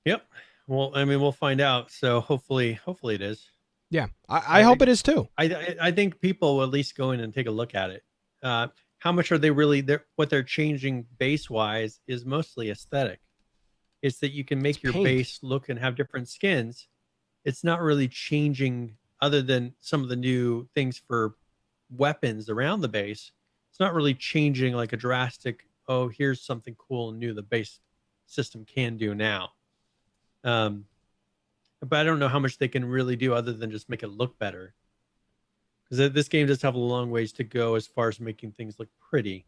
Yep. Well, I mean, we'll find out. So hopefully it is. Yeah, I hope it is too. I think people will at least go in and take a look at it. How much are they really? What they're changing base wise is mostly aesthetic. It's that you can make your base look and have different skins. It's not really changing other than some of the new things for weapons around the base. It's not really changing like a drastic, oh, here's something cool and new the base system can do now. But I don't know how much they can really do other than just make it look better. Because this game does have a long ways to go as far as making things look pretty.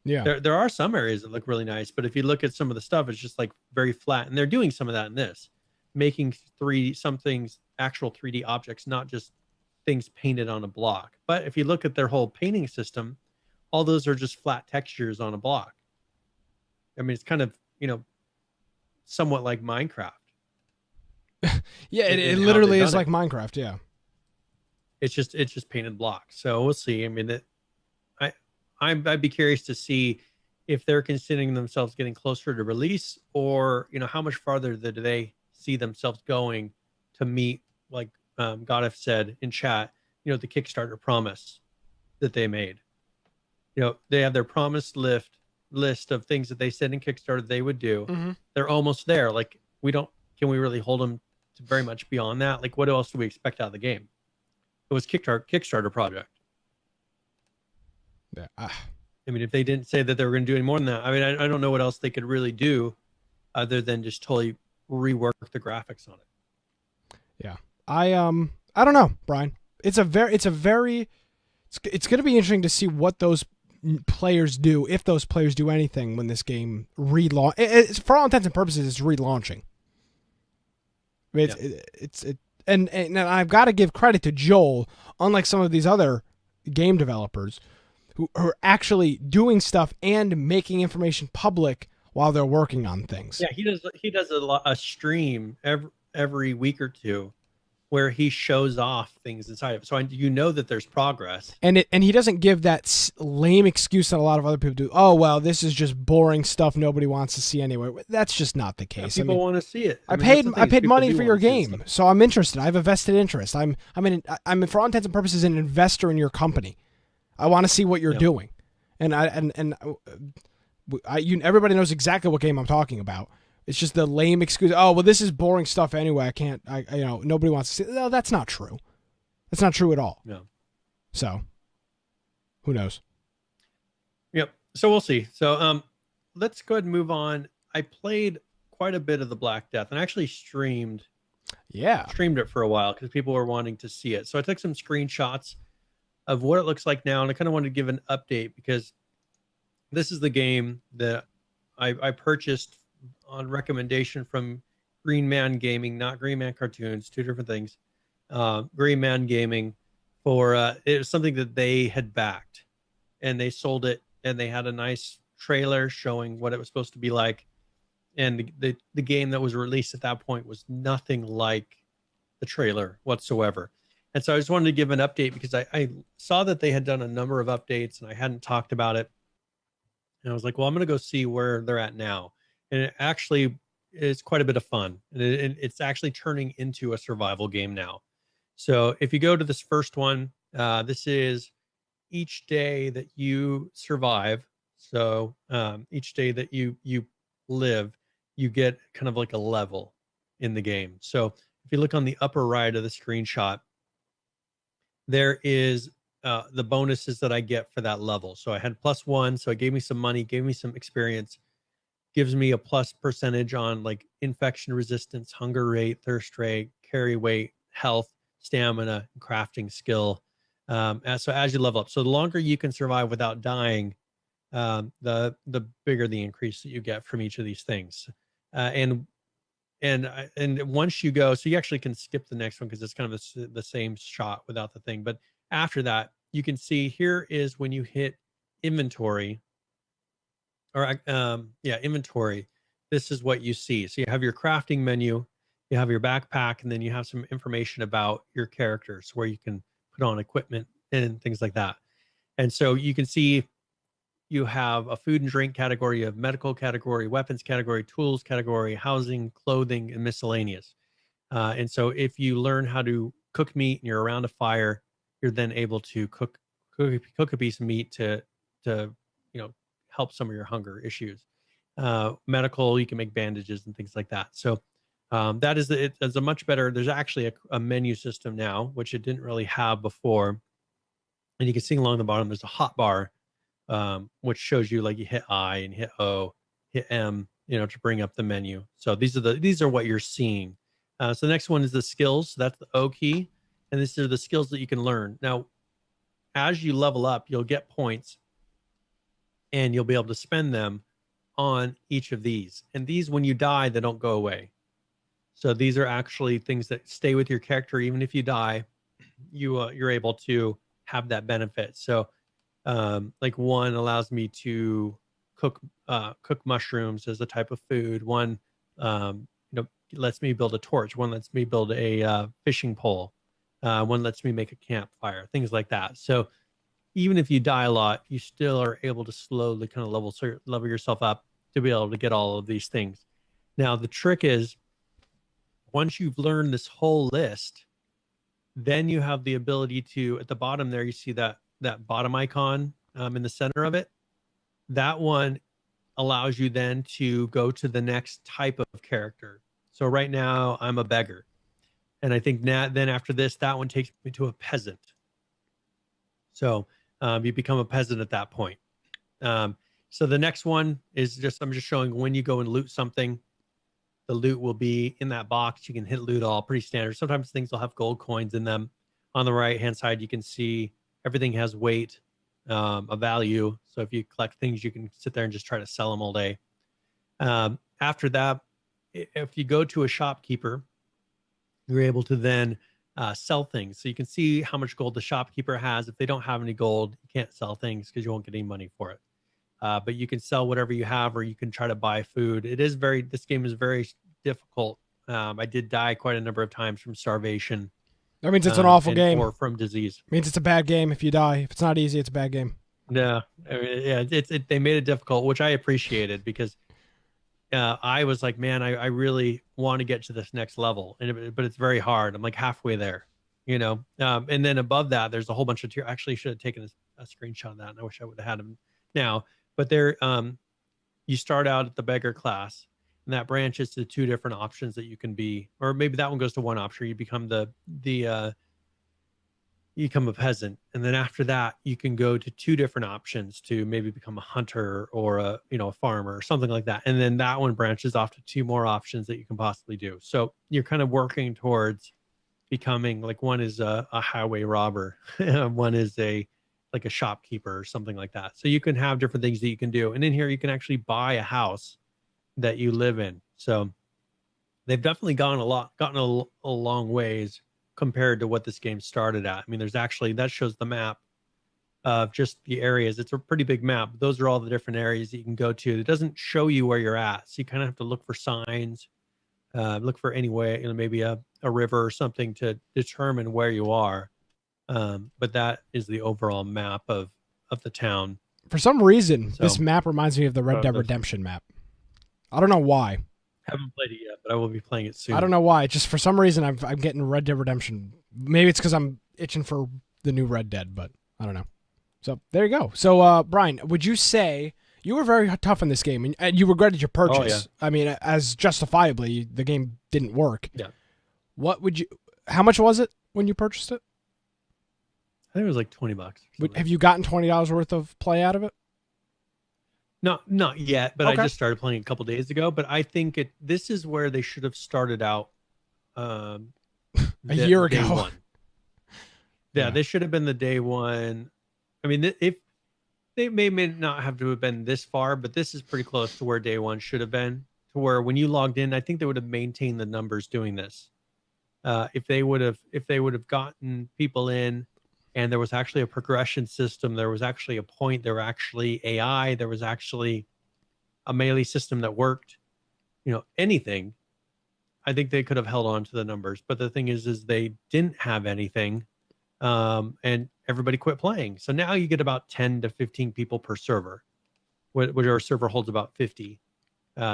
Yeah, there are some areas that look really nice, but if you look at some of the stuff, it's just like very flat. And they're doing some of that in this, making some things actual 3D objects, not just things painted on a block. But if you look at their whole painting system, all those are just flat textures on a block. I mean, it's kind of somewhat like Minecraft. Yeah, it literally is like Minecraft. Yeah, it's just painted blocks. So we'll see. I mean, I'd be curious to see if they're considering themselves getting closer to release, or how much farther do they see themselves going to meet, like Goddef said in chat, the Kickstarter promise that they made. They have their promised list of things that they said in Kickstarter they would do. Mm-hmm. They're almost there. Like can we really hold them to very much beyond that? Like what else do we expect out of the game? It was Kickstarter project. Yeah. I mean, if they didn't say that they were going to do any more than that, I mean, I don't know what else they could really do other than just totally rework the graphics on it. Yeah. I don't know, Brian. It's going to be interesting to see what those players do, if those players do anything when this game relaunch. For all intents and purposes, it's relaunching. Yeah. And I've got to give credit to Joel, unlike some of these other game developers who are actually doing stuff and making information public while they're working on things. Yeah, he does a stream every week or two where he shows off things inside of it. So you know that there's progress. And he doesn't give that lame excuse that a lot of other people do. Oh, well, this is just boring stuff nobody wants to see anyway. That's just not the case. Yeah, people want to see it. I paid money for your game, so I'm interested. I have a vested interest. I'm for all intents and purposes an investor in your company. I want to see what you're doing. And everybody knows exactly what game I'm talking about. It's just the lame excuse. Oh, well, this is boring stuff anyway. I can't. Nobody wants to see. No, that's not true. That's not true at all. No. So, who knows? Yep. So we'll see. So, let's go ahead and move on. I played quite a bit of the Black Death and actually streamed it for a while because people were wanting to see it. So I took some screenshots of what it looks like now, and I kind of wanted to give an update because this is the game that I purchased on recommendation from Green Man Gaming, not Green Man Cartoons, two different things. Green Man Gaming for it was something that they had backed, and they sold it, and they had a nice trailer showing what it was supposed to be like, and the game that was released at that point was nothing like the trailer whatsoever. And so I just wanted to give an update because I saw that they had done a number of updates, and I hadn't talked about it, and I was like, well, I'm going to go see where they're at now. And it actually is quite a bit of fun. And it's actually turning into a survival game now. So if you go to this first one, this is each day that you survive. So each day that you live, you get kind of like a level in the game. So if you look on the upper right of the screenshot, there is the bonuses that I get for that level. So I had +1, so it gave me some money, gave me some experience. Gives me a plus percentage on like infection resistance, hunger rate, thirst rate, carry weight, health, stamina, and crafting skill. So as you level up, so the longer you can survive without dying, the bigger the increase that you get from each of these things. And once you go, so you actually can skip the next one because it's kind of the same shot without the thing. But after that, you can see here is when you hit inventory. Inventory. This is what you see. So you have your crafting menu, you have your backpack, and then you have some information about your characters where you can put on equipment and things like that. And so you can see you have a food and drink category, you have medical category, weapons category, tools category, housing, clothing, and miscellaneous. And so if you learn how to cook meat and you're around a fire, you're then able to cook a piece of meat to help some of your hunger issues. Medical, you can make bandages and things like that. So that is it's a much better. There's actually a menu system now, which it didn't really have before. And you can see along the bottom, there's a hot bar, which shows you like you hit I and hit O, hit M, to bring up the menu. So these are what you're seeing. So the next one is the skills. So that's the O key, and these are the skills that you can learn. Now, as you level up, you'll get points, and you'll be able to spend them on each of these. And these, when you die, they don't go away. So these are actually things that stay with your character. Even if you die, you're able to have that benefit. So like one allows me to cook mushrooms as a type of food. One lets me build a torch. One lets me build a fishing pole. One lets me make a campfire, things like that. So even if you die a lot, you still are able to slowly kind of level yourself up to be able to get all of these things. Now, the trick is once you've learned this whole list, then you have the ability to, at the bottom there, you see that bottom icon in the center of it. That one allows you then to go to the next type of character. So right now I'm a beggar. And I think then after this, that one takes me to a peasant. So you become a peasant at that point. So the next one is I'm just showing when you go and loot something, the loot will be in that box. You can hit loot all, pretty standard. Sometimes things will have gold coins in them. On the right-hand side, you can see everything has weight. a value. So if you collect things, you can sit there and just try to sell them all day. After that, if you go to a shopkeeper, you're able to then sell things. So you can see how much gold the shopkeeper has. If they don't have any gold, you can't sell things because you won't get any money for it. But you can sell whatever you have, or you can try to buy food. This game is very difficult. I did die quite a number of times from starvation. That means it's an awful game. Or from disease. It means it's a bad game if you die. If it's not easy, it's a bad game. No, I mean, yeah, they made it difficult, which I appreciated because I was like, man, I really want to get to this next level, but it's very hard. I'm like halfway there, and then above that, there's a whole bunch of tier. Actually, should have taken a screenshot of that, and I wish I would have had them now. But there, you start out at the beggar class, and that branches to 2 different options that you can be, or maybe that one goes to one option. You become you become a peasant, and then after that you can go to 2 different options to maybe become a hunter or a farmer or something like that, and then that one branches off to 2 more options that you can possibly do. So you're kind of working towards becoming, like, one is a highway robber, one is like a shopkeeper or something like that. So you can have different things that you can do, and in here you can actually buy a house that you live in. So they've definitely gotten a long ways compared to what this game started at. I mean, there's actually, that shows the map of just the areas. It's a pretty big map. Those are all the different areas that you can go to. It doesn't show you where you're at. So you kind of have to look for signs, look for any way, maybe a river or something to determine where you are. But that is the overall map of the town. For some reason, this map reminds me of the Red Dead Redemption map. I don't know why. Haven't played it yet, but I will be playing it soon. I don't know why. Just for some reason, I'm getting Red Dead Redemption. Maybe it's because I'm itching for the new Red Dead, but I don't know. So there you go. So Brian, would you say you were very tough in this game, and you regretted your purchase? Oh, yeah. I mean, as justifiably, the game didn't work. Yeah. How much was it when you purchased it? I think it was like $20. Have you gotten $20 worth of play out of it? No, not yet, but Okay. I just started playing a couple days ago. But I think this is where they should have started out a year ago. Day one. Yeah, this should have been the day one. I mean, if they may not have to have been this far, but this is pretty close to where day one should have been. To where when you logged in, I think they would have maintained the numbers doing this. If they would have gotten people in, and there was actually a progression system, there was actually a point, there were actually AI, there was actually a melee system that worked, anything, I think they could have held on to the numbers. But the thing is they didn't have anything, and everybody quit playing. So now you get about 10 to 15 people per server, which our server holds about 50.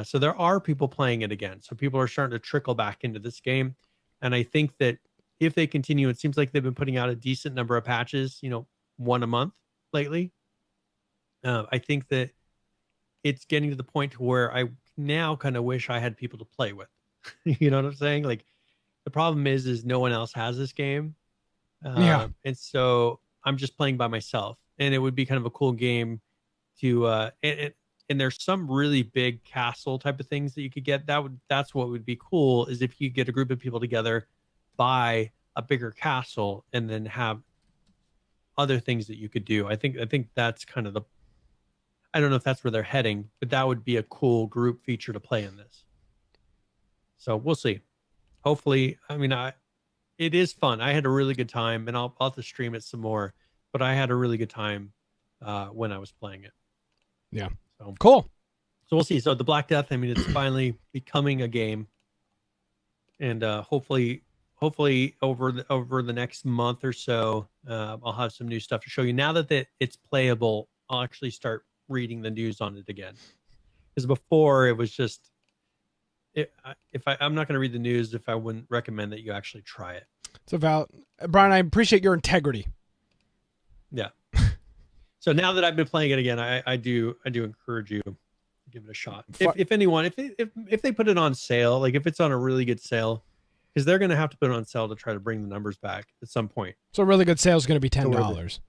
So there are people playing it again. So people are starting to trickle back into this game. And I think that if they continue, it seems like they've been putting out a decent number of patches, one a month lately. I think that it's getting to the point to where I now kind of wish I had people to play with. You know what I'm saying? Like, the problem is no one else has this game. Yeah. And so I'm just playing by myself, and it would be kind of a cool game to, and there's some really big castle type of things that you could get. That's what would be cool, is if you get a group of people together, buy a bigger castle, and then have other things that you could do. I think that's kind of I don't know if that's where they're heading, but that would be a cool group feature to play in this. So we'll see. Hopefully, I mean, it is fun. I had a really good time, and I'll have to stream it some more, but I had a really good time when I was playing it. Yeah. So cool. So we'll see. So the Black Death, I mean, it's finally becoming a game, and hopefully over the next month or so, I'll have some new stuff to show you. Now that it's playable, I'll actually start reading the news on it again. Because before, it was just, I'm not going to read the news if I wouldn't recommend that you actually try it. So Brian, I appreciate your integrity. Yeah. So now that I've been playing it again, I do encourage you to give it a shot. If anyone, if they put it on sale, like if it's on a really good sale, because they're going to have to put it on sale to try to bring the numbers back at some point. So a really good sale is going to be $10,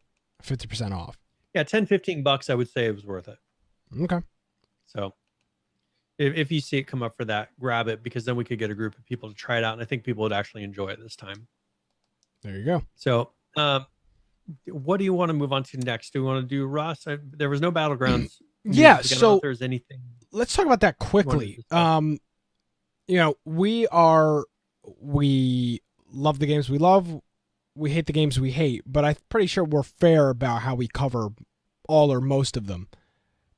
50% off. Yeah, $10-15, I would say it was worth it. Okay. So if you see it come up for that, grab it, because then we could get a group of people to try it out, and I think people would actually enjoy it this time. There you go. So what do you want to move on to next? Do we want to do Rust? There was no Battlegrounds news Yeah, to get on. so If there's anything let's talk about that you wanted to quickly. discuss. We love the games we love. We hate the games we hate, but I'm pretty sure we're fair about how we cover all or most of them.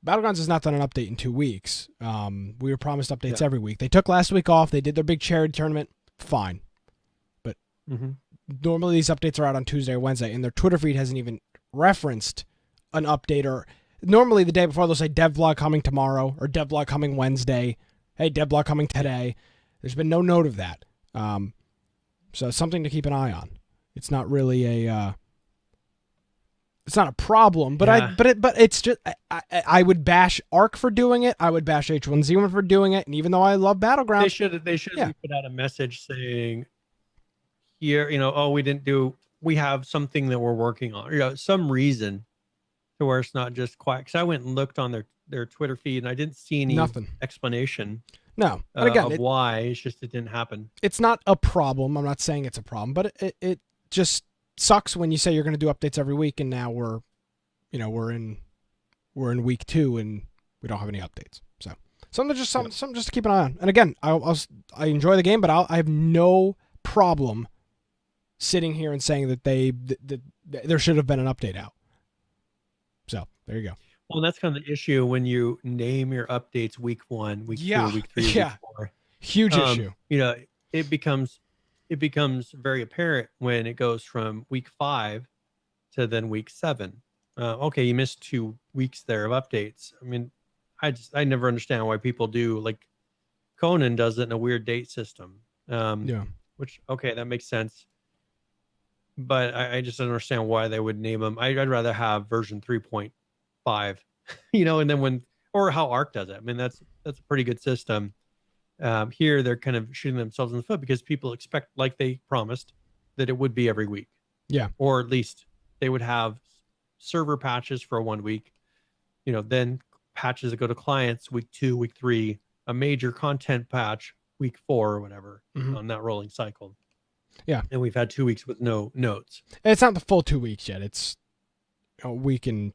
Battlegrounds has not done an update in 2 weeks. We were promised updates every week. They took last week off. They did their big charity tournament. Fine. But normally these updates are out on Tuesday or Wednesday, and their Twitter feed hasn't even referenced an update. Or normally the day before they'll say devlog coming tomorrow or devlog coming Wednesday. Hey, devlog coming today. There's been no note of that. So it's something to keep an eye on. It's not really it's not a problem, but it's just I would bash Arc for doing it. I would bash H1Z1 for doing it, and even though I love Battlegrounds, they should put out a message saying, here, we have something that we're working on, some reason to where it's not just quiet. Because I went and looked on their Twitter feed and I didn't see any explanation. No, but again, of why. It's just it didn't happen. It's not a problem. I'm not saying it's a problem, but it just sucks when you say you're going to do updates every week, and now we're in week 2 and we don't have any updates. So something just to keep an eye on. And again, I enjoy the game, but I have no problem sitting here and saying that that there should have been an update out. So there you go. Well, that's kind of the issue when you name your updates week 1, week 2, week 3, week 4. Huge issue. It becomes very apparent when it goes from week 5 to then week 7. Okay, you missed 2 weeks there of updates. I mean, I never understand why people do, like Conan does it in a weird date system. Which, okay, that makes sense. But I just don't understand why they would name them. I'd rather have version 3.5, and then or how Arc does it. I mean, that's a pretty good system. Here they're kind of shooting themselves in the foot because people expect, like they promised, that it would be every week. Yeah. Or at least they would have server patches for 1 week, then patches that go to clients week 2, week 3, a major content patch week 4 or whatever on that rolling cycle. Yeah. And we've had 2 weeks with no notes. And it's not the full 2 weeks yet. It's a week and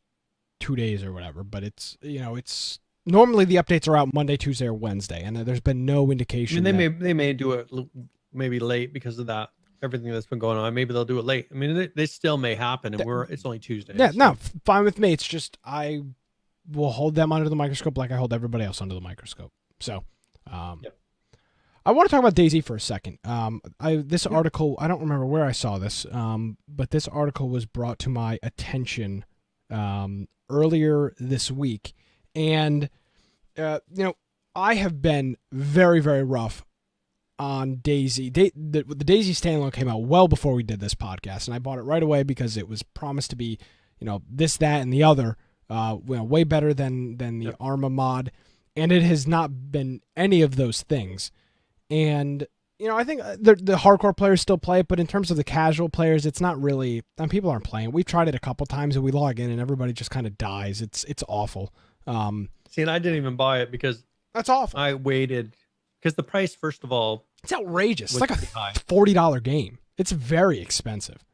2 days or whatever, but it's normally the updates are out Monday, Tuesday, or Wednesday, and there's been no indication. I mean, they may do it maybe late because of that, everything that's been going on. Maybe they'll do it late. I mean, they still may happen, and it's only Tuesday. Yeah, so. No, fine with me. It's just I will hold them under the microscope like I hold everybody else under the microscope. So, I want to talk about DayZ for a second. This article, I don't remember where I saw this, but this article was brought to my attention earlier this week. And, I have been very, very rough on DayZ. The DayZ standalone came out well before we did this podcast, and I bought it right away because it was promised to be, this, that, and the other, way better than the Arma mod, and it has not been any of those things. And, I think the hardcore players still play it, but in terms of the casual players, it's not really, people aren't playing. We've tried it a couple times, and we log in, and everybody just kind of dies. It's awful. See, and I didn't even buy it because that's awful. I waited because the price, first of all, it's outrageous. It's like a $40 game. It's very expensive.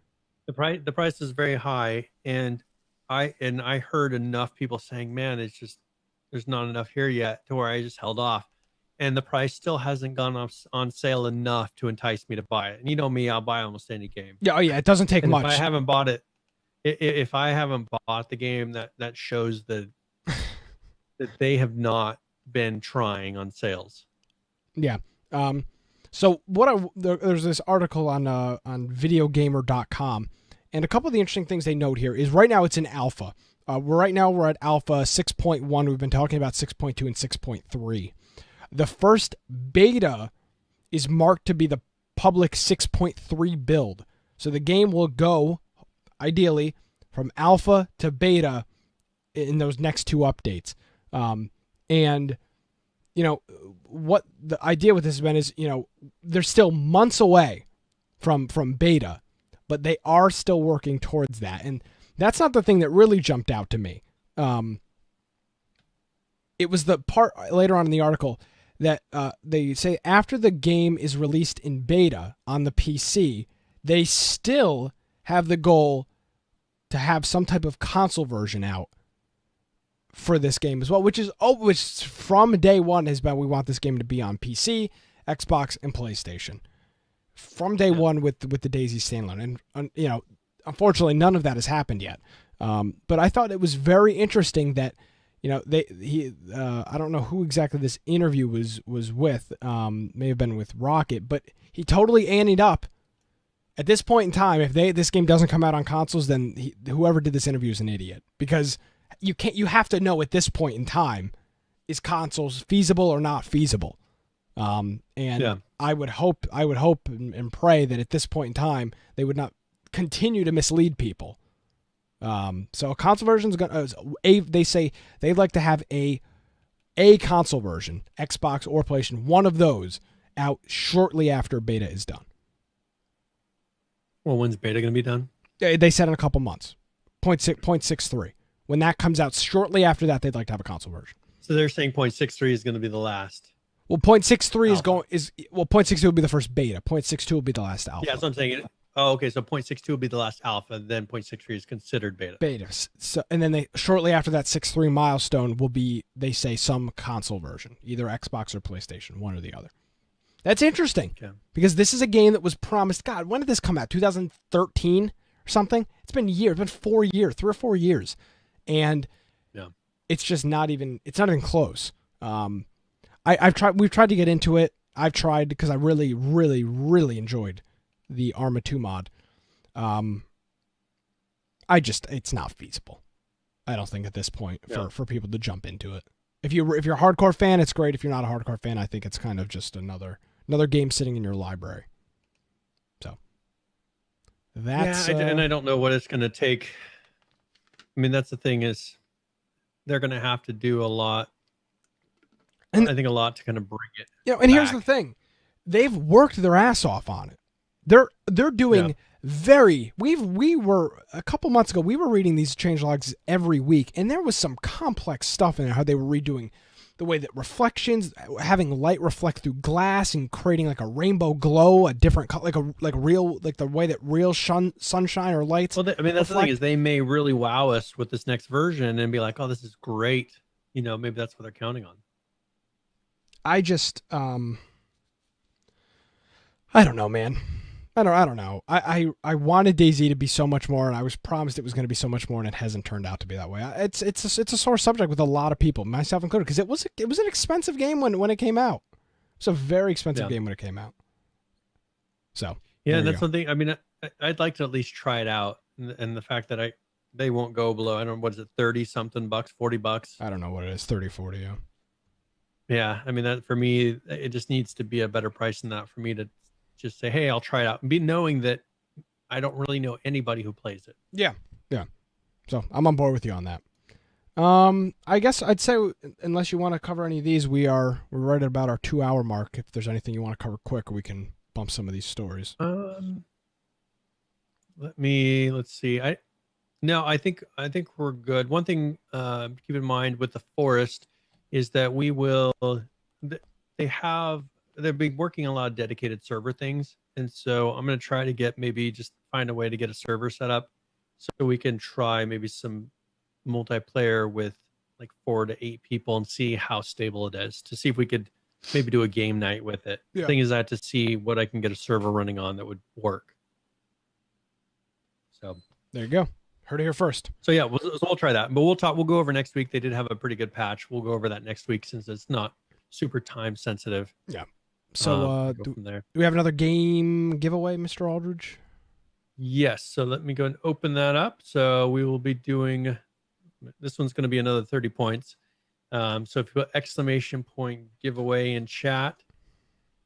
The price is very high, and I heard enough people saying, "Man, it's just there's not enough here yet," to where I just held off. And the price still hasn't gone on sale enough to entice me to buy it. And you know me, I'll buy almost any game. Yeah, it doesn't take much. If I haven't bought it, if I haven't bought the game, that shows that they have not been trying on sales. Yeah. So there's this article on videogamer.com, and a couple of the interesting things they note here is right now it's in alpha. We're at alpha 6.1. We've been talking about 6.2 and 6.3. The first beta is marked to be the public 6.3 build. So the game will go, ideally, from alpha to beta in those next 2 updates. And, what the idea with this has been is, they're still months away from beta, but they are still working towards that. And that's not the thing that really jumped out to me. It was the part later on in the article that they say after the game is released in beta on the PC, they still have the goal to have some type of console version out for this game as well, which from day one has been, we want this game to be on PC, Xbox, and PlayStation. From day one with the Daisy standalone. And unfortunately, none of that has happened yet. But I thought it was very interesting that, I don't know who exactly this interview was with, may have been with Rocket, but he totally anteed up. At this point in time, if this game doesn't come out on consoles, then whoever did this interview is an idiot, because you have to know at this point in time, is consoles feasible or not feasible? I would hope and pray that at this point in time they would not continue to mislead people. So a console version is going to, they say they'd like to have a console version, Xbox or PlayStation, one of those out shortly after beta is done. Well, when's beta going to be done? They said in a couple months, 0.63. When that comes out shortly after that, they'd like to have a console version. So they're saying 0.63 is going to be the last. Well, 0.63 0.62 will be the first beta. 0.62 will be the last alpha. Yeah, that's what I'm saying. Oh, okay. So 0.62 will be the last alpha. Then 0.63 is considered beta. Beta. So, and then shortly after that 6.3 milestone will be, they say, some console version, either Xbox or PlayStation, one or the other. That's interesting, because this is a game that was promised. God, when did this come out? 2013 or something? It's been years. It's been 4 years, 3 or 4 years, and it's just not even. It's not even close. I've tried. We've tried to get into it. I've tried because I really, really, really enjoyed the Arma 2 mod. It's not feasible. I don't think at this point for people to jump into it. If you're a hardcore fan, it's great. If you're not a hardcore fan, I think it's kind of just another game sitting in your library. So that's and I don't know what it's going to take. I mean, that's the thing, is they're going to have to do a lot. And I think a lot to kind of bring it. And here's the thing. They've worked their ass off on it. They're doing we were a couple months ago, we were reading these changelogs every week, and there was some complex stuff in there, how they were redoing the way that reflections, having light reflect through glass and creating like a rainbow glow, a different color, like the way that real sunshine or lights. Well, that's reflect. The thing is, they may really wow us with this next version and be like, "Oh, this is great." Maybe that's what they're counting on. I just, I don't know, man. I don't know. I wanted DayZ to be so much more, and I was promised it was going to be so much more, and it hasn't turned out to be that way. It's a sore subject with a lot of people, myself included, because it was an expensive game when it came out. It's a very expensive game when it came out. So that's something. I mean, I'd like to at least try it out, and the fact that they won't go below, I don't know, what is it, $30-something, $40? I don't know what it is, 30, 40. Yeah. Yeah, I mean, that for me, it just needs to be a better price than that for me to just say, hey, I'll try it out, and be knowing that I don't really know anybody who plays it. Yeah. So I'm on board with you on that. I guess I'd say, unless you want to cover any of these, we're right at about our 2-hour mark. If there's anything you want to cover quick, we can bump some of these stories. Let's see. I think we're good. One thing keep in mind with the forest is that they've been working on a lot of dedicated server things. And so I'm going to try to find a way to get a server set up so we can try maybe some multiplayer with like 4 to 8 people and see how stable it is, to see if we could maybe do a game night with it. The thing is, I have to see what I can get a server running on that would work. So there you go. Heard it here first. So yeah, we'll try that, but we'll go over next week. They did have a pretty good patch. We'll go over that next week since it's not super time sensitive. Yeah. So do we have another game giveaway, Mr. Aldridge? Yes. So let me go and open that up. So we will be doing, this one's going to be another 30 points. So if you put exclamation point giveaway in chat,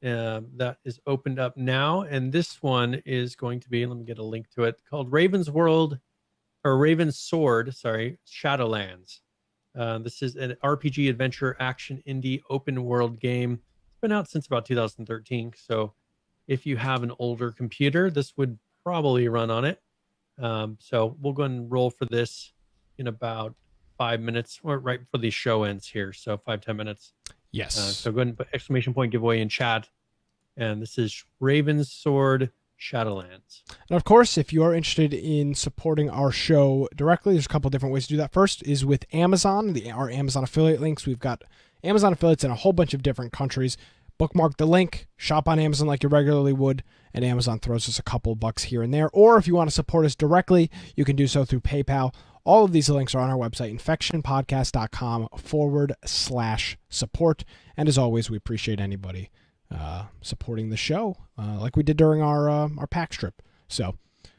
that is opened up now. And this one is going to be, let me get a link to it, called Raven's Sword, Shadowlands. This is an RPG adventure action indie open world game. It's been out since about 2013. So if you have an older computer, this would probably run on it. So we'll go ahead and roll for this in about 5 minutes, or right before the show ends here. So 5-10 minutes. Yes. So go ahead and put exclamation point giveaway in chat. And this is Raven's Sword Shadowlands. And of course, if you are interested in supporting our show directly, there's a couple different ways to do that. First is with Amazon, our Amazon affiliate links. We've got Amazon affiliates in a whole bunch of different countries. Bookmark the link, shop on Amazon like you regularly would, and Amazon throws us a couple bucks here and there. Or if you want to support us directly, you can do so through PayPal. All of these links are on our website, infectionpodcast.com/support. And as always, we appreciate anybody supporting the show, like we did during our PAX trip. So,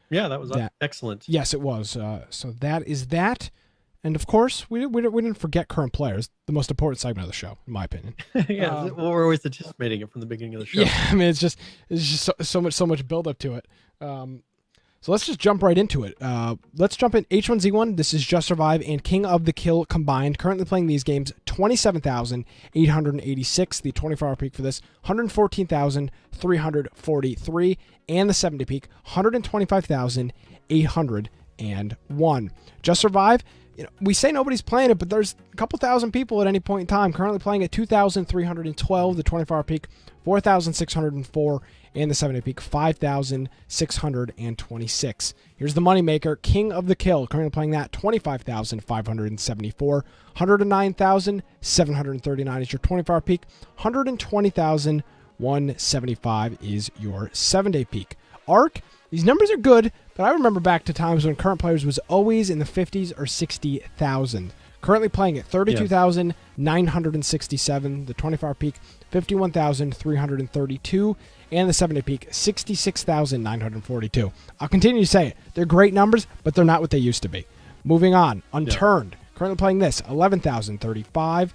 yeah, that was excellent. Yes, it was. So that is that. And of course, we didn't forget current players, the most important segment of the show, in my opinion. Yeah, we're always anticipating it from the beginning of the show. Yeah, I mean, it's just so much build up to it. So let's just jump right into it. Let's jump in H1Z1. This is Just Survive and King of the Kill combined. Currently playing these games, 27,886. The 24-hour peak for this, 114,343. And the 7-day peak, 125,801. Just Survive, we say nobody's playing it, but there's a couple thousand people at any point in time. Currently playing at 2,312. The 24-hour peak, 4,604. And the 7-day peak, 5,626. Here's the moneymaker, King of the Kill. Currently playing that, 25,574. 109,739 is your 24-hour peak. 120,175 is your 7-day peak. Arc, these numbers are good, but I remember back to times when current players was always in the 50s or 60,000. Currently playing at 32,967. The 24-hour peak, 51,332. And the 7-day peak, 66,942. I'll continue to say it. They're great numbers, but they're not what they used to be. Moving on. Unturned. Currently playing this, 11,035.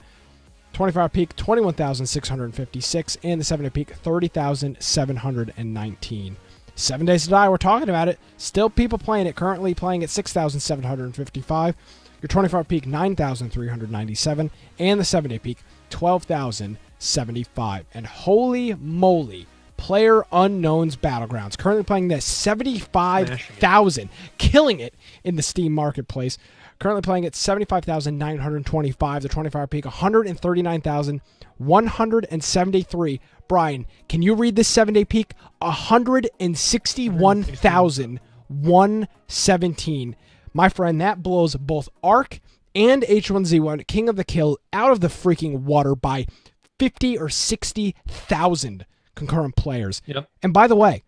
24-hour peak, 21,656. And the 7-day peak, 30,719. 7 Days to Die, we're talking about it. Still people playing it. Currently playing at 6,755. Your 24-hour peak, 9,397. And the 7-day peak, 12,075. And holy moly, Player Unknown's Battlegrounds. Currently playing this, 75,000. Killing it in the Steam marketplace. Currently playing at 75,925. The 24-hour peak, 139,173. Brian, can you read this 7-day peak? 161,117. My friend, that blows both Arc and H1Z1, King of the Kill, out of the freaking water by 50 or 60,000 concurrent players. Yep. And by the way,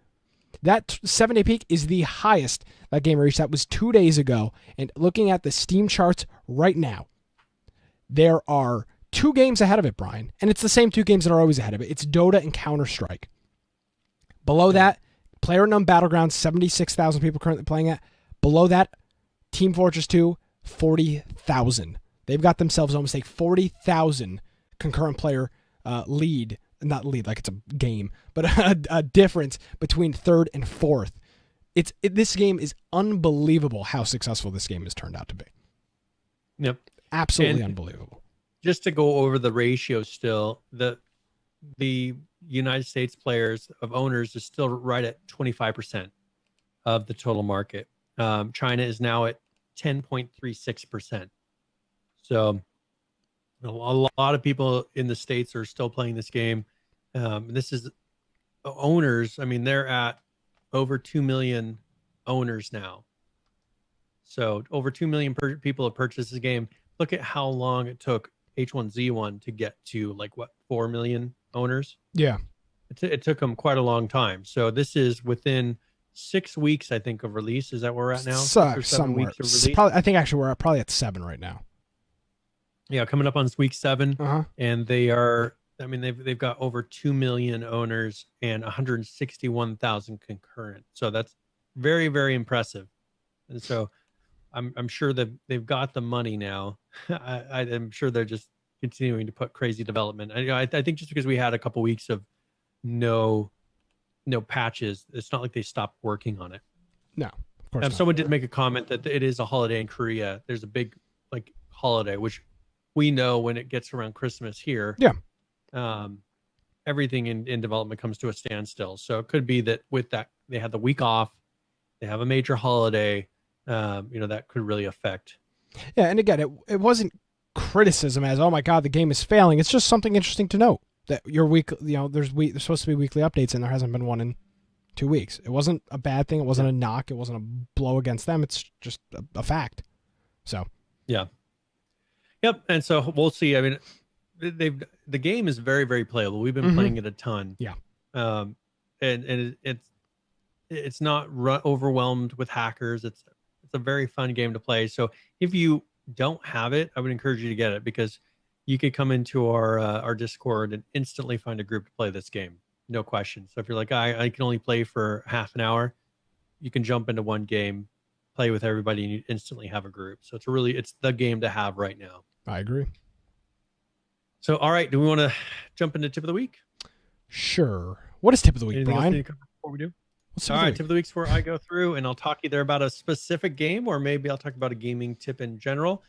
that 7-day peak is the highest that game reached. That was 2 days ago. And looking at the Steam charts right now, there are 2 games ahead of it, Brian. And it's the same 2 games that are always ahead of it. It's Dota and Counter-Strike. Below that, PlayerUnknown Battlegrounds, 76,000 people currently playing it. Below that, Team Fortress 2, 40,000. They've got themselves almost a 40,000 concurrent player lead. Not lead like it's a game, but a difference between third and fourth. This game is unbelievable how successful this game has turned out to be. Yep. Absolutely and unbelievable. Just to go over the ratio still, the United States players of owners is still right at 25% of the total market. China is now at 10.36%. So a lot of people in the States are still playing this game. This is owners. I mean, they're at over 2 million owners now. So over 2 million people have purchased this game. Look at how long it took H1Z1 to get to 4 million owners. Yeah. It took them quite a long time. So this is within 6 weeks, I think, of release. Is that where we're at now? 7 weeks of release? I think actually we're probably at 7 right now. Yeah, coming up on week 7. Uh-huh. And they are, I mean, they've got over 2 million owners and 161,000 concurrent. So that's very, very impressive. And so I'm sure that they've got the money now. I'm sure they're just continuing to put crazy development. I think just because we had a couple weeks of no patches, it's not like they stopped working on it. No, of course not. Someone did make a comment that it is a holiday in Korea. There's a big holiday, which we know when it gets around Christmas here. Yeah. Everything in development comes to a standstill. So it could be that with that, they had the week off, they have a major holiday, that could really affect. Yeah. And again, it wasn't criticism as, oh my God, the game is failing. It's just something interesting to note that your week, there's supposed to be weekly updates and there hasn't been one in 2 weeks. It wasn't a bad thing. It wasn't a knock. It wasn't a blow against them. It's just a fact. So Yeah. Yep. And so we'll see. I mean, the game is very, very playable. We've been playing it a ton. Yeah. And it's not overwhelmed with hackers. It's a very fun game to play. So if you don't have it, I would encourage you to get it, because you could come into our Discord and instantly find a group to play this game. No question. So if you're like, I can only play for half an hour, you can jump into one game, play with everybody, and you instantly have a group. So it's the game to have right now. I agree. So, all right, do we want to jump into tip of the week? Sure. What is tip of the week, Anything Brian? else you cover before we do? All right, tip of the week's where I go through and I'll talk either about a specific game, or maybe I'll talk about a gaming tip in general.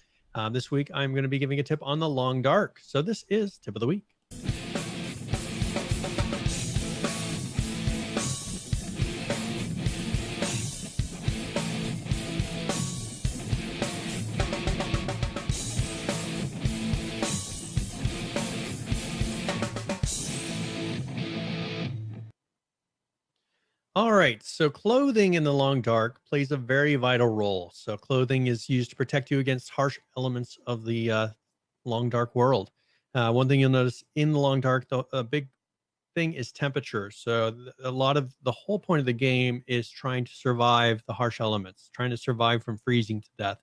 This week, I'm going to be giving a tip on the Long Dark. So this is tip of the week. All right, so clothing in the Long Dark plays a very vital role. So clothing is used to protect you against harsh elements of the Long Dark world. One thing you'll notice in the Long Dark, a big thing is temperature. So the whole point of the game is trying to survive the harsh elements, trying to survive from freezing to death.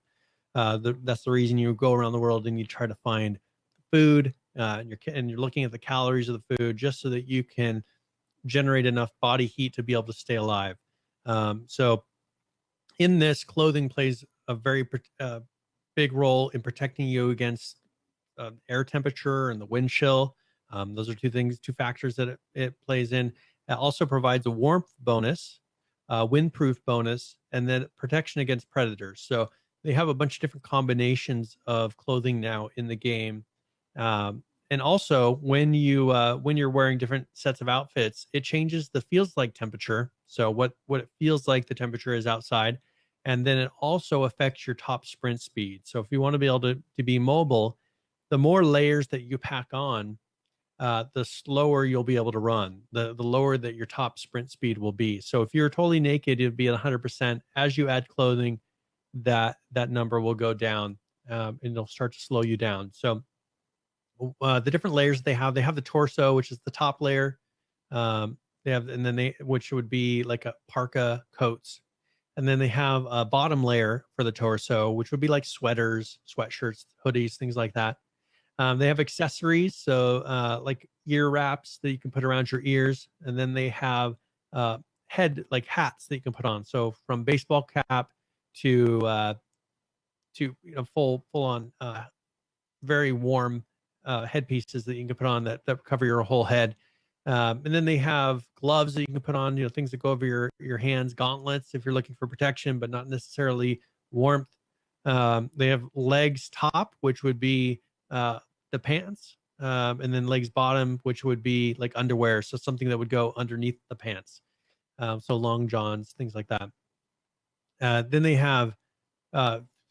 That's the reason you go around the world and you try to find food, and you're looking at the calories of the food just so that you can generate enough body heat to be able to stay alive. So in this, clothing plays a very big role in protecting you against air temperature and the wind chill. Those are two factors that it plays in. It also provides a warmth bonus, windproof bonus, and then protection against predators. So they have a bunch of different combinations of clothing now in the game. And also, when you're wearing different sets of outfits, it changes the feels like temperature. So what it feels like the temperature is outside, and then it also affects your top sprint speed. So if you want to be able to be mobile, the more layers that you pack on, the slower you'll be able to run. The lower that your top sprint speed will be. So if you're totally naked, it'll be at 100%. As you add clothing, that number will go down, and it'll start to slow you down. So the different layers they have the torso, which is the top layer. Which would be like a parka coats. And then they have a bottom layer for the torso, which would be like sweaters, sweatshirts, hoodies, things like that. They have accessories, so like ear wraps that you can put around your ears. And then they have head, like hats that you can put on. So from baseball cap to full on very warm headpieces that you can put on that cover your whole head. And then they have gloves that you can put on, things that go over your hands, gauntlets if you're looking for protection, but not necessarily warmth. They have legs top, which would be the pants, and then legs bottom, which would be like underwear. So something that would go underneath the pants. So long johns, things like that. Then they have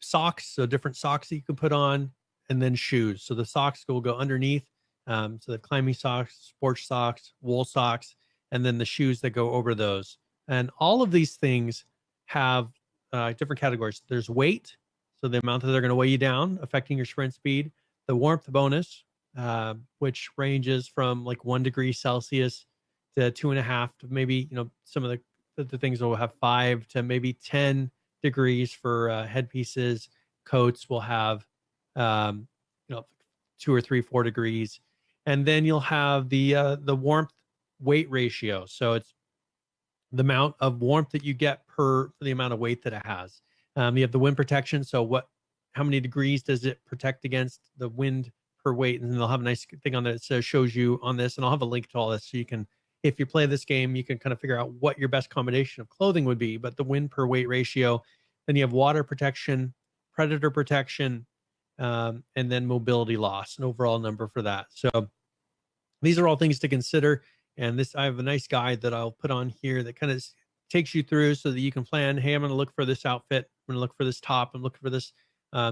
socks, so different socks that you can put on, and then shoes. So the socks will go underneath. So the climbing socks, sports socks, wool socks, and then the shoes that go over those. And all of these things have different categories. There's weight, so the amount that they're going to weigh you down, affecting your sprint speed. The warmth bonus, which ranges from like 1 degree Celsius to 2.5 to maybe, some of the things will have 5 to maybe 10 degrees for headpieces. Coats will have 2 or 3, 4 degrees. And then you'll have the warmth weight ratio. So it's the amount of warmth that you get for the amount of weight that it has. You have the wind protection. So how many degrees does it protect against the wind per weight? And they'll have a nice thing on that that shows you on this. And I'll have a link to all this, so you can, if you play this game, you can kind of figure out what your best combination of clothing would be. But the wind per weight ratio. Then you have water protection, predator protection, and then mobility loss, an overall number for that. So these are all things to consider. And I have a nice guide that I'll put on here that kind of takes you through so that you can plan, hey, I'm going to look for this outfit. I'm going to look for this top. I'm looking for this,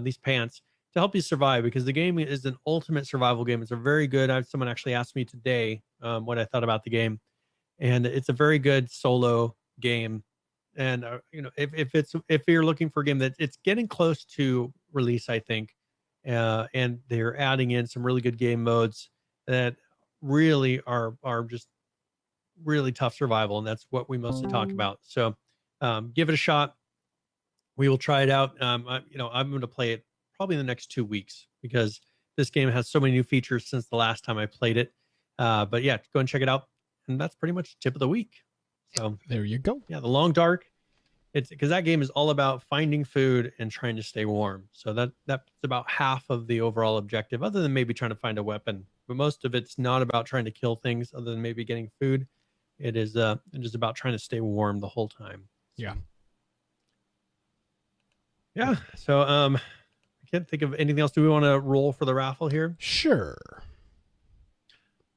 these pants to help you survive, because the game is an ultimate survival game. It's a very good, someone actually asked me today what I thought about the game. and it's a very good solo game. And if you're looking for a game that it's getting close to release, I think, and they're adding in some really good game modes that really are just really tough survival, and that's what we mostly talk about. So give it a shot. We will try it out. I'm going to play it probably in the next 2 weeks because this game has so many new features since the last time I played it. But yeah, go and check it out. And that's pretty much tip of the week. So there you go. Yeah, The Long Dark. It's because that game is all about finding food and trying to stay warm. So that's about half of the overall objective, other than maybe trying to find a weapon. But most of it's not about trying to kill things, other than maybe getting food. It is about trying to stay warm the whole time. Yeah. Yeah. So I can't think of anything else. Do we want to roll for the raffle here? Sure.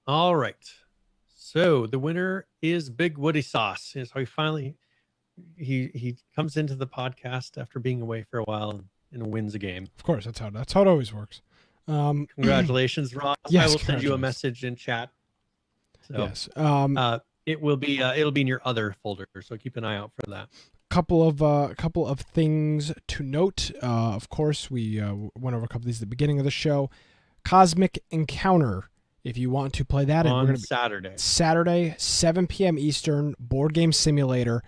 All right. So the winner is Big Woody Sauce. So he finally he comes into the podcast after being away for a while and wins a game. Of course, that's how it always works. Congratulations, Ross. Yes, I will send you a message in chat. So, yes. It will be it'll be in your other folder, so keep an eye out for that. Couple of things to note. Of course, we went over a couple of these at the beginning of the show. Cosmic Encounter. If you want to play that, On we're Saturday, 7 p.m. Eastern, board game simulator.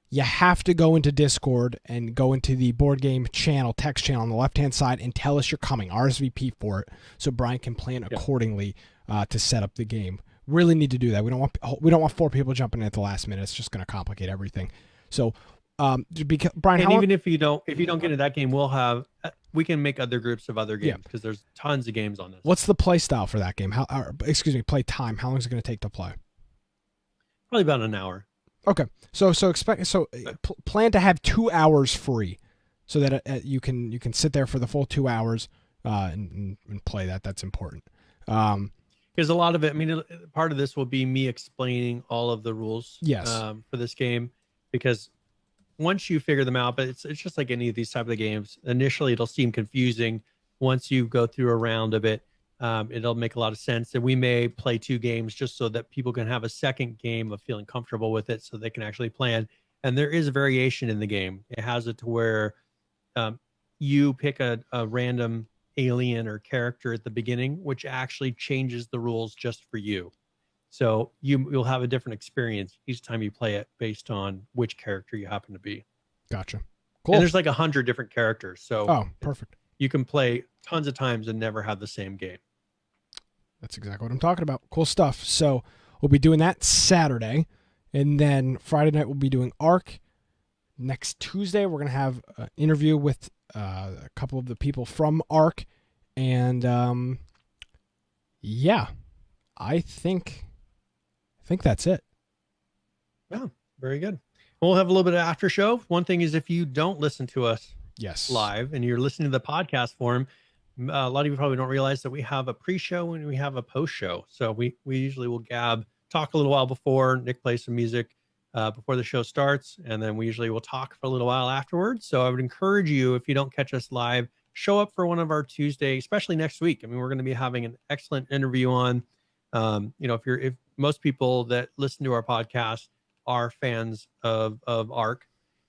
You have to go into Discord and go into the board game channel, text channel on the left-hand side, and tell us you're coming, RSVP for it, so Brian can plan accordingly to set up the game. Really need to do that. We don't want 4 people jumping in at the last minute. It's just going to complicate everything. So, Brian, and even if you don't get into that game, we can make other groups of other games because there's tons of games on this. What's the play style for that game? Play time. How long is it going to take to play? Probably about an hour. Okay, plan to have 2 hours free, so that you can sit there for the full 2 hours and play that. That's important. Because a lot of it, part of this will be me explaining all of the rules. Yes. For this game, because once you figure them out, but it's just like any of these type of games. Initially, it'll seem confusing. Once you go through a round of it, it'll make a lot of sense. And we may play 2 games just so that people can have a second game of feeling comfortable with it, so they can actually plan. And there is a variation in the game. It has it to where you pick a random alien or character at the beginning, which actually changes the rules just for you. So you'll have a different experience each time you play it based on which character you happen to be. Gotcha. Cool. And there's like 100 different characters. So perfect. You can play tons of times and never have the same game. That's exactly what I'm talking about. Cool stuff. So we'll be doing that Saturday. And then Friday night we'll be doing Ark. Next Tuesday we're going to have an interview with a couple of the people from Ark. And I think that's it. Yeah, very good. We'll have a little bit of after show. One thing is, if you don't listen to us live and you're listening to the podcast form, a lot of you probably don't realize that we have a pre-show and we have a post-show. So we usually will talk a little while before. Nick plays some music before the show starts, and then we usually will talk for a little while afterwards. So I would encourage you, if you don't catch us live, show up for one of our Tuesday, especially next week. I mean, we're going to be having an excellent interview on. If most people that listen to our podcast are fans of Ark,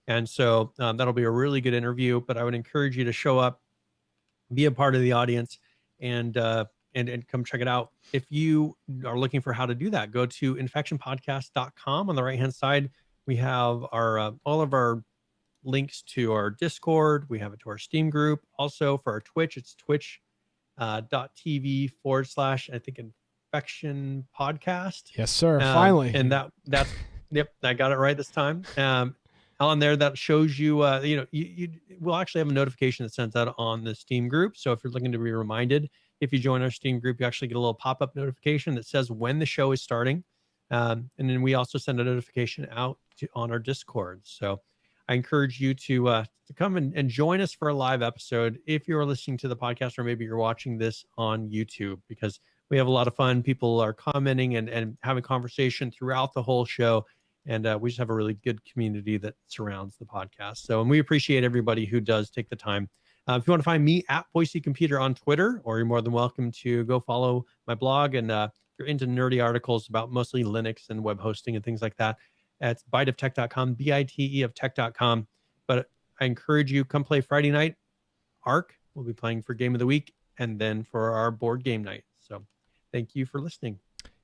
and so that'll be a really good interview. But I would encourage you to show up, be a part of the audience, and come check it out. If you are looking for how to do that, go to infectionpodcast.com. On the right hand side, we have our all of our links to our Discord. We have it to our Steam group. Also for our Twitch, it's twitch.tv/ I think Infection Podcast. Yes, sir. Finally. And that's yep, I got it right this time. On there, that shows you, you will actually have a notification that sends out on the Steam group. So if you're looking to be reminded, if you join our Steam group, you actually get a little pop-up notification that says when the show is starting. And then we also send a notification out on our Discord. So I encourage you to come and join us for a live episode if you're listening to the podcast, or maybe you're watching this on YouTube, because we have a lot of fun. People are commenting and having conversation throughout the whole show. And we just have a really good community that surrounds the podcast. So, and we appreciate everybody who does take the time. If you want to find me at Boise Computer on Twitter, or you're more than welcome to go follow my blog and you're into nerdy articles about mostly Linux and web hosting and things like that, it's biteoftech.com, BITE of tech.com. But I encourage you, come play Friday night. Arc, we'll be playing for Game of the Week and then for our board game night. So thank you for listening.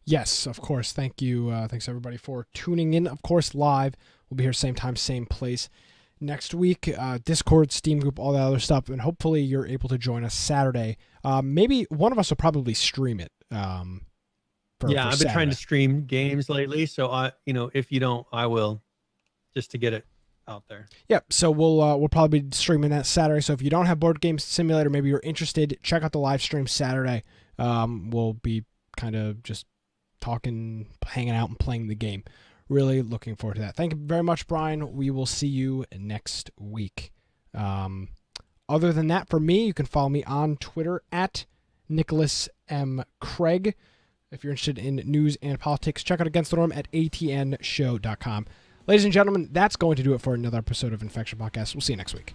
Yes, of course. Thank you. Thanks, everybody, for tuning in. Of course, live. We'll be here same time, same place next week. Discord, Steam group, all that other stuff. And hopefully you're able to join us Saturday. Maybe one of us will probably stream it. I've been trying to stream games lately. So, if you don't, I will, just to get it out there. Yep. So we'll probably be streaming that Saturday. So if you don't have Board Game Simulator, maybe you're interested, check out the live stream Saturday. We'll be kind of just talking, hanging out, and playing the game. Really looking forward to that. Thank you very much, Brian. We will see you next week. Other than that, for me, you can follow me on Twitter at Nicholas M. Craig. If you're interested in news and politics, check out Against the Norm at atnshow.com. Ladies and gentlemen, that's going to do it for another episode of Infection Podcast. We'll see you next week.